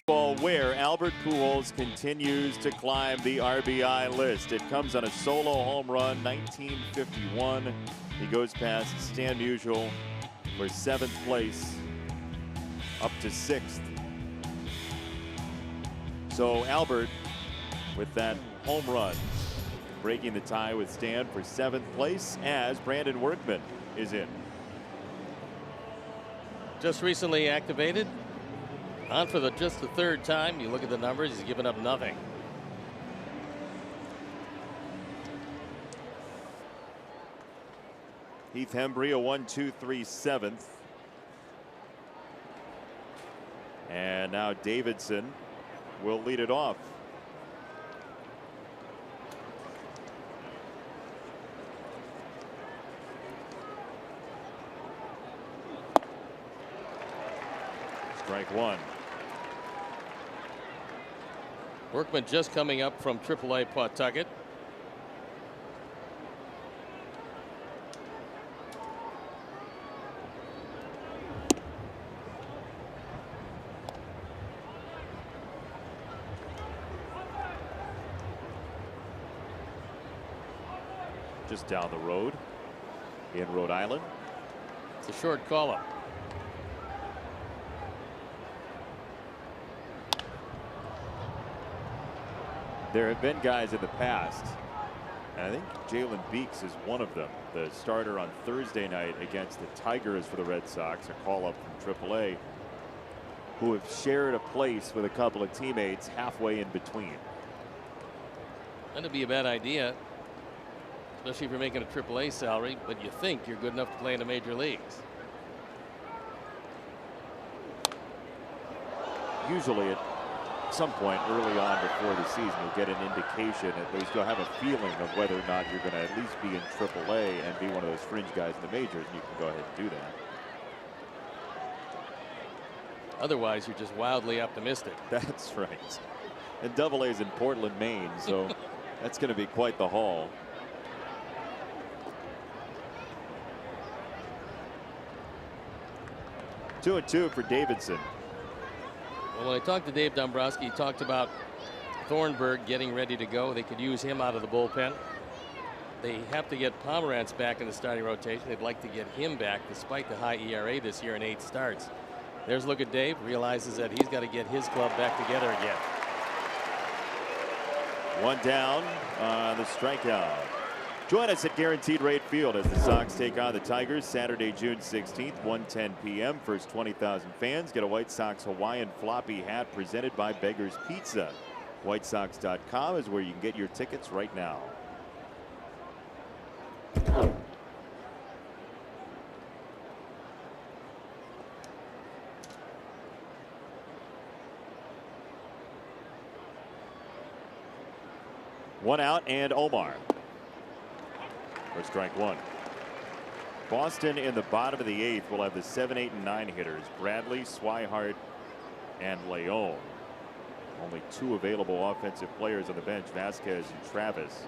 Where Albert Pujols continues to climb the RBI list. It comes on a solo home run, 1951. He goes past Stan Musial for 7th place, up to 6th. So Albert, with that home run, breaking the tie with Stan for 7th place as Brandon Workman is in. Just recently activated. On for just the 3rd time. You look at the numbers, he's given up nothing. Heath Hembry, a 1-2-3 7th. And now Davidson will lead it off. Strike 1. Workman just coming up from AAA Pawtucket. Just down the road in Rhode Island. It's a short call-up. There have been guys in the past, and I think Jalen Beeks is one of them, the starter on Thursday night against the Tigers for the Red Sox, a call-up from AAA, who have shared a place with a couple of teammates halfway in between. That'd be a bad idea, especially if you're making a AAA salary, but you think you're good enough to play in the major leagues. Usually at some point early on before the season, you'll get an indication, at least you'll have a feeling of whether or not you're going to at least be in AAA and be one of those fringe guys in the majors, and you can go ahead and do that. Otherwise, you're just wildly optimistic. That's right. And AA is in Portland, Maine, so that's going to be quite the haul. Two and two for Davidson. Well, when I talked to Dave Dombrowski, he talked about Thornburg getting ready to go. They could use him out of the bullpen. They have to get Pomerantz back in the starting rotation. They'd like to get him back despite the high ERA this year in 8 starts. There's a look at Dave, realizes that he's got to get his club back together again. One down on the strikeout. Join us at Guaranteed Rate Field as the Sox take on the Tigers Saturday, June 16th, 1:10 p.m. First 20,000 fans get a White Sox Hawaiian floppy hat presented by Beggar's Pizza. WhiteSox.com is where you can get your tickets right now. One out and Omar. For strike 1. Boston in the bottom of the 8th will have the 7, 8, and 9 hitters. Bradley, Swihart, and Leone. Only 2 available offensive players on the bench, Vasquez and Travis.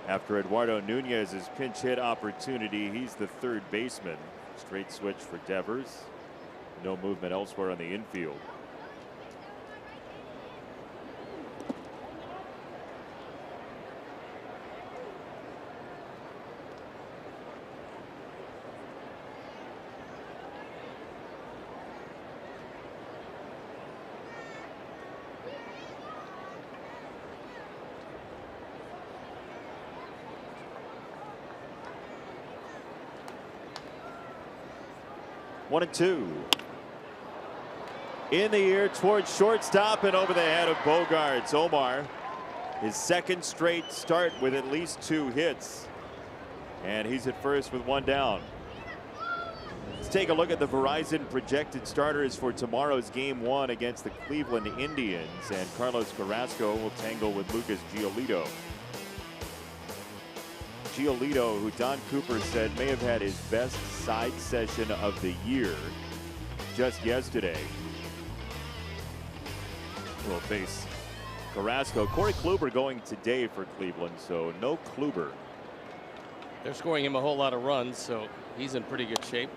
After Eduardo Nunez's pinch hit opportunity, he's the 3rd baseman. Straight switch for Devers. No movement elsewhere on the infield. One and two. In the air towards shortstop and over the head of Bogaerts. Omar, his 2nd straight start with at least 2 hits. And he's at first with 1 down. Let's take a look at the Verizon projected starters for tomorrow's Game 1 against the Cleveland Indians. And Carlos Carrasco will tangle with Lucas Giolito. Giolito, who Don Cooper said may have had his best side session of the year just yesterday, will face Carrasco. Corey Kluber going today for Cleveland, so no Kluber. They're scoring him a whole lot of runs, so he's in pretty good shape.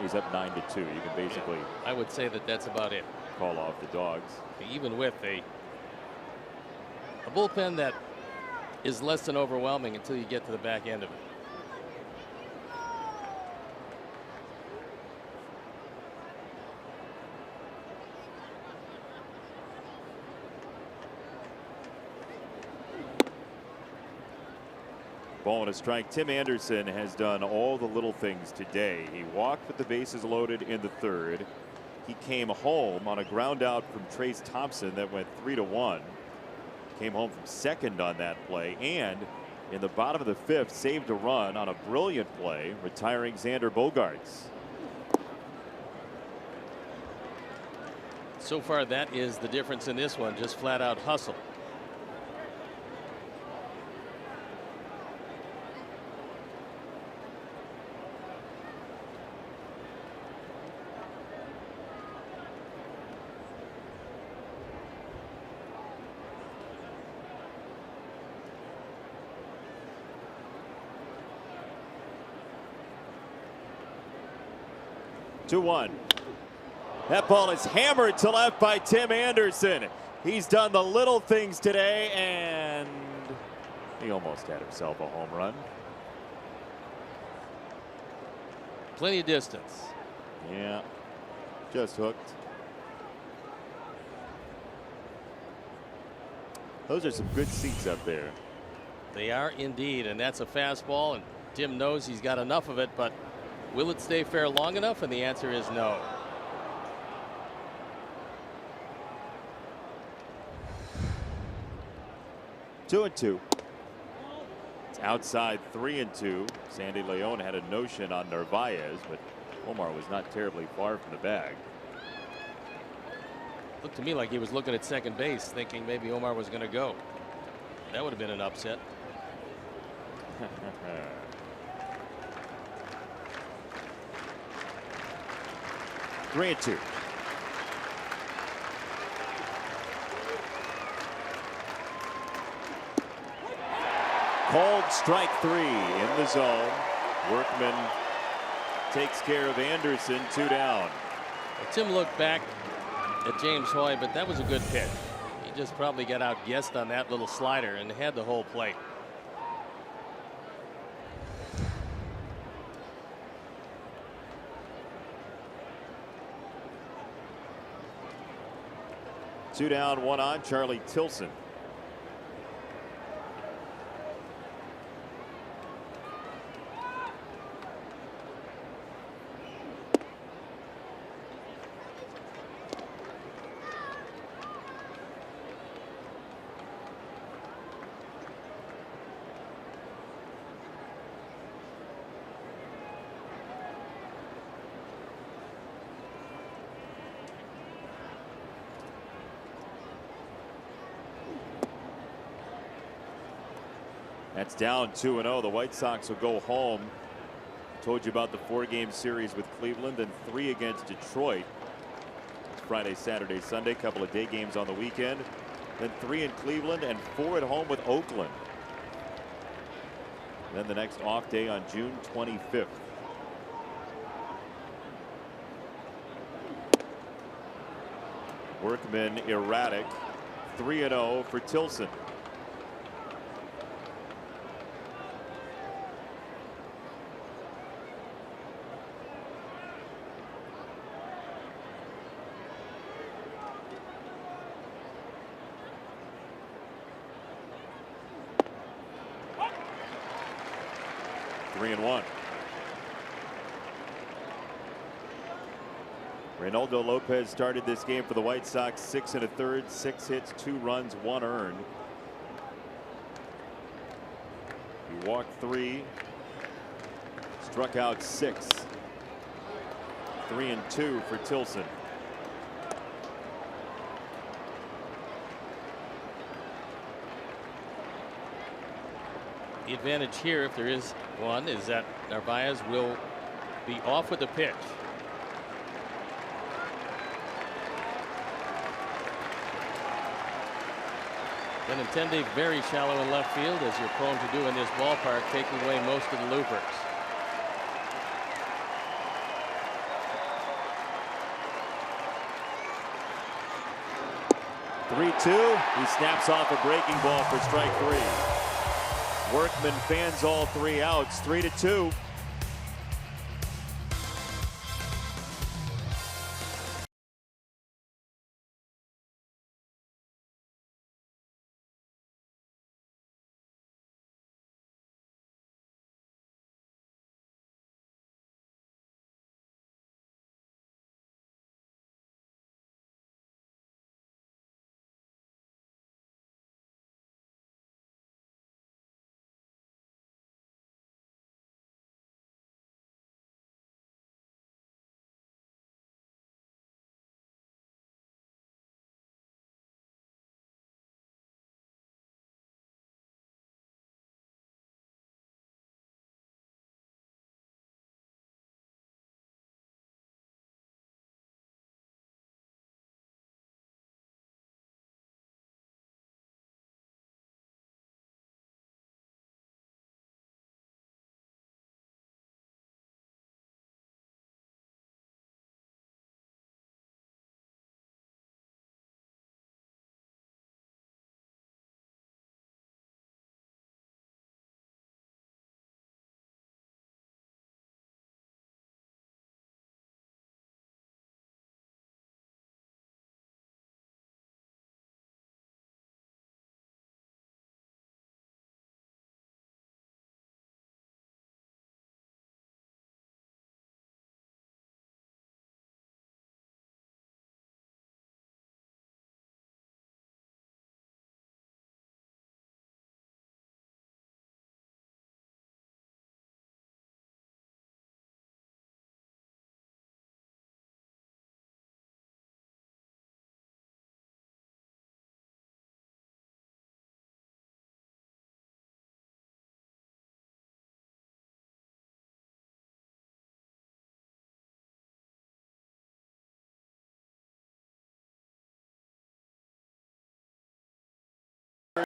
He's up 9-2. You can basically I would say that that's about it. call off the Dogs. Even with a bullpen that is less than overwhelming until you get to the back end of it. Ball and a strike. Tim Anderson has done all the little things today. He walked with the bases loaded in the third. He came home on a ground out from Trace Thompson that went 3-1. Came home from second on that play, and in the bottom of the fifth saved a run on a brilliant play, retiring Xander Bogaerts. So far, that is the difference in this one. Just flat out hustle. That ball is hammered to left by Tim Anderson. He's done the little things today, and he almost had himself a home run. Plenty of distance. Yeah, just hooked. Those are some good seats up there. They are indeed, and that's a fastball, and Tim knows he's got enough of it, but will it stay fair long enough? And the answer is no. Two and two. It's outside 3-2. Sandy Leon had a notion on Narvaez, but Omar was not terribly far from the bag. Looked to me like he was looking at second base, thinking maybe Omar was going to go. That would have been an upset. 3-2. Called strike 3 in the zone. Workman takes care of Anderson, 2 down. Well, Tim looked back at James Hoy, but that was a good pitch. He just probably got outguessed on that little slider and had the whole plate. Two down, 1 on. Charlie Tilson. That's down 2-0. The White Sox will go home. Told you about the 4-game series with Cleveland and 3 against Detroit. It's Friday, Saturday, Sunday. Couple of day games on the weekend. Then 3 in Cleveland and 4 at home with Oakland. Then the next off day on June 25th. Workman erratic. 3-0 for Tilson. Reynaldo Lopez started this game for the White Sox 6 1/3, 6 hits, 2 runs, 1 earned. He walked 3, struck out 6. 3-2 for Tilson. The advantage here, if there is one, is that Narvaez will be off with the pitch. Then intend very shallow in left field, as you're prone to do in this ballpark, taking away most of the loopers. He snaps off a breaking ball for strike 3. Workman fans all 3 outs. 3-2.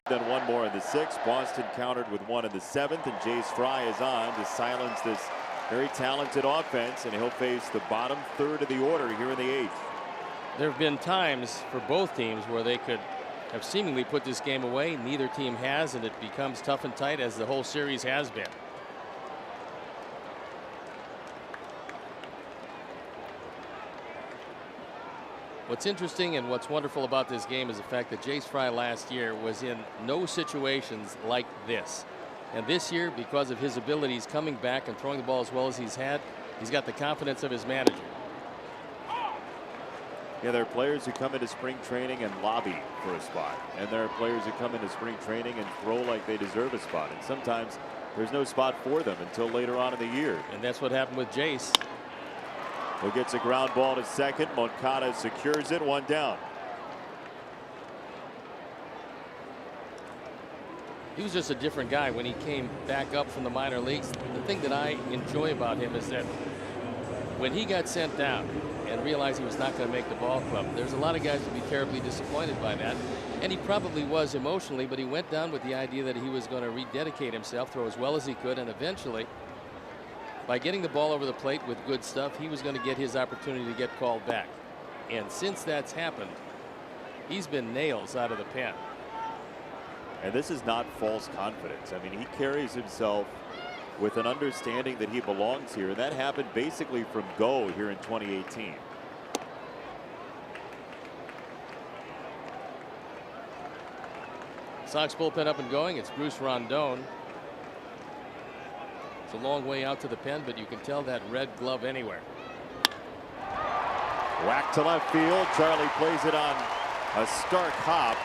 Then one more in the 6th. Boston countered with 1 in the 7th, and Jace Fry is on to silence this very talented offense, and he'll face the bottom third of the order here in the 8th. There have been times for both teams where they could have seemingly put this game away. Neither team has, and it becomes tough and tight, as the whole series has been. What's interesting and what's wonderful about this game is the fact that Jace Fry last year was in no situations like this. And this year, because of his abilities coming back and throwing the ball as well as he's had, he's got the confidence of his manager. Yeah, there are players who come into spring training and lobby for a spot. And there are players who come into spring training and throw like they deserve a spot. And sometimes there's no spot for them until later on in the year. And that's what happened with Jace. Who gets a ground ball to second. Moncada secures it. 1 down. He was just a different guy when he came back up from the minor leagues. The thing that I enjoy about him is that when he got sent down and realized he was not going to make the ball club, there's a lot of guys to be terribly disappointed by that. And he probably was emotionally, but he went down with the idea that he was going to rededicate himself, throw as well as he could, and eventually, by getting the ball over the plate with good stuff, he was going to get his opportunity to get called back. And since that's happened, he's been nails out of the pen. And this is not false confidence. I mean, he carries himself with an understanding that he belongs here. And that happened basically from go here in 2018. Sox bullpen up and going. It's Bruce Rondon. It's a long way out to the pen, but you can tell that red glove anywhere. Whack to left field. Charlie plays it on a stark hop.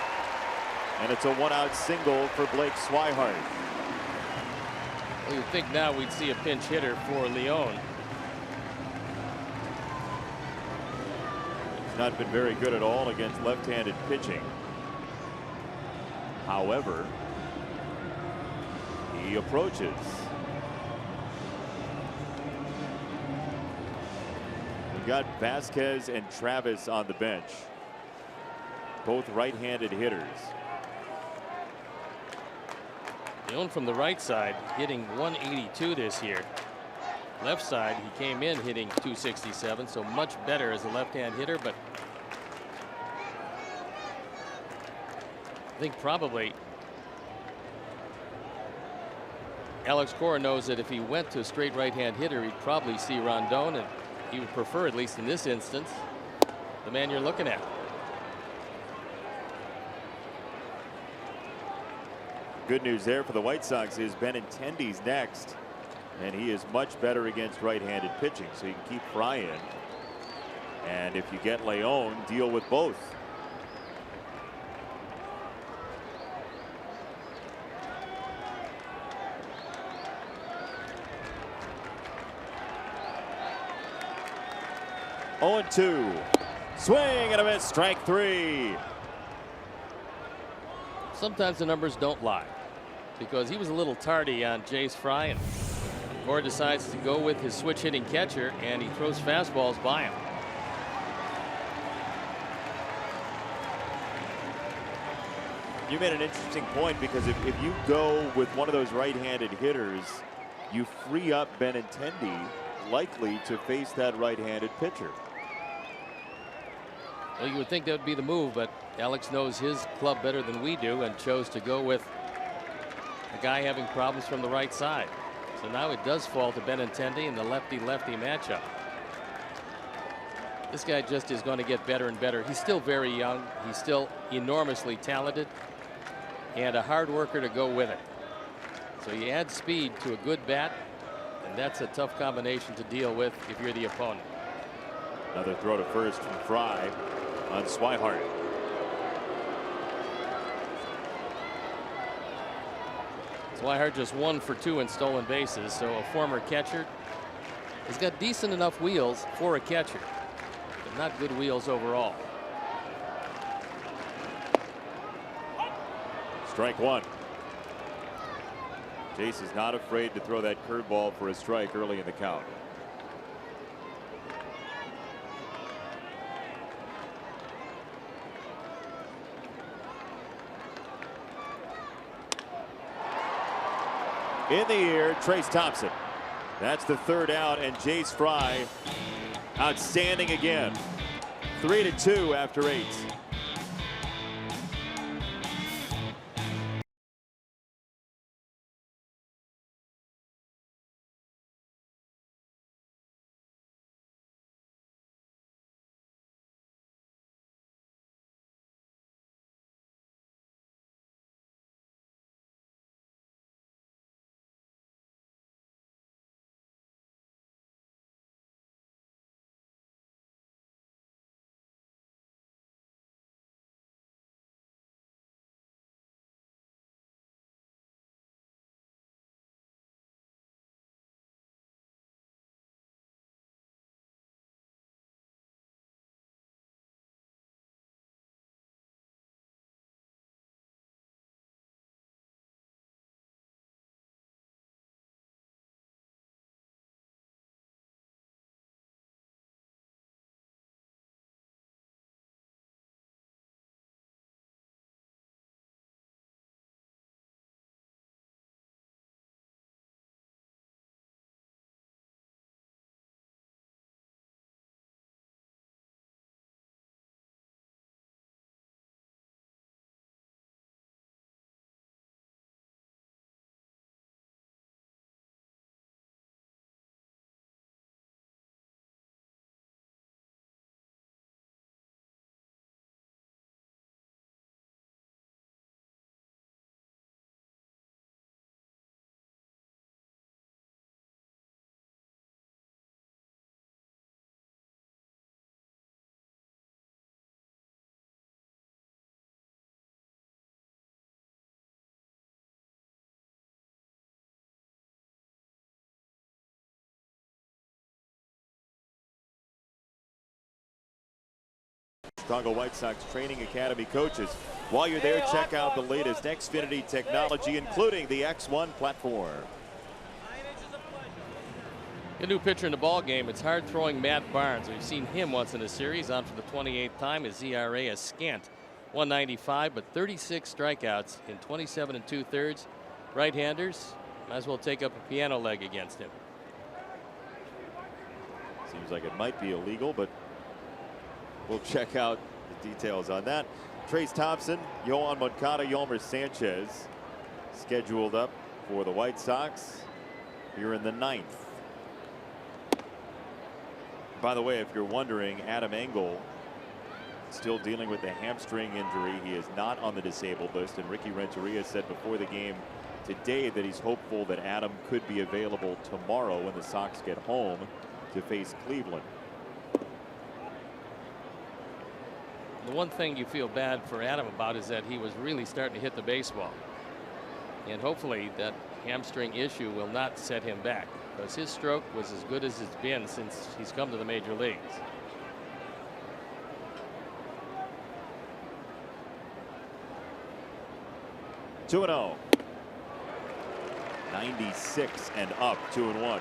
And it's a 1-out single for Blake Swihart. Well, you'd think now we'd see a pinch hitter for Leon. He's not been very good at all against left-handed pitching. However, he approaches. We've got Vasquez and Travis on the bench. Both right-handed hitters. Known from the right side, hitting 182 this year. Left side, he came in hitting 267, so much better as a left-hand hitter, but I think probably Alex Cora knows that if he went to a straight right-hand hitter, he'd probably see Rondon, and he would prefer, at least in this instance, the man you're looking at. Good news there for the White Sox is Benintendi's next, and he is much better against right-handed pitching, so you can keep Fry in, and if you get Leon, deal with both. Oh, 0-2. Swing and a miss. Strike 3. Sometimes the numbers don't lie, because he was a little tardy on Jace Fry, and Cora decides to go with his switch hitting catcher, and he throws fastballs by him. You made an interesting point, because if you go with one of those right-handed hitters, you free up Benintendi likely to face that right-handed pitcher. Well, you would think that would be the move, but Alex knows his club better than we do and chose to go with a guy having problems from the right side. So now it does fall to Benintendi in the lefty-lefty matchup. This guy just is going to get better and better. He's still very young. He's still enormously talented and a hard worker to go with it. So you add speed to a good bat, and that's a tough combination to deal with if you're the opponent. Another throw to first from Fry on Swihart. Swihart just 1 for 2 in stolen bases, so a former catcher. He's got decent enough wheels for a catcher, but not good wheels overall. Strike 1. Jace is not afraid to throw that curveball for a strike early in the count. In the air, Trace Thompson. That's the third out, and Jace Fry outstanding again. 3-2 after 8. Chicago White Sox Training Academy coaches. While you're there, check out the latest Xfinity technology, including the X1 platform. A new pitcher in the ball game. It's hard throwing Matt Barnes. We've seen him once in a series, on for the 28th time. His ERA is scant 1.95, but 36 strikeouts in 27 2/3. right-handers, might as well take up a piano leg against him. Seems like it might be illegal, but we'll check out the details on that. Trace Thompson, Yohan Moncada, Yolmer Sanchez scheduled up for the White Sox here in the 9th. By the way, if you're wondering, Adam Engel still dealing with a hamstring injury. He is not on the disabled list, and Ricky Renteria said before the game today that he's hopeful that Adam could be available tomorrow when the Sox get home to face Cleveland. The one thing you feel bad for Adam about is that he was really starting to hit the baseball. And hopefully that hamstring issue will not set him back, because his stroke was as good as it's been since he's come to the major leagues. Two 2-0. 96 and up, 2-1.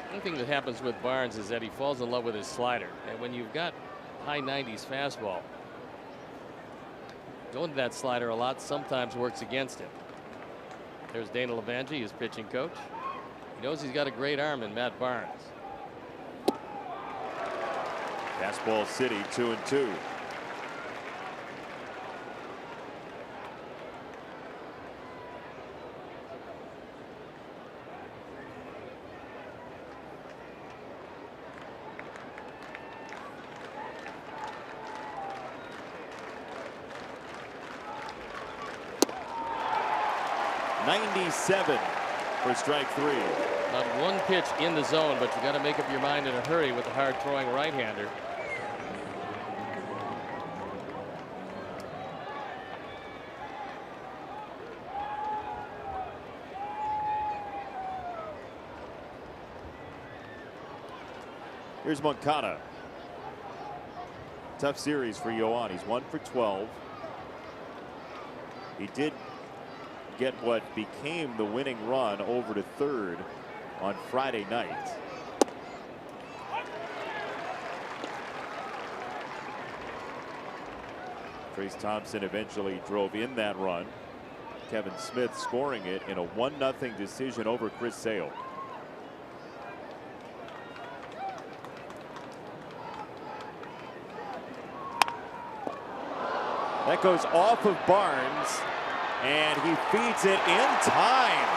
One thing that happens with Barnes is that he falls in love with his slider. And when you've got high 90s fastball, going to that slider a lot sometimes works against him. There's Dana Levangie, his pitching coach. He knows he's got a great arm in Matt Barnes. Fastball City, 2-2. .97 for strike 3. Not one pitch in the zone, but you got to make up your mind in a hurry with the hard throwing right-hander. Here's Moncada. Tough series for Yohan. He's 1 for 12. He did get what became the winning run over to third on Friday night. Trace Thompson eventually drove in that run. Kevin Smith scoring it in a 1-0 decision over Chris Sale. That goes off of Barnes, and he feeds it in time.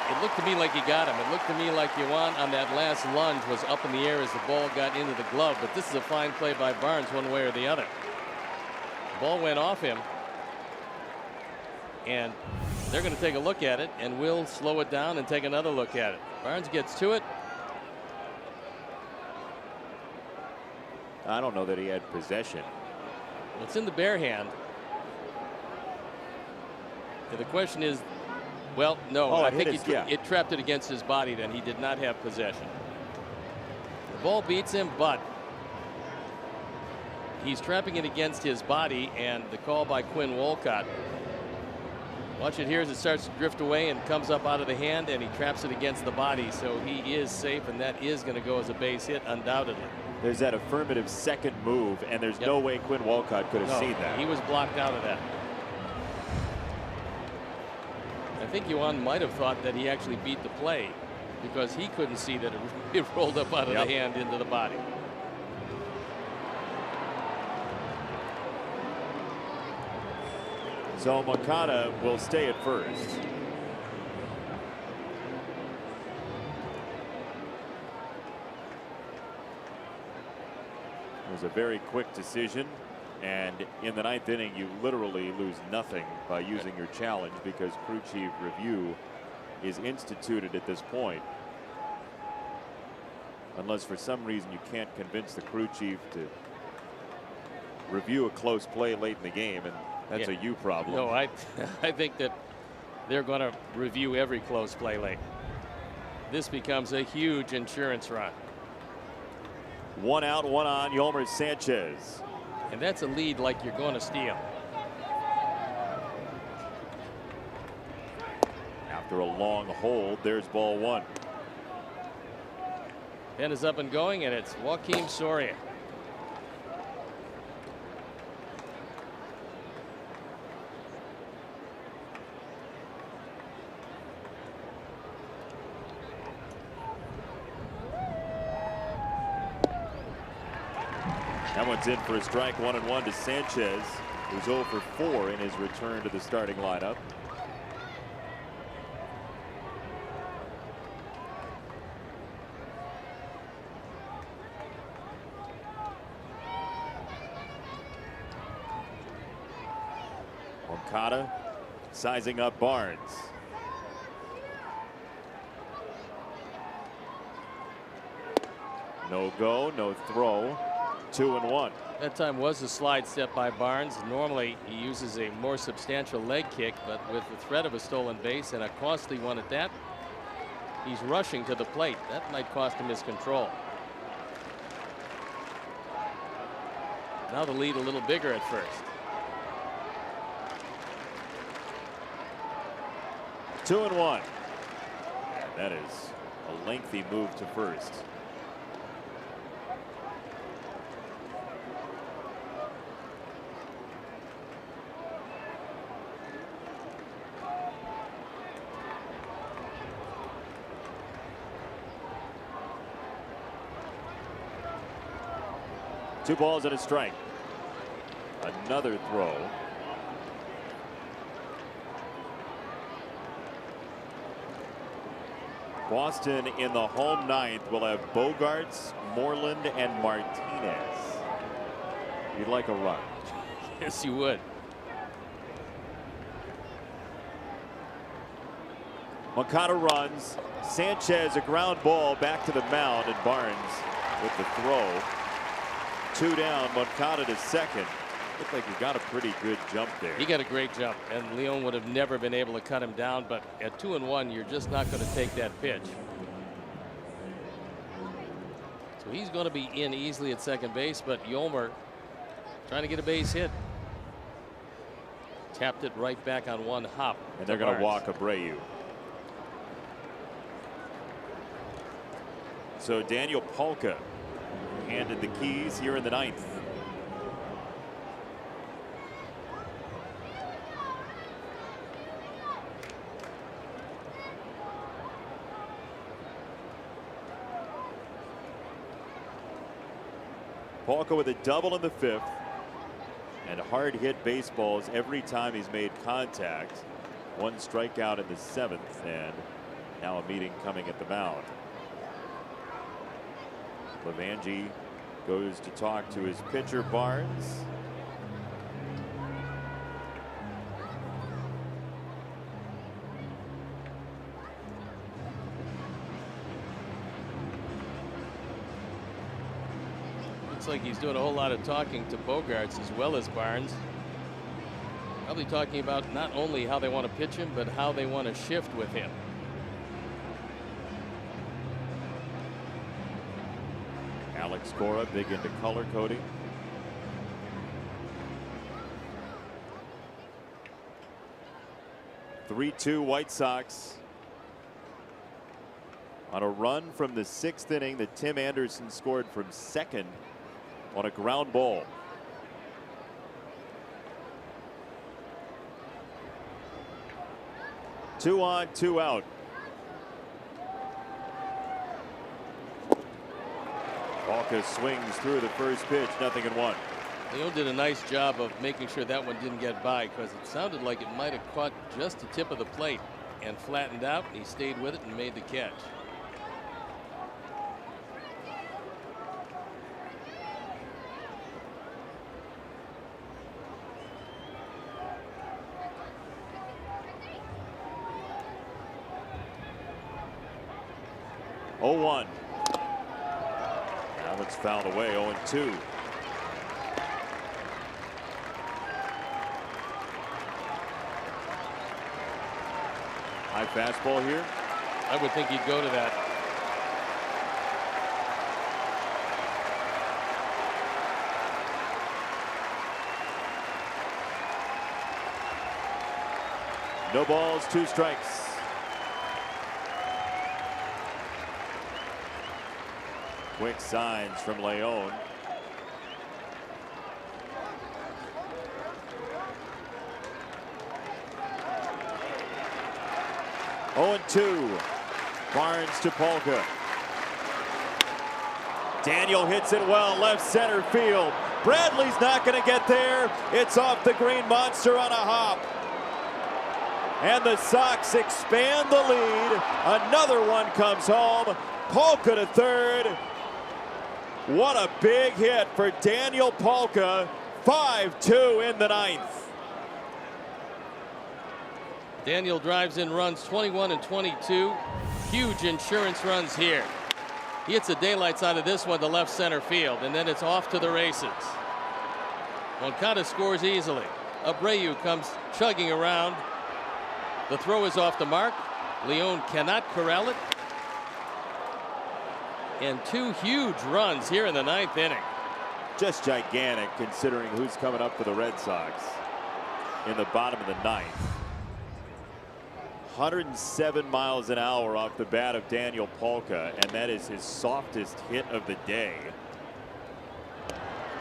It looked to me like he got him. It looked to me like Yohan on that last lunge was up in the air as the ball got into the glove. But this is a fine play by Barnes one way or the other. The ball went off him. And they're going to take a look at it, and we'll slow it down and take another look at it. Barnes gets to it. I don't know that he had possession. It's in the bare hand. And the question is, well, no, I think it trapped it against his body. Then he did not have possession. The ball beats him, but he's trapping it against his body, and the call by Quinn Wolcott. Watch it here as it starts to drift away and comes up out of the hand, and he traps it against the body, so he is safe, and that is going to go as a base hit undoubtedly. There's that affirmative second move, and there's no way Quinn Wolcott could have seen that. He was blocked out of that. I think Yohan might have thought that he actually beat the play because he couldn't see that it rolled up out of the hand into the body. So Moncada will stay at first. It was a very quick decision, and in the 9th inning you literally lose nothing by using your challenge because crew chief review is instituted at this point, unless for some reason you can't convince the crew chief to review a close play late in the game, and that's a you problem. No, I think that they're going to review every close play late. This becomes a huge insurance run. 1 out, 1 on, Yolmer Sanchez. And that's a lead like you're going to steal. After a long hold, there's ball 1. Pen is up and going, and it's Joakim Soria. That one's in for a strike, 1-1 to Sanchez, who's 0 for 4 in his return to the starting lineup. Moncada sizing up Barnes. No go, no throw. 2-1. That time was a slide step by Barnes. Normally he uses a more substantial leg kick, but with the threat of a stolen base and a costly one at that, he's rushing to the plate. That might cost him his control. Now the lead a little bigger at first. 2-1. That is a lengthy move to first. Two balls and a strike. Another throw. Boston in the home ninth will have Bogarts, Moreland, and Martinez. You'd like a run. Yes, you would. Moncada runs. Sanchez a ground ball back to the mound, and Barnes with the throw. 2 down. Moncada to second. Looked like he got a pretty good jump there. He got a great jump, and Leon would have never been able to cut him down, but at 2-1 you're just not going to take that pitch. So he's going to be in easily at second base, but Yolmer trying to get a base hit. Tapped it right back on one hop. And they're going to walk Abreu. So Daniel Polka handed the keys here in the ninth. Polka with a double in the fifth, and hard hit baseballs every time he's made contact. 1 strikeout in the seventh, and now a meeting coming at the mound. Levangie goes to talk to his pitcher Barnes. Looks like he's doing a whole lot of talking to Bogarts as well as Barnes. Probably talking about not only how they want to pitch him, but how they want to shift with him. Alex Cora big into color coding. (3-2) White Sox on a run from the 6th inning that Tim Anderson scored from second on a ground ball. Two on, 2 out. Polka swings through the first pitch, 0-1. Leon did a nice job of making sure that one didn't get by, because it sounded like it might have caught just the tip of the plate and flattened out. He stayed with it and made the catch. Now it's fouled away. 0-2. High fastball here. I would think he'd go to that. No balls, 2 strikes. Quick signs from Leon. Oh, 2. Barnes to Polka. Daniel hits it well, left center field. Bradley's not going to get there. It's off the green monster on a hop. And the Sox expand the lead. Another one comes home. Polka to third. What a big hit for Daniel Polka. 5-2 in the ninth. Daniel drives in runs 21 and 22. Huge insurance runs here. He hits the daylights out of this one to left center field, and then it's off to the races. Moncada scores easily. Abreu comes chugging around. The throw is off the mark. Leon cannot corral it. And two huge runs here in the ninth inning. Just gigantic considering who's coming up for the Red Sox in the bottom of the ninth. 107 miles an hour off the bat of Daniel Polka, and that is his softest hit of the day.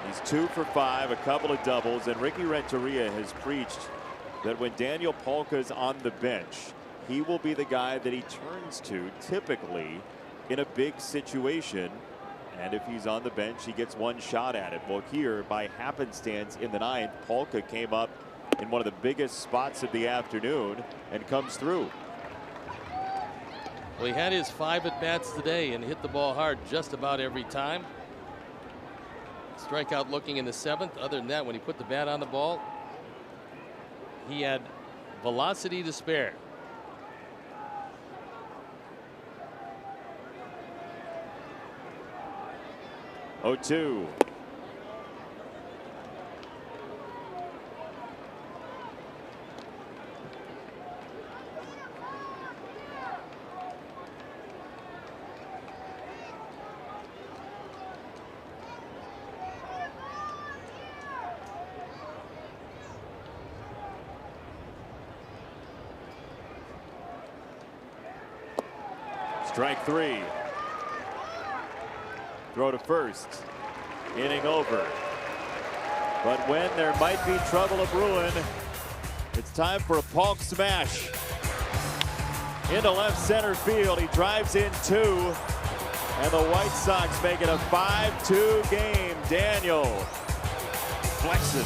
He's 2 for 5, a couple of doubles, and Ricky Renteria has preached that when Daniel Polka's on the bench, he will be the guy that he turns to typically in a big situation. And if he's on the bench, he gets one shot at it. Well, here, by happenstance in the ninth, Polka came up in one of the biggest spots of the afternoon and comes through. Well, he had his 5 at-bats today and hit the ball hard just about every time. Strikeout looking in the 7th. Other than that, when he put the bat on the ball, he had velocity to spare. Oh, 2. Strike 3. Throw to first. Inning over. But when there might be trouble a brewing, it's time for a Polk smash. Into left center field. He drives in 2. And the White Sox make it a 5-2 game. Daniel flexing.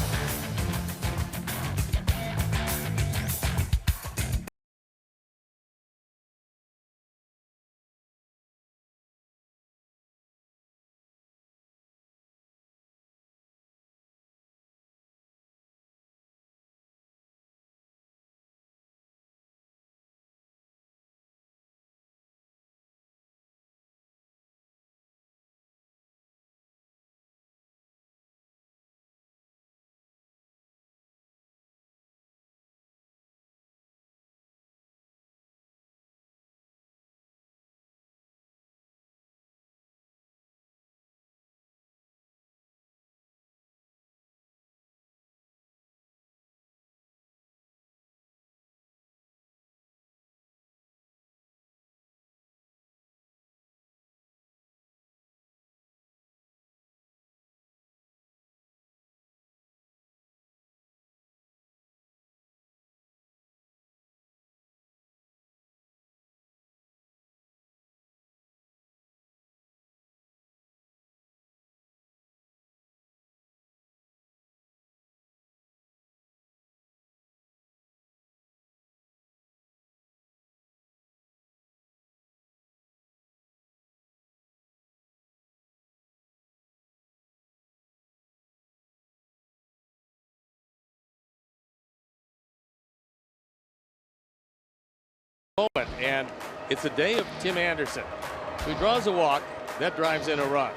Moment, and it's a day of Tim Anderson, who draws a walk that drives in a run.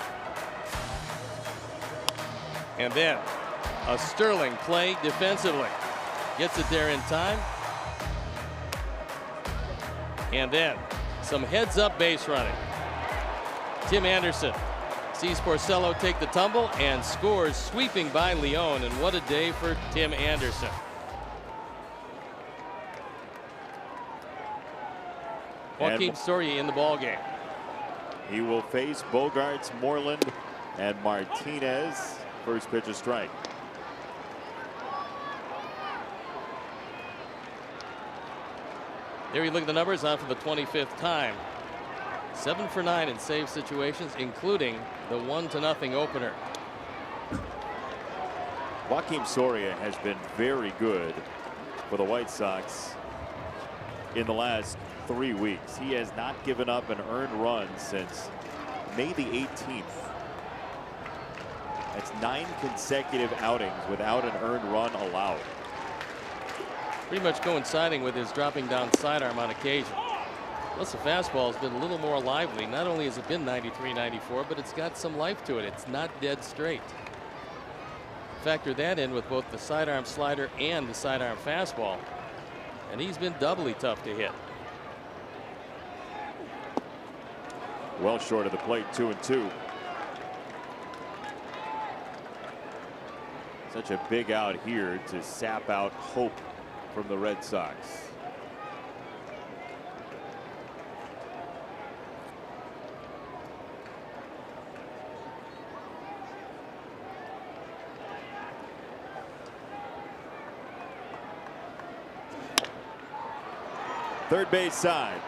And then a sterling play defensively. Gets it there in time. And then some heads-up base running. Tim Anderson sees Porcello take the tumble and scores, sweeping by Leon. And what a day for Tim Anderson. Joaquin Soria in the ball game. He will face Bogarts, Moreland, and Martinez. First pitch a strike. There you look at the numbers on for the 25th time. 7 for 9 in save situations, including the 1-0 opener. Joakim Soria has been very good for the White Sox in the last 3 weeks. He has not given up an earned run since May the 18th. That's 9 consecutive outings without an earned run allowed. Pretty much coinciding with his dropping down sidearm on occasion. Plus, the fastball has been a little more lively. Not only has it been 93, 94, but it's got some life to it. It's not dead straight. Factor that in with both the sidearm slider and the sidearm fastball, and he's been doubly tough to hit. Well short of the plate, 2-2. Such a big out here to sap out hope from the Red Sox. Third base side.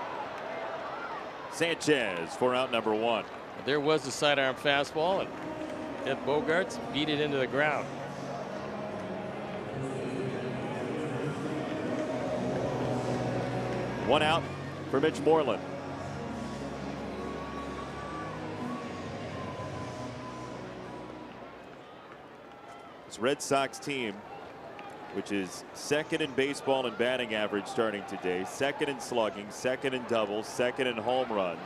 Sanchez for out number 1. There was the sidearm fastball, and Ed Bogarts beat it into the ground. One out for Mitch Moreland. This Red Sox team, which is second in baseball and batting average starting today, second in slugging, second in doubles, second in home runs.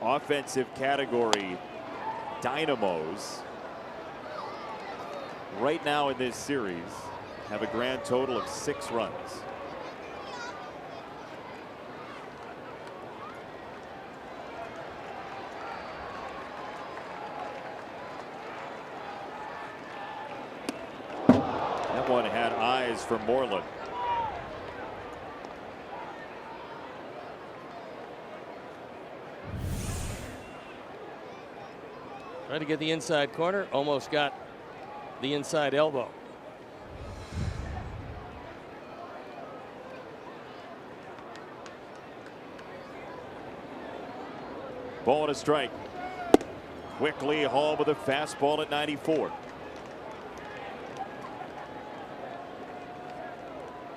Offensive category dynamos right now in this series have a grand total of 6 runs. That one had eyes for Moreland. Tried to get the inside corner, almost got the inside elbow. Ball and a strike. Quickly home with a fastball at 94.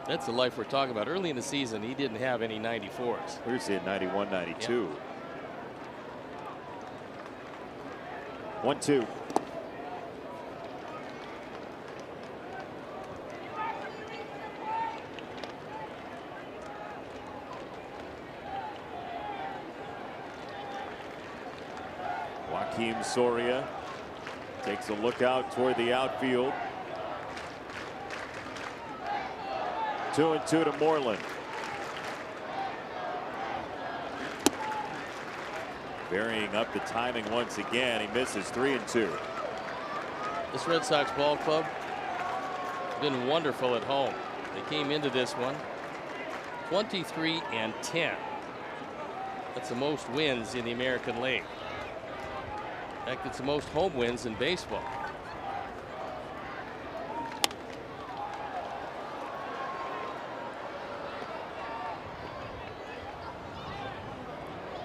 That's the life we're talking about. Early in the season, he didn't have any 94s. Here's the 91, 92. Yeah. 1-2. Joakim Soria takes a look out toward the outfield. 2-2 to Moreland. Varying up the timing once again. He misses 3-2. This Red Sox ball club has been wonderful at home. They came into this one 23-10. That's the most wins in the American League. In fact, it's the most home wins in baseball.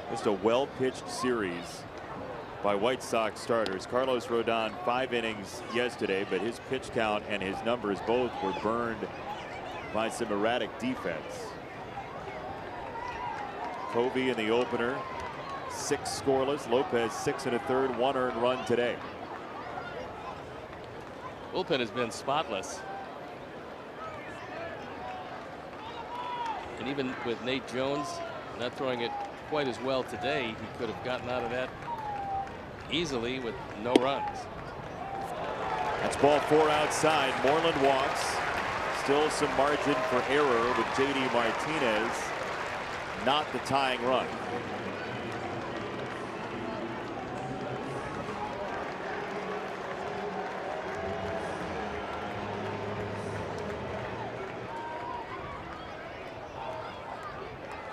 Just a well-pitched series by White Sox starters. Carlos Rodon 5 innings yesterday, but his pitch count and his numbers both were burned by some erratic defense. Covey in the opener, 6 scoreless. Lopez 6 1/3, 1 earned run today. Bullpen has been spotless. And even with Nate Jones not throwing it quite as well today, he could have gotten out of that easily with no runs. That's ball 4 outside. Moreland walks. Still some margin for error with JD Martinez. Not the tying run.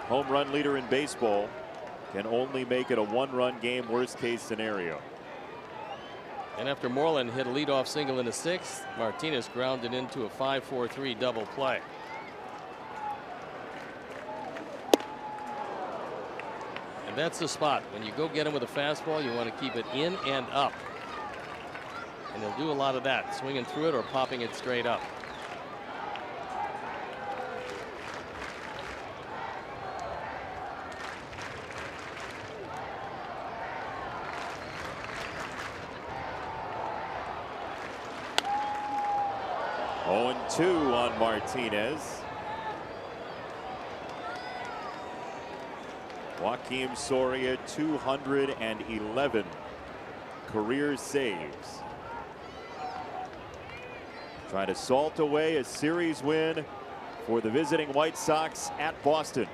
Home run leader in baseball can only make it a 1-run game, worst case scenario. And after Moreland hit a leadoff single in the 6th, Martinez grounded into a 5-4-3 double play. And that's the spot. When you go get him with a fastball, you want to keep it in and up. And he'll do a lot of that, swinging through it or popping it straight up. Oh, 2 on Martinez. Joakim Soria, 211 career saves. Trying to salt away a series win for the visiting White Sox at Boston.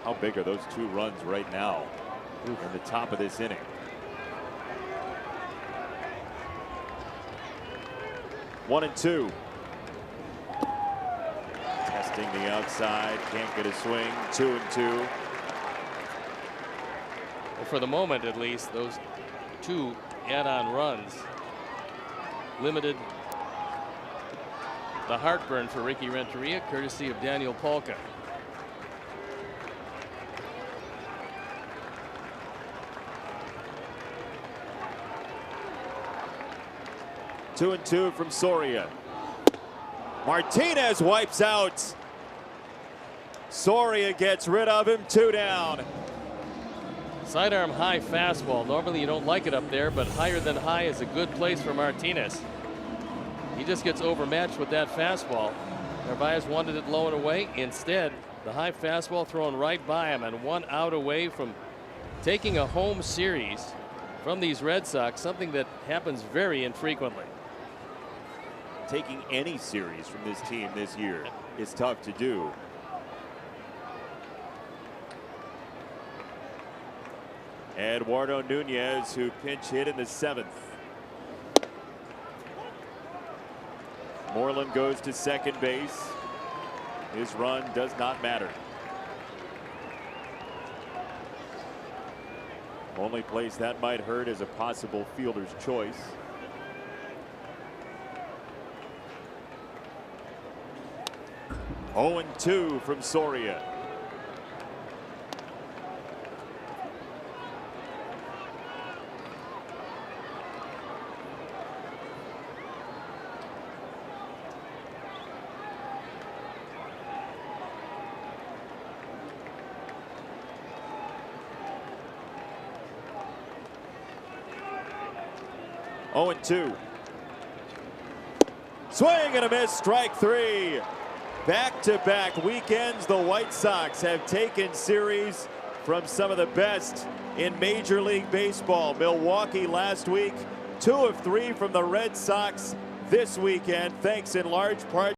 How big are those 2 runs right now in the top of this inning? One and 2. Testing the outside, can't get a swing. 2 and 2. Well, for the moment, at least, those 2 add-on runs limited the heartburn for Ricky Renteria, courtesy of Daniel Polka. Two and 2 from Soria. Martinez wipes out. Soria gets rid of him. 2 down. Sidearm high fastball. Normally you don't like it up there, but higher than high is a good place for Martinez. He just gets overmatched with that fastball. Narvaez wanted it low and away. Instead, the high fastball thrown right by him, and 1 out away from taking a home series from these Red Sox, something that happens very infrequently. Taking any series from this team this year is tough to do. Eduardo Nunez, who pinch hit in the 7th. Moreland goes to second base. His run does not matter. Only place that might hurt is a possible fielder's choice. Oh, and 2 from Soria. Oh, and 2. Swing and a miss, strike 3. Back-to-back weekends, the White Sox have taken series from some of the best in Major League Baseball. Milwaukee last week, 2 of 3 from the Red Sox this weekend, thanks in large part